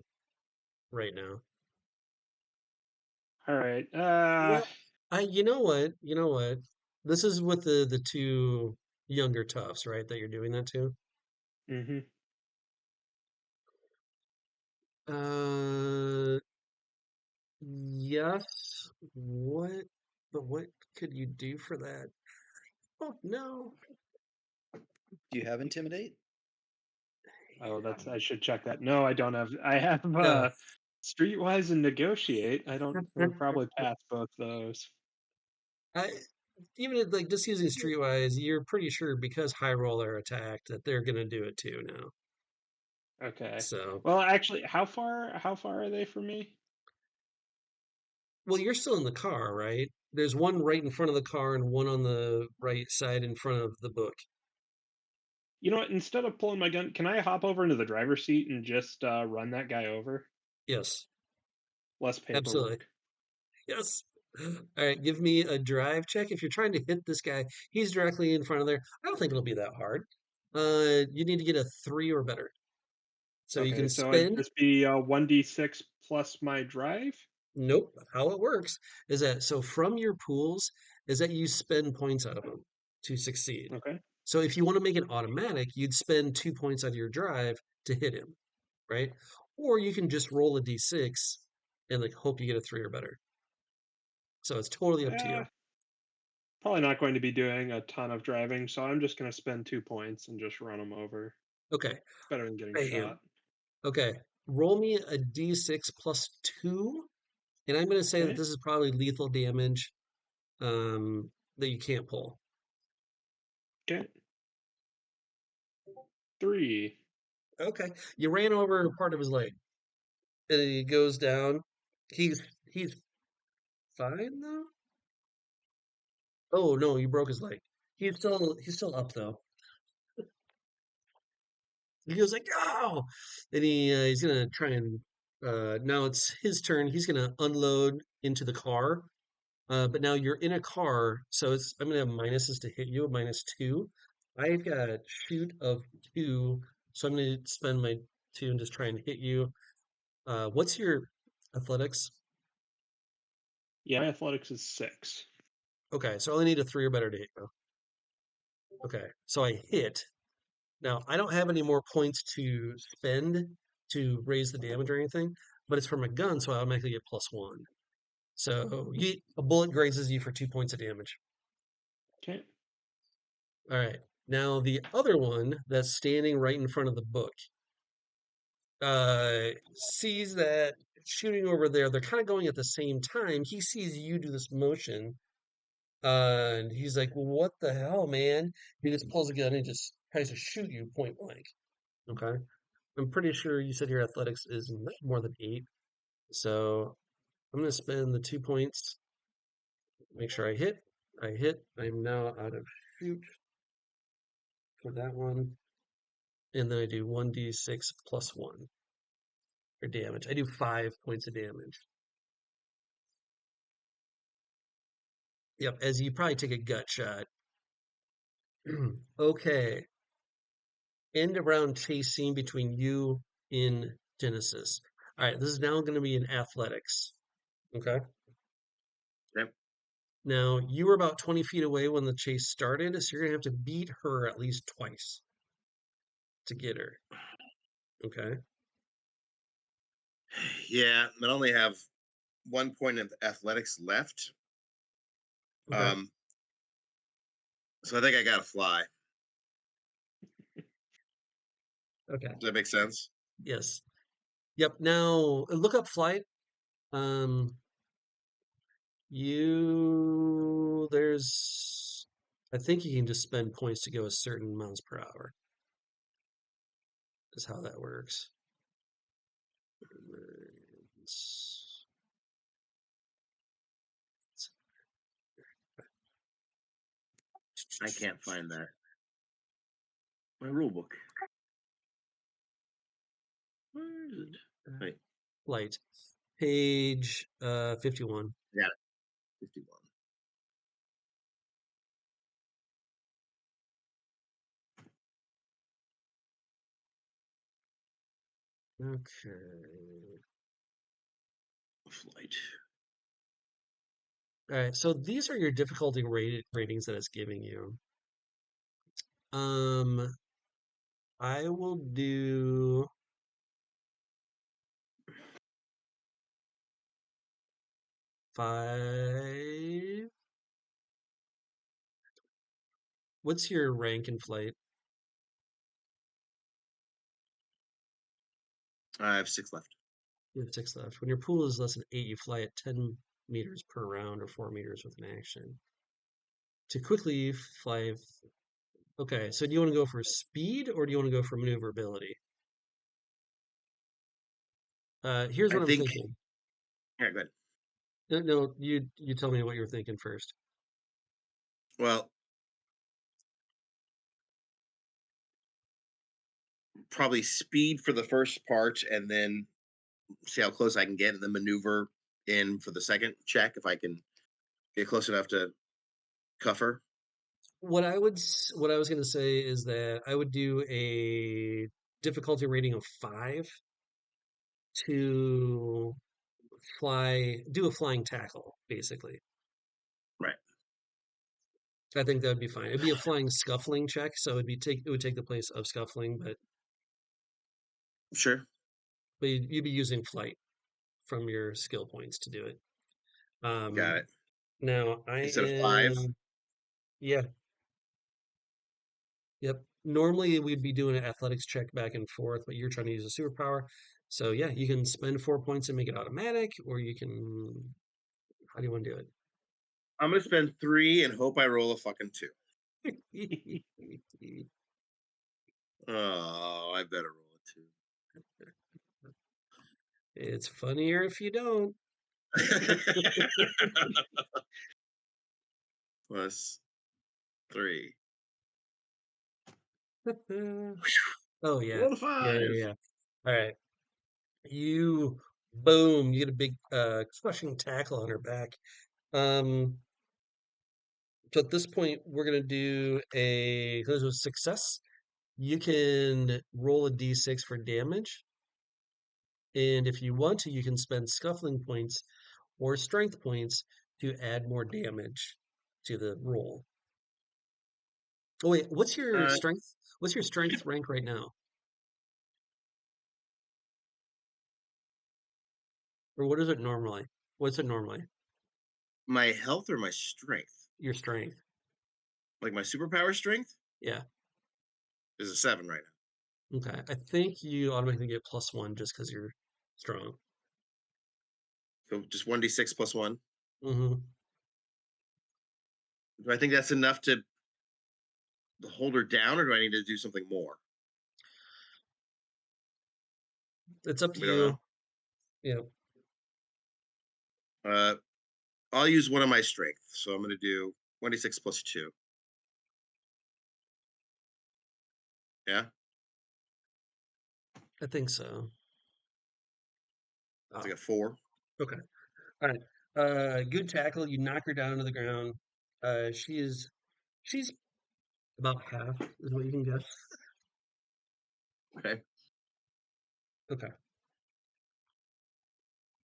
right now. All right. Well, you know what? You know what? This is with the two younger toughs, right? That you're doing that to. Mm-hmm. Uh, yes. What? But what could you do for that? Oh no. Do you have intimidate? Oh, I should check that. No, I don't have. I have No. streetwise and negotiate. I don't. I would probably pass both those. I like just using Streetwise, you're pretty sure because High Roller attacked that they're gonna do it too now. Okay. So Well, actually, how far are they from me? Well, you're still in the car, right? There's one right in front of the car and one on the right side in front of the book. You know what? Instead of pulling my gun, can I hop over into the driver's seat and just run that guy over? Yes, Less absolutely. paperwork. Yes. All right, give me a drive check. If you're trying to hit this guy, he's directly in front of there. I don't think it'll be that hard. You need to get a 3 or better. So you Okay, can so it'd spend. just be 1d6 plus my drive. Nope. How it works is that so from your pools is that you spend points out of them to succeed. Okay. So if you want to make it automatic, you'd spend 2 points out of your drive to hit him, right? Or you can just roll a d6 and like hope you get a 3 or better. So it's totally up to Uh, you. Probably not going to be doing a ton of driving, so I'm just going to spend 2 points and just run him over. Okay. It's better than getting Bam. shot. Okay. Roll me a d6 plus 2, and I'm going to say that Okay. this is probably lethal damage that you can't pull. Okay. 3. Okay. You ran over part of his leg. And he goes down. He's fine though. Oh no, you broke his leg. He's still up though. He goes like, "Oh!" And he's gonna try and now it's his turn. He's gonna unload into the car. But now you're in a car, so I'm gonna have minuses to hit you, -2. I've got a shoot of 2, so I'm gonna spend my 2 and just try and hit you. What's your athletics? Yeah, my athletics is 6. Okay, so I only need a 3 or better to hit you. Okay, so I hit. Now, I don't have any more points to spend to raise the damage or anything, but it's from a gun, so I automatically get +1. So a bullet grazes you for 2 points of damage. Okay. All right. Now, the other one that's standing right in front of the book sees that shooting over there, they're kind of going at the same time. He sees you do this motion, and he's like, well, what the hell, man? He just pulls a gun and just tries to shoot you point blank. Okay. I'm pretty sure you said your athletics is not more than 8. So I'm going to spend the 2 points, make sure I hit. I hit. I'm now out of shoot for that one. And then I do 1d6 plus 1 for damage. I do 5 points of damage. Yep, as you probably take a gut shot. Okay. End of round chase scene between you in Genesis. All right, this is now going to be in athletics. Okay. Yep. Now, you were about 20 feet away when the chase started, so you're going to have to beat her at least twice to get her. Okay. Yeah, I only have 1 point of athletics left. Okay. So I think I gotta fly. Okay. Does that make sense? Yes. Yep. Now, look up flight. Um, there's, I think you can just spend points to go a certain miles per hour, is how that works. I can't find that. My rule book. Where is it? Wait, Flight. Page 51. got it. 51. Okay. Flight. All right. So these are your difficulty ratings that it's giving you. Um, I will do 5. What's your rank in flight? I have 6 left. You have 6 left. When your pool is less than 8, you fly at 10 meters per round or 4 meters with an action. To quickly fly. Okay, so do you want to go for speed or do you want to go for maneuverability? Here's I what I'm think. thinking. Yeah, good. No, you tell me what you're thinking first. Well, probably speed for the first part, and then see how close I can get, and then maneuver in for the second check if I can get close enough to cuff her. What I was going to say is that I would do a difficulty rating of 5 to do a flying tackle, basically. Right. I think that would be fine. It'd be a flying scuffling check, so it would take the place of scuffling, but Sure. you'd be using flight from your skill points to do it. Got it. Now I Instead of 5. am, yeah, yep. Normally we'd be doing an athletics check back and forth, but you're trying to use a superpower. So yeah, you can spend 4 points and make it automatic, or you can, how do you want to do I'm gonna spend 3 and hope I roll a fucking 2. it? Oh, I better roll It's funnier if you don't. a 2. Plus 3. Oh yeah. Roll a Yeah, 5. yeah, yeah. All right. You boom, you get a big crushing tackle on her back. Um so at this point we're gonna do this was success. You can roll a d6 for damage, and if you want to, you can spend scuffling points or strength points to add more damage to the roll. Oh wait, what's your Uh, strength? What's your strength rank right now? Or what is it normally? What's it normally? my health or my strength? Your strength. Like my superpower strength Yeah. is a 7 right now. Okay. I think you automatically get +1 just because you're strong. So just 1d6 plus 1. Hmm. Do I think that's enough to hold her down, or do I need to do something more? It's up to We don't know. you. Yeah. Uh, I'll use one of my strength. So I'm going to do 1d6 plus 2. Yeah. I think so. It's Oh, like a 4. okay. All right. Good tackle. You knock her down to the ground. She's about half is what you can guess. Okay. Okay.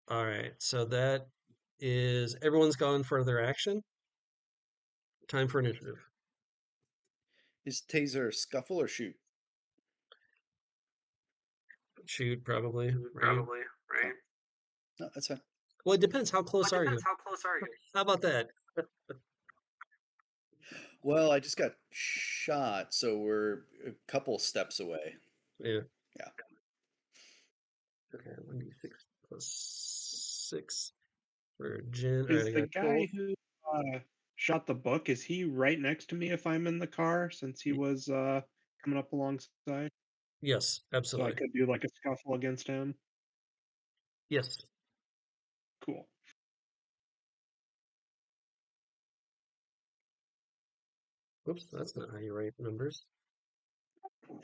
All right. So that is everyone's gone for their action. Time for initiative. Is taser scuffle or shoot? Shoot, probably, right? Oh, no, that's fine. Well, it depends. How close are you? How about that? Well, I just got shot, so we're a couple steps away. Yeah. Yeah. Okay. 1d6 plus 6 for Jen. All right. Is I the got 12. guy who shot the book, is he right next to me if I'm in the car since he was coming up alongside? Yes, So I absolutely. could do like a scuffle against him. Yes. Cool. Oops, that's not how you write numbers.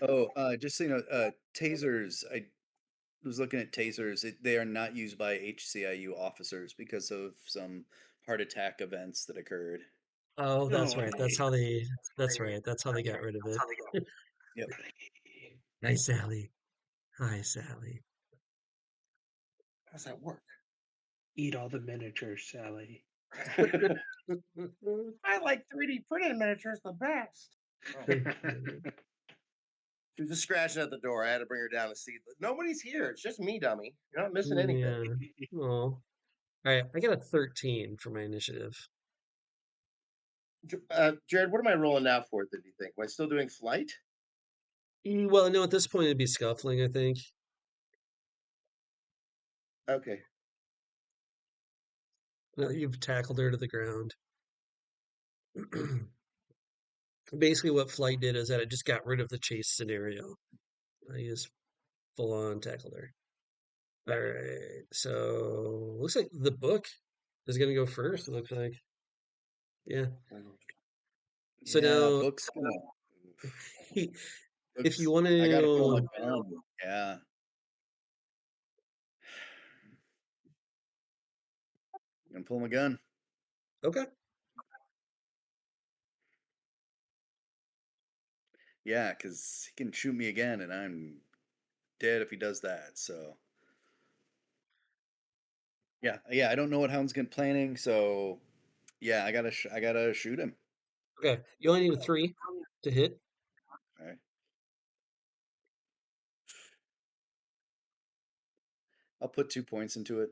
Oh, just so you know, tasers. I was looking at tasers. They are not used by HCIU officers because of some heart attack events that occurred. Oh, that's Oh, right. That's how they. That's right. That's how they got rid of it. Yep. Hi, Sally. Hi, Sally. How does that work? eat all the miniatures, Sally. I like 3D printed miniatures the best. She was just scratching at the door. I had to bring her down to see. Nobody's here. It's just me, dummy. You're not missing anything. Yeah. Oh. All right. I got a 13 for my initiative. Jared, what am I rolling now for? Do you think? Am I still doing flight? Well, no, at this point it'd be scuffling, I think. Okay. No, you've tackled her to the ground. Basically, what flight did is that it just got rid of the chase scenario. I just full on tackled her. All right. So looks like the book is going to go first, it looks like. Yeah. So Yeah, now, book's gonna. if you Books. want I gotta pull my to, gun. Yeah, I'm gonna pull my gun. okay. Yeah, because he can shoot me again, and I'm dead if he does that. So yeah. I don't know what Hound's gonna planning. So yeah, I gotta shoot him. Okay. You only need a 3 to hit. All right. I'll put 2 points into it.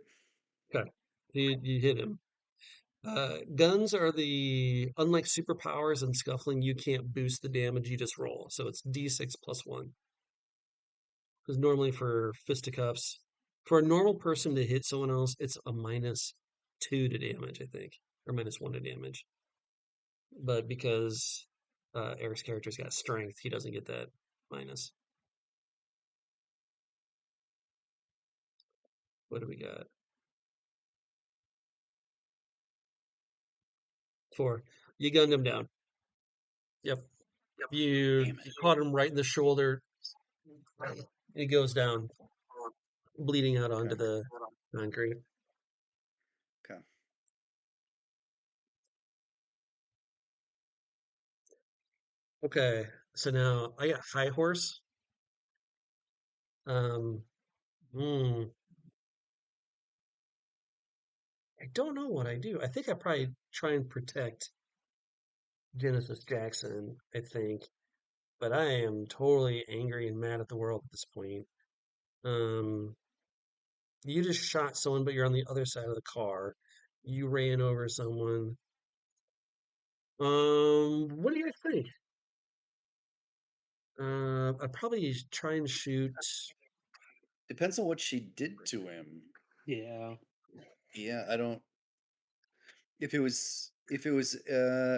Okay. You hit him. Guns are unlike superpowers and scuffling, you can't boost the damage, you just roll. So it's d6 plus 1. Because normally for fisticuffs, for a normal person to hit someone else, it's a -2 to damage, I think, or -1 to damage. But because Eric's character's got strength, he doesn't get that minus. What do we got? 4. You gunned him down. Yep. You Damn it. caught him right in the shoulder. He goes down, bleeding out onto Okay. the concrete. Okay. Okay, so now I got high horse. Um, hmm, I don't know what I do. I think I probably try and protect Genesis Jackson, I think, but I am totally angry and mad at the world at this point. Um, you just shot someone, but you're on the other side of the car. You ran over someone. What do you guys think? I'd probably try and shoot. Depends on what she did to him. Yeah. Yeah, I don't. If it was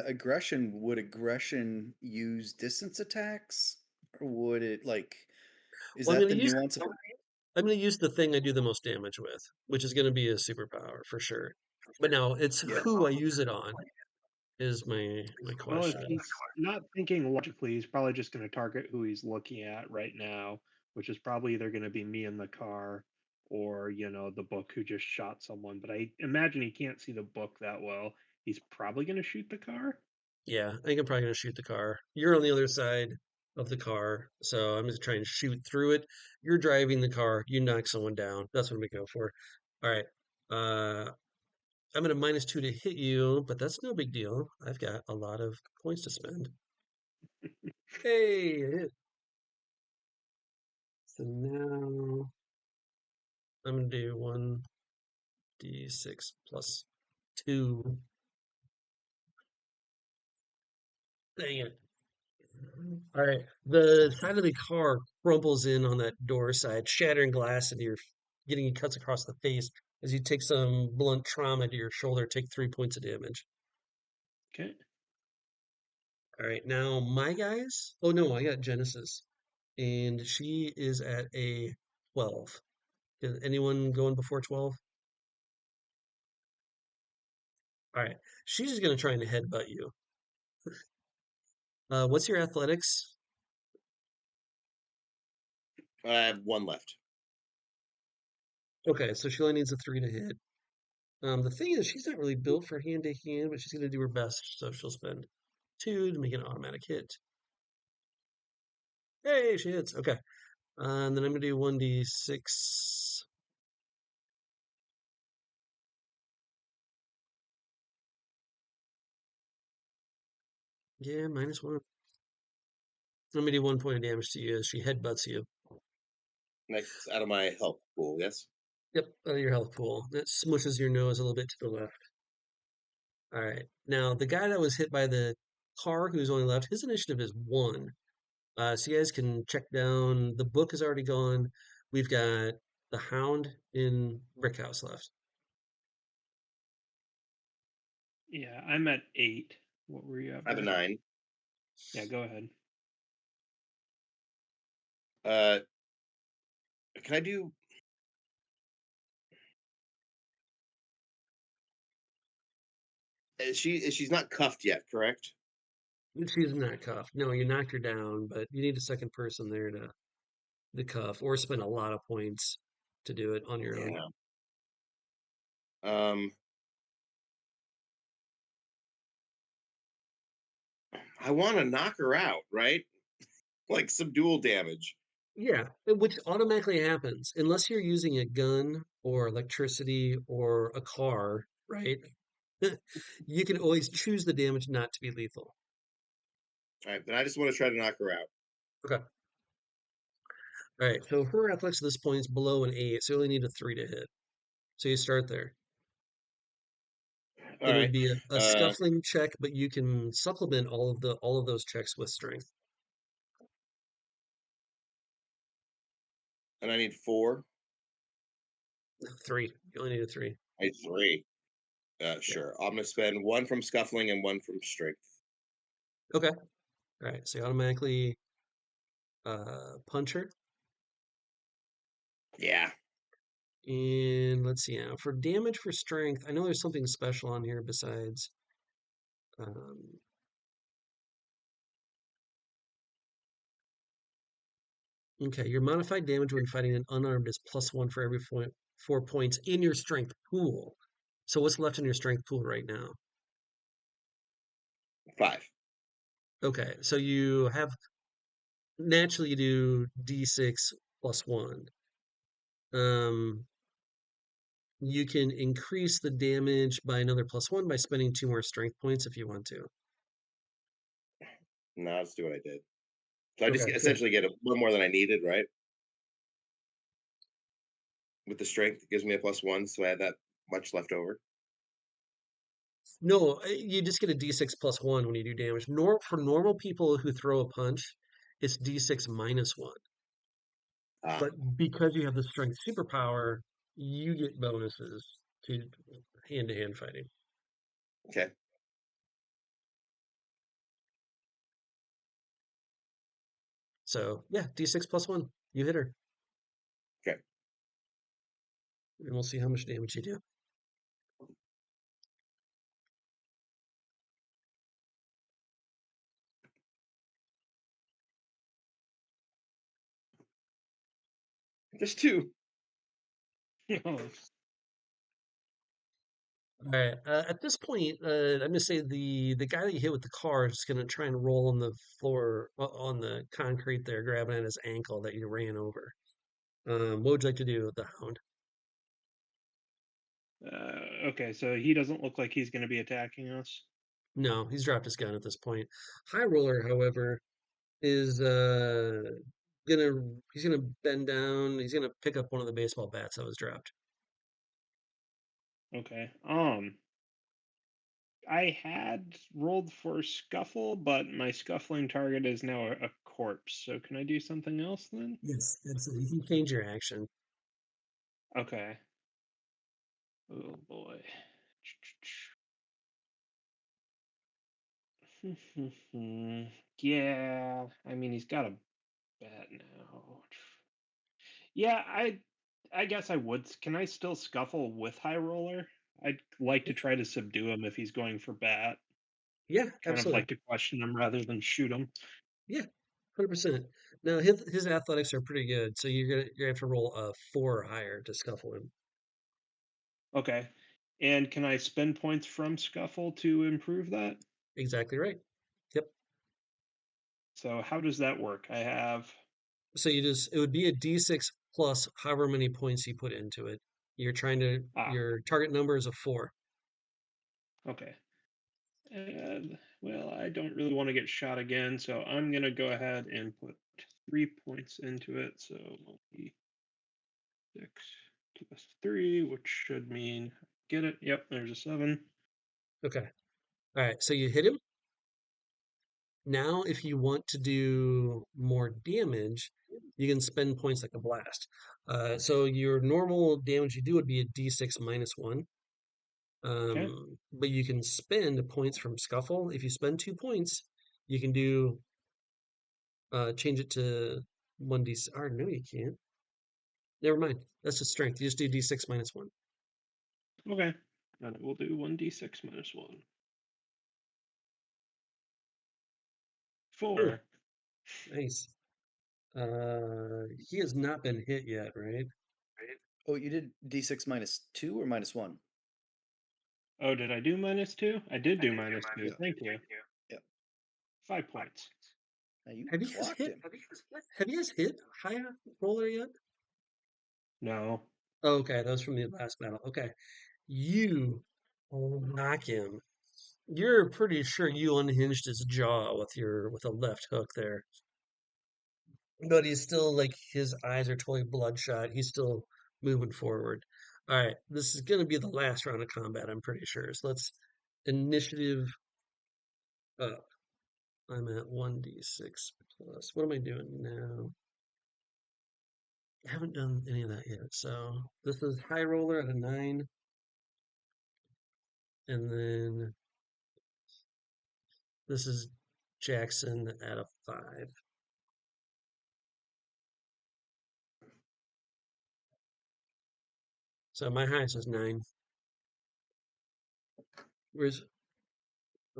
aggression, would aggression use distance attacks, or would it like? Is Well, that the nuance of? I'm gonna use the thing I do the most damage with, which is gonna be a superpower for sure. But now it's Yeah. who I use it on is my Well, if question. he's not thinking logically, he's probably just going to target who he's looking at right now, which is probably either going to be me in the car or, the book who just shot someone. But I imagine he can't see the book that well. He's probably going to shoot the car. Yeah, I think I'm probably gonna shoot the car. You're on the other side of the car, so I'm gonna try and shoot through it. You're driving the car, you knock someone down. That's what I'm gonna go for. All right. I'm at a -2 to hit you, but that's no big deal. I've got a lot of points to spend. Hey, it hit. So now I'm gonna do 1d6 plus 2. Dang it. All right. The side of the car crumbles in on that door side, shattering glass into getting you cuts across the face as you take some blunt trauma to your shoulder, take 3 points of damage. Okay. All right. Now, my guys. Oh, no, I got Genesis. And she is at a 12. Is anyone going before 12? All right. She's just going to try and headbutt you. What's your athletics? I have one left. Okay, so she only needs a 3 to hit. The thing is, she's not really built for hand to hand, but she's going to do her best, so she'll spend 2 to make an automatic hit. Hey, she hits. Okay. And then I'm going to do 1d6. Yeah, -1. I'm going to do 1 point of damage to you as she headbutts you. That's out of my health pool, yes? Yep, out of your health pool. That smushes your nose a little bit to the left. All right. Now, the guy that was hit by the car who's only left, his initiative is 1. So you guys can check down. The book is already gone. We've got the Hound in Brickhouse left. Yeah, I'm at 8. What were you at, I have a Brick? 9. Yeah, go ahead. Uh, can I do? She's not cuffed yet, correct? She's not cuffed. No, you knocked her down, but you need a second person there to the cuff, or spend a lot of points to do it on your own. Yeah. Um, I want to knock her out, right? Like some dual damage. Yeah, which automatically happens unless you're using a gun or electricity or a car, right? You can always choose the damage not to be lethal. All right, then I just want to try to knock her out. Okay. All right. So her athletics at this point is below an 8, so you only need a 3 to hit. So you start there. All It would right. be a scuffling check, but you can supplement all of those checks with strength. And I need 4. No, 3. You only need a 3. I need 3. Yeah. Sure. I'm gonna spend 1 from scuffling and 1 from strength. Okay. All right. So you automatically punch her. Yeah. And let's see now. For damage for strength, I know there's something special on here besides. Um, okay, your modified damage when fighting an unarmed is +1 for every 4 points in your strength pool. So what's left in your strength pool right now? 5. Okay, so you have naturally you do d6 plus 1. Um, you can increase the damage by another +1 by spending 2 more strength points if you want to. No, let's do what I did. So I just Okay, good. essentially get 1 more than I needed, right? With the strength, it gives me a +1, so I had that much left over. No, you just get a d6 plus 1 when you do damage. For normal people who throw a punch, it's d6 minus 1. Ah, But because you have the strength superpower, you get bonuses to hand-to-hand fighting. okay. So, yeah, d6 plus 1. You hit her. Okay. And we'll see how much damage you do. Just 2. Oh, All right. At this point, I'm going to say the guy that you hit with the car is going to try and roll on the floor, on the concrete there, grabbing at his ankle that you ran over. What would you like to do with the hound? okay, so he doesn't look like he's going to be attacking us. No, he's dropped his gun at this point. High Roller, however, is he's gonna bend down. He's gonna pick up one of the baseball bats that was dropped. Okay. I had rolled for scuffle, but my scuffling target is now a corpse. So can I do something else then? Yes, absolutely. You can change your action. Okay. Oh boy. Yeah, I mean he's got a bat now. Yeah, I guess I would. Can I still scuffle with High Roller? I'd like to try to subdue him if he's going for bat. Yeah, Kind of absolutely. like to question him rather than shoot him. Yeah, 100%. Now his athletics are pretty good, so you're gonna have to roll a 4 or higher to scuffle him. Okay. And can I spend points from scuffle to improve that? Exactly right. Yep. So how does that work? I have So it would be a d6 plus however many points you put into it. ah, Your target number is a 4. okay. And well, I don't really want to get shot again, so I'm gonna go ahead and put 3 points into it. So it'll be 6 + 3, which should mean get it. Yep, there's a 7. Okay. All right. So you hit him. Now, if you want to do more damage, you can spend points like a blast. So your normal damage you do would be a d6 minus 1. Okay. But you can spend points from Scuffle. If you spend 2 points, you can do change it to 1d6. Or no, you can't. Never mind. That's just strength. You just do d6 minus 1. Okay. And it will do 1d6 - 1. 4. Nice. He has not been hit yet, right? Oh, you did D6 -2 or -1? Oh, did I do -2? I did do -2. Yeah. Thank you. Yeah. 5 points. Now you Have you guys clocked hit? him. Have you guys hit high roller yet? No. Oh, okay, that was from the last battle. Okay, you knock him. You're pretty sure you unhinged his jaw with a left hook there, but he's still like his eyes are totally bloodshot. He's still moving forward. All right, this is gonna be the last round of combat. I'm pretty sure. So let's initiative up. I'm at 1d6 plus. What am I doing now? I haven't done any of that yet. So this is high roller at a 9. And then this is Jackson at a 5. So my highest is 9. Where's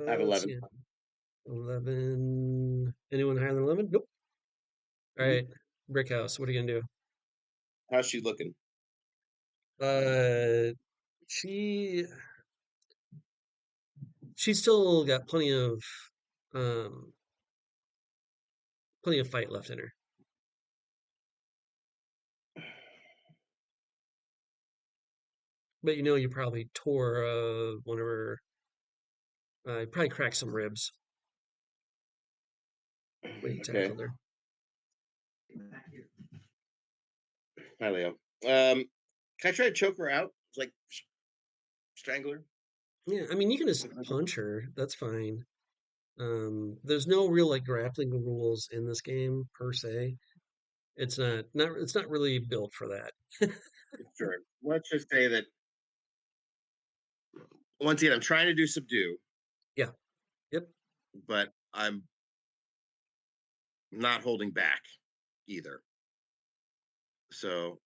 I have let's 11. see, 11. Anyone higher than 11? Nope. All right, Brickhouse. What are you gonna do? How's she looking? Uh, she she's still got um plenty of fight left in her. But you probably tore one of her. You probably cracked some ribs when you Okay. tackled her. Hi, Leo. Can I try to choke her out? Like strangle her? Yeah, I mean you can just punch her. That's fine. There's no real like grappling rules in this game per se. It's not really built for that. Sure. Let's just say that once again, I'm trying to do subdue, Yeah. Yep. but I'm not holding back either. So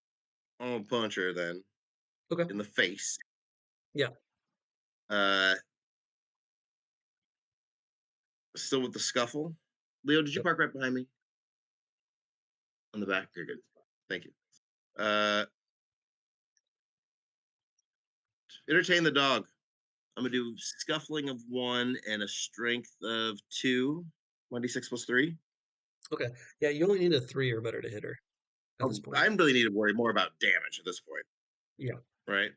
I'll punch her then Okay. in the face. Yeah. Uh, Still with the scuffle. Leo, did you Yep. park right behind me? On the back? You're good. Thank you. Entertain the dog. I'm gonna do scuffling of 1 and a strength of 2. 1d6 plus 3. Okay. Yeah, you only need a 3 or better to hit her at this Oh, point. I really need to worry more about damage at this point, Yeah. right?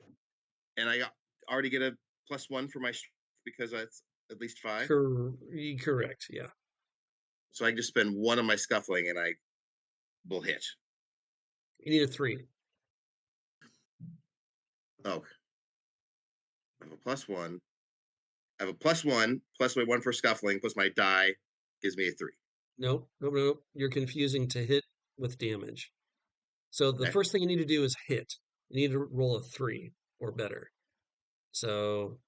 And already get a +1 for my because that's at least 5. Correct. Yeah. So I can just spend 1 on my scuffling and I will hit. You need a 3. Oh, I have a +1. I have a +1 plus my 1 for scuffling plus my die gives me a 3. Nope. Nope. Nope. You're confusing to hit with damage. So the Okay. first thing you need to do is hit. You need to roll a 3 or better. So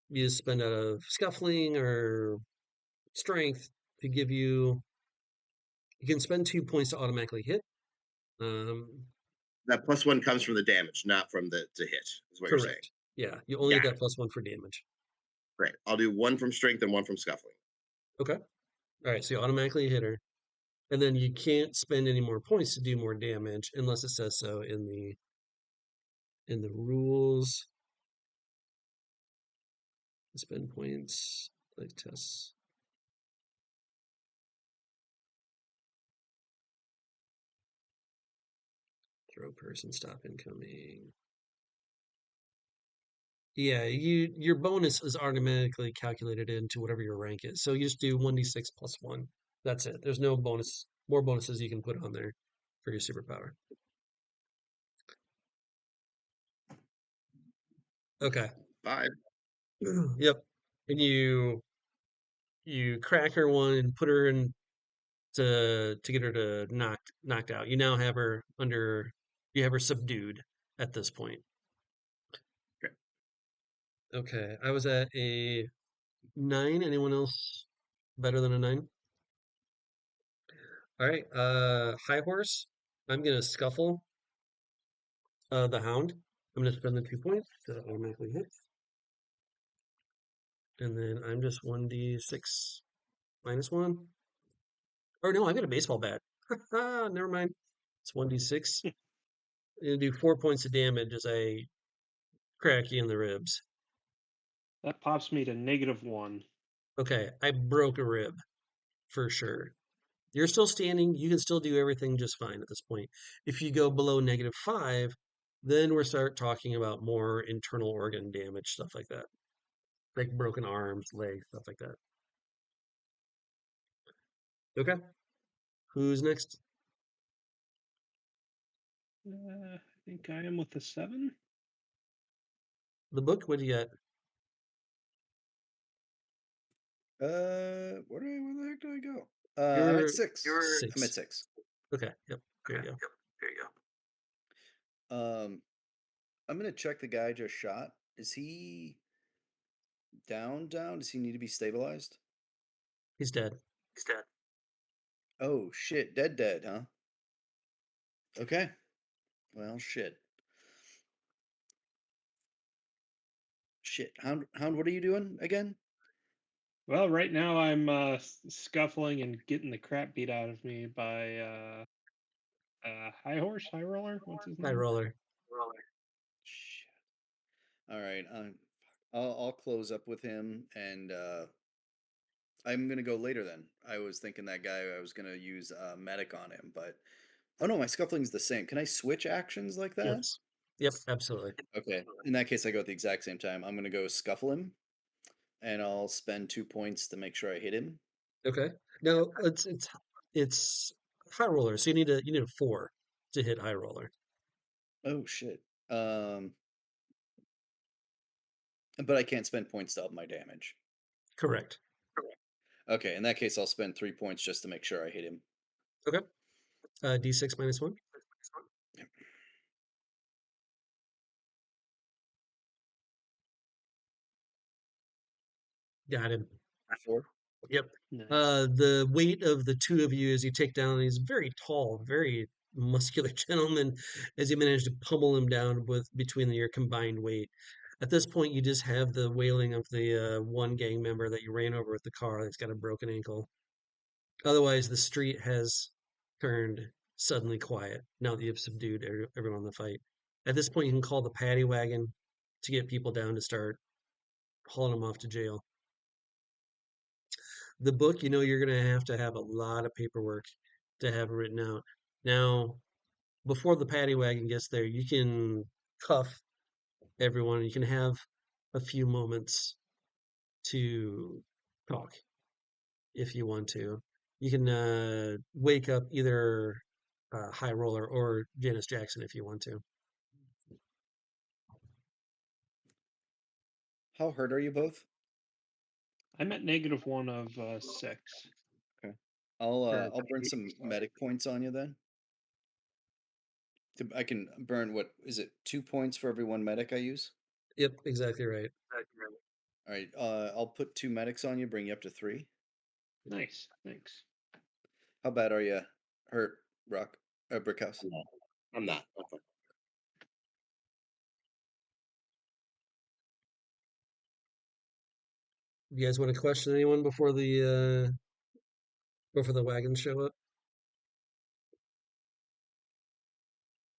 you just spend out of scuffling or strength to give you. You can spend 2 points to automatically hit. That +1 comes from the damage, not from the to hit, is what you're saying. Correct. Yeah, you only Got get it. that +1 for damage. Great. I'll do 1 from strength and 1 from scuffling. Okay. All right, so you automatically hit her, and then you can't spend any more points to do more damage unless it says so in the rules. Spend points, like tests. Throw person, stop incoming. Yeah, your bonus is automatically calculated into whatever your rank is. So you just do 1d6 plus 1. That's it. There's no more bonuses you can put on there for your superpower. Okay. 5. Yep. And you crack her one and put her in to get her to knocked out. You now have her you have her subdued at this point. Okay. Okay. I was at a 9. Anyone else better than a 9? All right. High horse. I'm gonna scuffle the hound. I'm gonna spend the 2 points to automatically hit. And then I'm just 1d6 minus 1. Or no, I got a baseball bat. Never mind. It's 1d6. It'll do 4 points of damage as I crack you in the ribs. That pops me to -1. Okay, I broke a rib for sure. You're still standing. You can still do everything just fine at this point. If you go below -5, then we're start talking about more internal organ damage, stuff like that, like broken arms, legs, stuff like that. Okay, who's next? I think I am with a 7. The book. What do you got? Where the heck do I go? I'm You're at 6. I'm at 6. 6. Okay. Yep. There you go. I'm gonna check the guy just shot. Is he down? Does he need to be stabilized? He's dead. Oh shit, dead, huh? Okay. Well, shit. Hound, what are you doing again? Well, right now I'm scuffling and getting the crap beat out of me by high roller. What's his High name? roller. Shit. All right. I'll close up with him, and I'm gonna go later. Then I was thinking that guy. I was gonna use medic on him, but oh no, my scuffling's the same. Can I switch actions like that? Yes. Yep. Absolutely. Okay. In that case, I go at the exact same time. I'm gonna go scuffle him, and I'll spend 2 points to make sure I hit him. Okay. Now it's high roller, so you need a 4 to hit high roller. Oh shit. But I can't spend points to up my damage. Correct. Okay, in that case, I'll spend 3 points just to make sure I hit him. Okay. D6 -1. Got him. 4. Yep. Nice. The weight of the two of you as you take down these very tall, very muscular gentlemen, as you manage to pummel him down with between your combined weight. At this point, you just have the wailing of the one gang member that you ran over with the car that's got a broken ankle. Otherwise, the street has turned suddenly quiet now that you've subdued everyone in the fight. At this point, you can call the paddy wagon to get people down to start hauling them off to jail. The book, you're going to have a lot of paperwork to have written out. Now, before the paddy wagon gets there, you can cuff everyone. You can have a few moments to talk if you want to. You can wake up either High Roller or Janice Jackson if you want to. How hurt are you both? I'm at -1 of 6. Okay. Or I'll burn some medic points on you then. I can burn, what is it, 2 points for every 1 medic I use? Yep, exactly right. All right. I'll put 2 medics on you, bring you up to 3. Nice, thanks. How bad are you hurt, Brickhouse? I'm not. You guys want to question anyone before the wagons show up?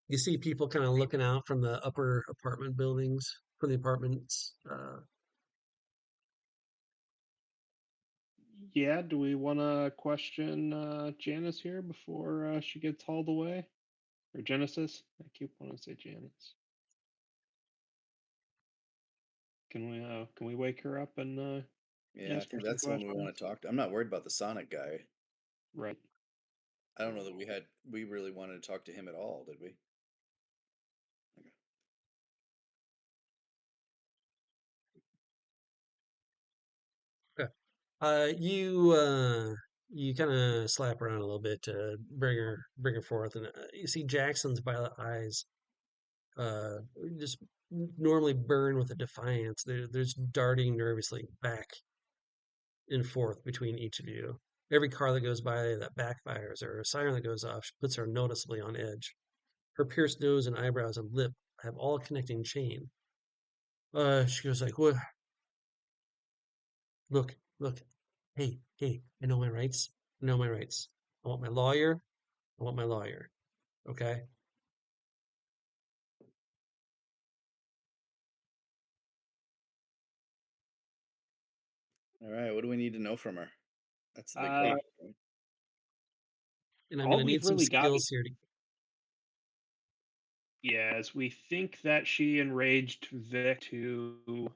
You see people kind of looking out from the upper apartment buildings, from the apartments. Yeah, do we want to question Janice here before she gets hauled away? Or Genesis? I keep wanting to say Janice. Can we wake her up and Yeah, I ask her think some that's the one we want questions? to talk to. I'm not worried about the Sonic guy. Right. I don't know that we really wanted to talk to him at all, did we? Okay. Okay. You kind of slap around a little bit to bring her forth, and you see Jackson's violet eyes uh, just normally burn with a defiance. There's darting nervously back and forth between each of you. Every car that goes by that backfires, or a siren that goes off, puts her noticeably on edge. Her pierced nose and eyebrows and lip have all a connecting chain. She goes like, "What? Look, hey, I know my rights. I know my rights. I want my lawyer. I want my lawyer. Okay. All right, what do we need to know from her? That's the big Uh, question. Right? And I'm all gonna need we've some really got skills here to. is we think that she enraged Vic to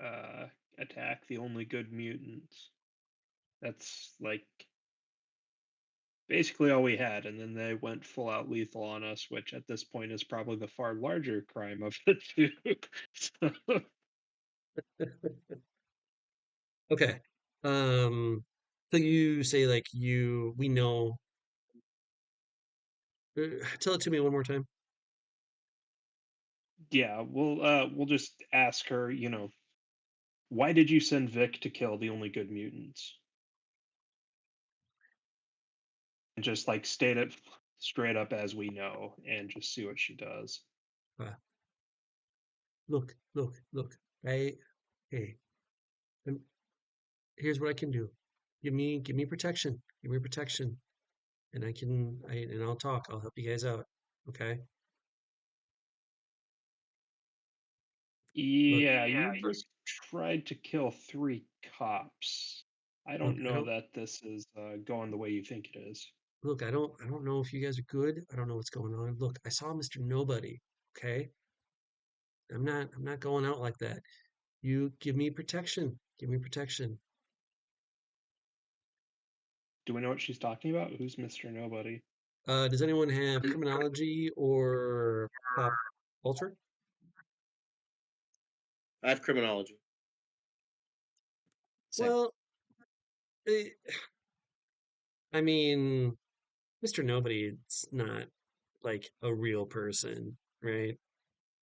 uh, attack the only good mutants. That's like basically all we had, and then they went full out lethal on us, which at this point is probably the far larger crime of the two. So, Okay. So you say like we know. Tell it to me one more time. yeah, we'll just ask her, why did you send Vic to kill the only good mutants? And just like state it straight up as we know, and just see what she does. Uh, look. I hey, um, here's what I can do. Give me protection. Give me protection, and and I'll talk. I'll help you guys out. Okay. Look, Yeah, you just tried to kill 3 cops. I look. don't I know don't that this is going the way you think it is. look. I don't know if you guys are good. I don't know what's going on. Look, I saw Mr. Nobody. Okay. I'm not going out like that. You give me protection. Give me protection. Do we know what she's talking about? Who's Mr. Nobody? Does anyone have criminology or pop culture? I have criminology. Same. Well, eh, I mean, Mr. Nobody, it's not like a real person, right?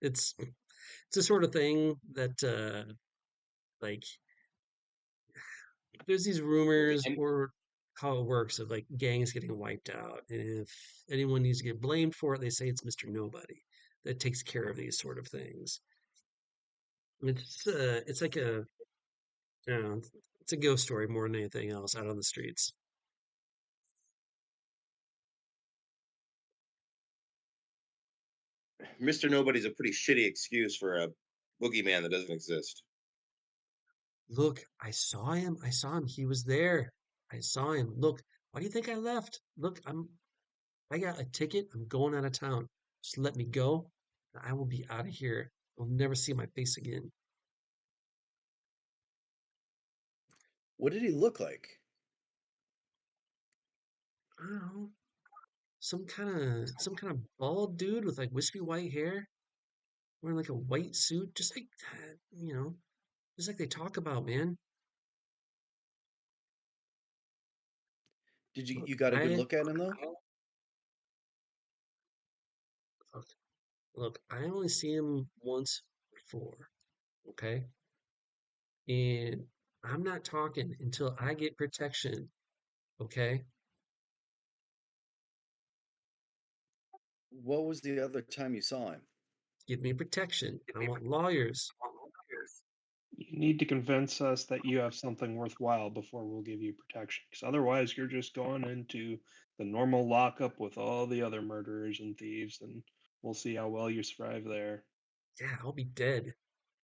It's the sort of thing that like there's these Okay. rumors or how it works of like gangs getting wiped out, and if anyone needs to get blamed for it, they say it's Mr. Nobody that takes care of these sort of things. It's like a I don't know, it's a ghost story more than anything else out on the streets. Mr. Nobody's a pretty shitty excuse for a boogeyman that doesn't exist. Look, I saw him. I saw him. He was there. I saw him. Look, why do you think I left? Look, I got a ticket. I'm going out of town. Just let me go. I will be out of here. You'll never see my face again. What did he look like? I don't know. Some kind of bald dude with like wispy white hair, wearing like a white suit, just like that, just like they talk about, man. Did you Look, you got a good look at him though? look, look, I only see him once before, okay? And I'm not talking until I get protection, okay? What was the other time you saw him? Give me protection. I want lawyers. You need to convince us that you have something worthwhile before we'll give you protection. Because otherwise, you're just going into the normal lockup with all the other murderers and thieves, and we'll see how well you survive there. Yeah, I'll be dead.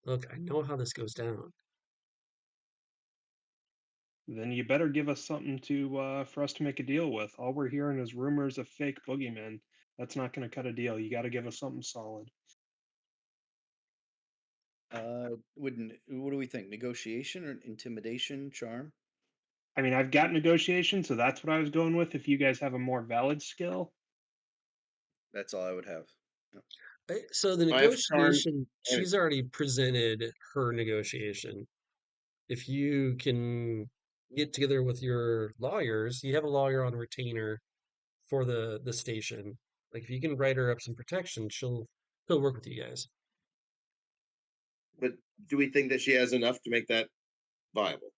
Look, I know how this goes down. Then you better give us something to for us to make a deal with. All we're hearing is rumors of fake boogeymen. That's not going to cut a deal. You got to give us something solid. Wouldn't what do we think? Negotiation or intimidation, charm? I mean, I've got negotiation, so that's what I was going with. If you guys have a more valid skill, That's all I would have. Yep. So the I have charm negotiation, and she's already presented her negotiation. If you can get together with your lawyers, you have a lawyer on retainer for the station. Like if you can write her up some protection, she'll work with you guys. but do we think that she has enough to make that viable?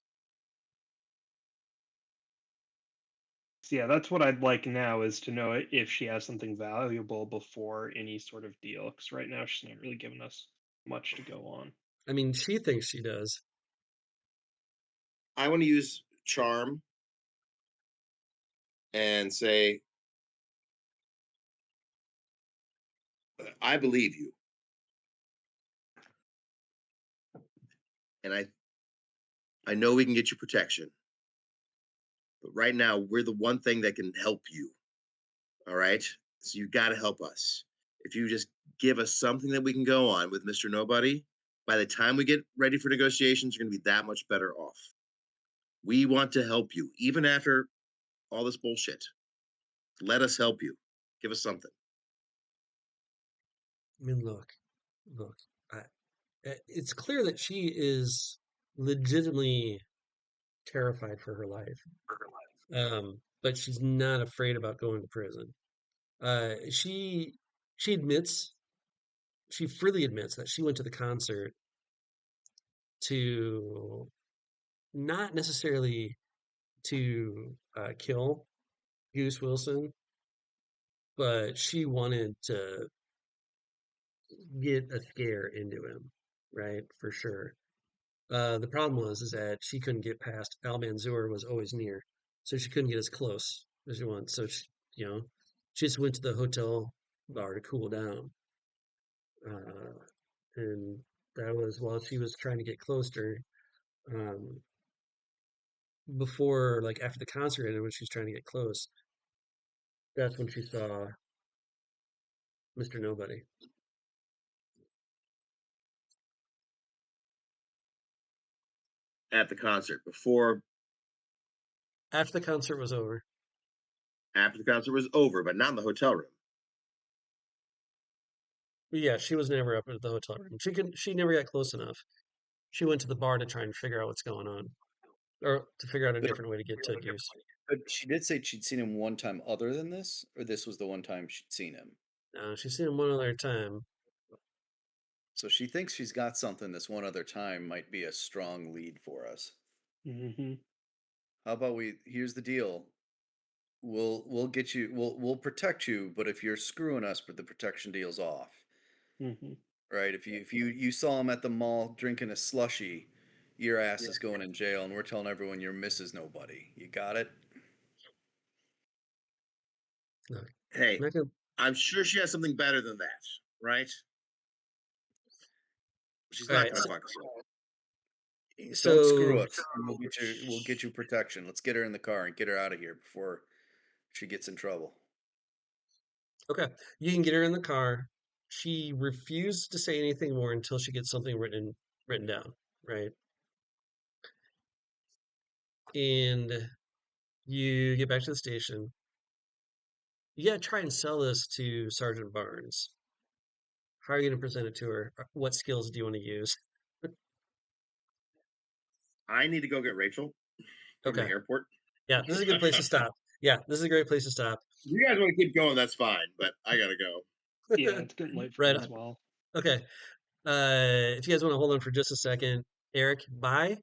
so yeah, that's what I'd like now is to know if she has something valuable before any sort of deal. Because right now she's not really giving us much to go on. I mean, she thinks she does. I want to use charm and say, I believe you. And I know we can get you protection. But right now, we're the one thing that can help you. All right. So you got to help us. If you just give us something that we can go on with Mr. Nobody, by the time we get ready for negotiations, you're going to be that much better off. We want to help you, even after all this bullshit. Let us help you. Give us something. I mean, look. It's clear that she is legitimately terrified for her life, but she's not afraid about going to prison. She admits, she freely admits that she went to the concert to not necessarily to kill Goose Wilson, but she wanted to get a scare into him, right? For sure. The problem was is that she couldn't get past Al Manzoor was always near, so she couldn't get as close as she wanted. So you know, she just went to the hotel bar to cool down, uh, and that was while she was trying to get close to her. Um, Before, like after the concert ended, when she was trying to get close, that's when she saw Mr. Nobody. At the concert, before, After the concert was over. after the concert was over, but not in the hotel room. But yeah, she was never up at the hotel room. She never got close enough. She went to the bar to try and figure out what's going on, or to figure out a But different way to get to Goose. but she did say she'd seen him one time other than this, or this was the one time she'd seen him. She's seen him one other time. So she thinks she's got something this one other time might be a strong lead for us. Mm-hmm. How about here's the deal. We'll get you we'll protect you, but if you're screwing us, but the protection deal's off. Mm-hmm. Right? If you saw him at the mall drinking a slushy, your ass Yeah. is going in jail, and we're telling everyone you're Mrs. Nobody. You got it? No, Hey, not gonna, I'm sure she has something better than that, right? She's all not right. going to fuck us up. Don't screw So us. And we'll get you protection. Let's get her in the car and get her out of here before she gets in trouble. okay, you can get her in the car. She refused to say anything more until she gets something written down, right? And you get back to the station. You gotta try and sell this to Sergeant Barnes. How are you gonna present it to her? What skills do you want to use? I need to go get Rachel from the Okay, airport. yeah, this is a good place to stop. Yeah, this is a great place to stop. If you guys want to keep going, that's fine, but I got to go. Yeah, it's getting late for Right me as on. well. Okay. If you guys want to hold on for just a second, Eric, bye.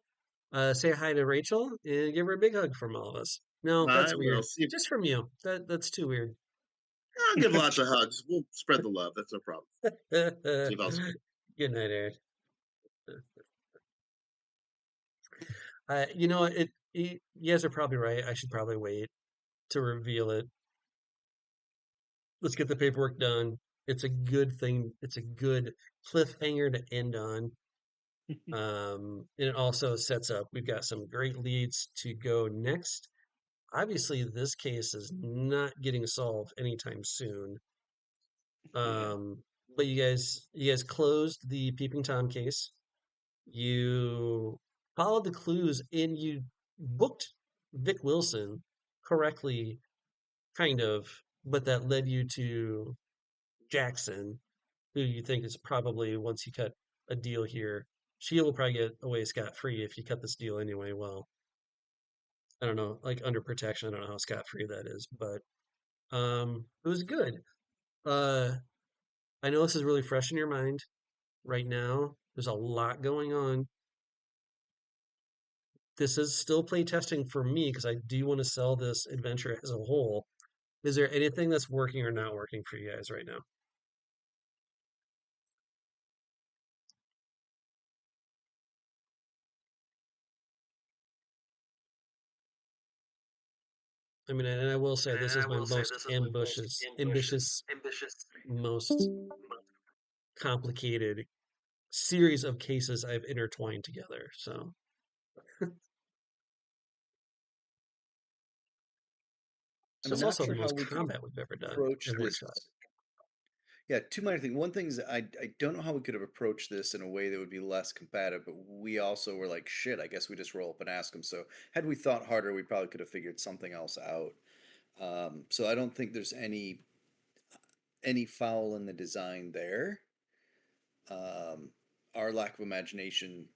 Say hi to Rachel and give her a big hug from all of us. No, I that's will weird. see. Just from you. That's too weird. I'll give lots of hugs. We'll spread the love. That's no problem. See if I'll. Good night, Eric. You know what? You guys are probably right. I should probably wait to reveal it. Let's get the paperwork done. It's a good thing. It's a good cliffhanger to end on. And it also sets up, we've got some great leads to go next. Obviously, this case is not getting solved anytime soon. Yeah. But you guys closed the Peeping Tom case. You followed the clues and you booked Vic Wilson correctly, kind of, but that led you to Jackson, who you think is probably, once you cut a deal here, she will probably get away scot-free if you cut this deal anyway. Well, I don't know, like under protection, I don't know how scot-free that is, but it was good. Uh, I know this is really fresh in your mind right now. There's a lot going on. This is still play testing for me because I do want to sell this adventure as a whole. Is there anything that's working or not working for you guys right now? I mean, and I will say this is my most ambitious, most complicated series of cases I've intertwined together. So I'm it's not also the sure how most we could combat we've ever done approach in one this. shot. Yeah, two minor things. One thing is I don't know how we could have approached this in a way that would be less combative, but we also were like, shit, I guess we just roll up and ask them. So had we thought harder, we probably could have figured something else out. So I don't think there's any foul in the design there. Um, our lack of imagination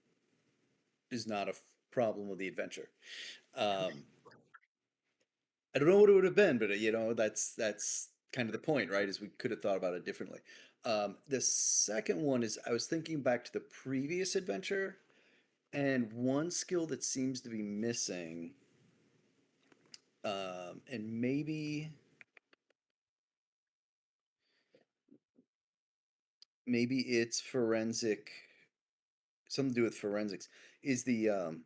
is not a problem with the adventure. Um, I don't know what it would have been, but that's kind of the point, right? Is we could have thought about it differently. The second one is I was thinking back to the previous adventure, and one skill that seems to be missing, and maybe it's forensic, something to do with forensics, is the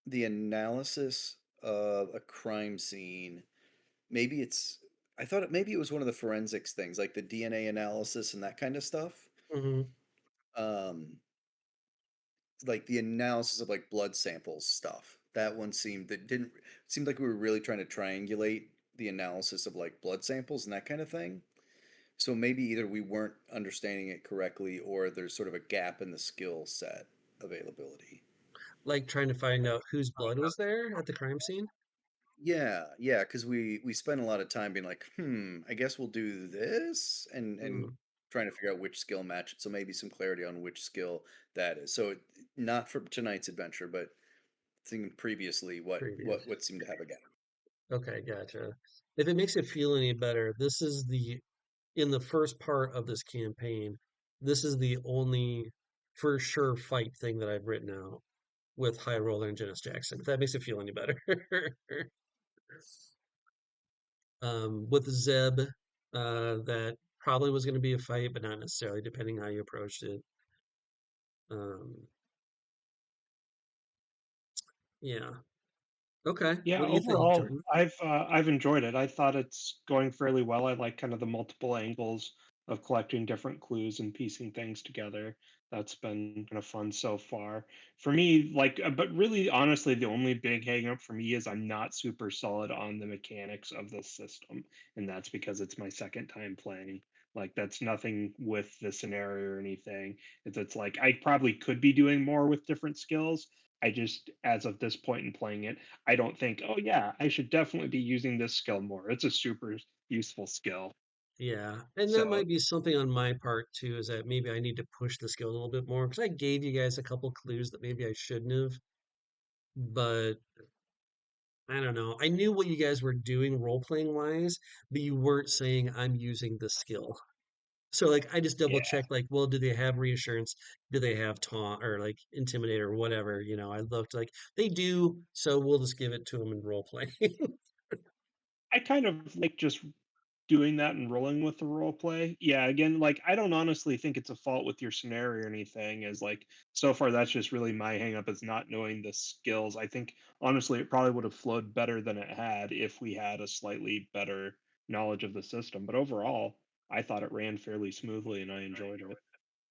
analysis of a crime scene. Maybe it's I thought maybe it was one of the forensics things, like the DNA analysis and that kind of stuff. Hmm. Um, like the analysis of like blood samples stuff. That one seemed like we were really trying to triangulate the analysis of like blood samples and that kind of thing. So maybe either we weren't understanding it correctly or there's sort of a gap in the skill set availability. Like trying to find out whose blood was there at the crime scene. Yeah, because we spent a lot of time being like, I guess we'll do this, and Mm, trying to figure out which skill match it. So maybe some clarity on which skill that is. So not for tonight's adventure, but thinking previously, previous. what seemed to have a gap. Okay, gotcha. If it makes it feel any better, this is in the first part of this campaign, this is the only for sure fight thing that I've written out with High Roller and Janice Jackson. If that makes it feel any better. With Zeb, that probably was going to be a fight, but not necessarily, depending how you approached it. Um, yeah. Okay. Yeah, What do you think, overall, Jordan? I've enjoyed it. I thought it's going fairly well. I like kind of the multiple angles of collecting different clues and piecing things together. That's been kind of fun so far. For me, but really, honestly, the only big hang up for me is I'm not super solid on the mechanics of the system, and that's because it's my second time playing. Like that's nothing with the scenario or anything. It's like I probably could be doing more with different skills. I just, as of this point in playing it, I don't think, oh yeah, I should definitely be using this skill more. It's a super useful skill. Yeah, and that So might be something on my part too, is that maybe I need to push the skill a little bit more because I gave you guys a couple clues that maybe I shouldn't have, but I don't know. I knew what you guys were doing role playing wise, but you weren't saying I'm using the skill. So like I just double yeah, checked like, well, do they have reassurance? Do they have taunt or like intimidate or whatever? I looked like they do, so we'll just give it to them in role play. I kind of like just doing that and rolling with the role play. Yeah, again, like I don't honestly think it's a fault with your scenario or anything. As like so far, that's just really my hang up is not knowing the skills. I think honestly, it probably would have flowed better than it had if we had a slightly better knowledge of the system. But overall, I thought it ran fairly smoothly and I enjoyed it.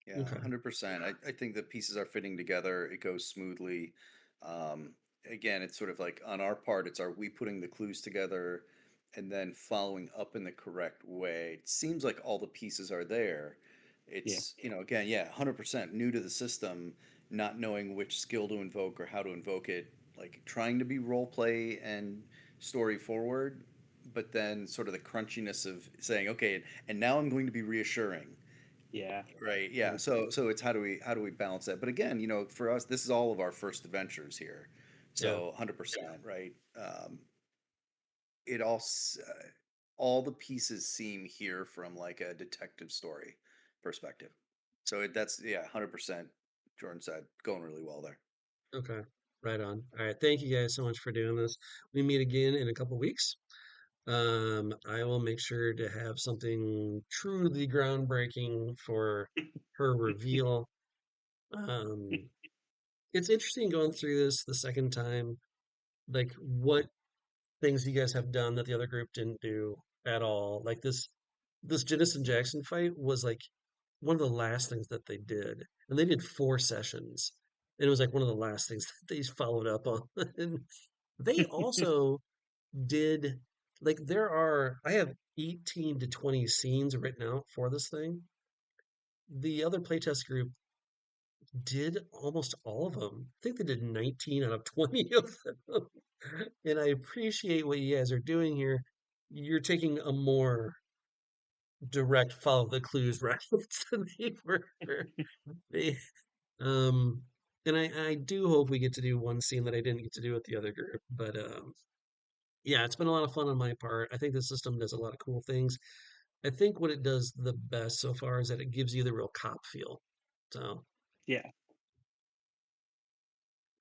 Yeah, Okay. 100%. I think the pieces are fitting together. It goes smoothly. Um, Again, it's sort of like on our part, it's are we putting the clues together and then following up in the correct way. It seems like all the pieces are there. Yeah. It's, again, yeah, 100% new to the system, not knowing which skill to invoke or how to invoke it, like trying to be role play and story forward, but then sort of the crunchiness of saying, okay, and now I'm going to be reassuring. Yeah. Right. Yeah. So it's how do we balance that? But again, for us, this is all of our first adventures here. Yeah. So 100%, right? It all the pieces seem here from like a detective story perspective. So that's yeah, 100%. Jordan said going really well there. Okay. Right on. All right. Thank you guys so much for doing this. We meet again in a couple weeks. I will make sure to have something truly groundbreaking for her reveal. Um, it's interesting going through this the second time. Like, what things you guys have done that the other group didn't do at all. Like this Jennison Jackson fight was like one of the last things that they did, and they did 4 sessions, and it was like one of the last things that they followed up on. And they also did like I have 18 to 20 scenes written out for this thing. The other playtest group did almost all of them. I think they did 19 out of 20 of them. And I appreciate what you guys are doing here. You're taking a more direct follow the clues route than they were. They, um, and I do hope we get to do one scene that I didn't get to do with the other group. But yeah, it's been a lot of fun on my part. I think the system does a lot of cool things. I think what it does the best so far is that it gives you the real cop feel. So Yeah.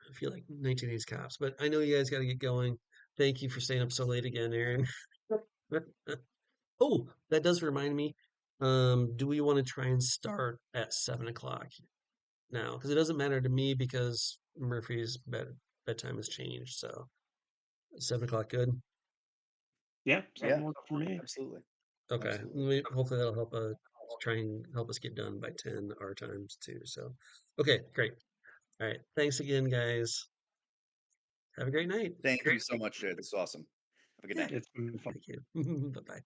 I feel like 1980s cops, but I know you guys got to get going. Thank you for staying up so late again, Aaron. Oh, that does remind me. Do we want to try and start at 7 o'clock now? Because it doesn't matter to me because Murphy's bedtime has changed. So 7 o'clock, good. Yeah. Yeah, Something worked for me. absolutely. Okay, Absolutely. hopefully that'll help try and help us get done by 10 our times too. So, okay, great. All right, thanks again, guys. Have a great night. Thank you so much, Jay. This is awesome. Have a good Yeah. night. It's been fun. Thank you. Bye bye.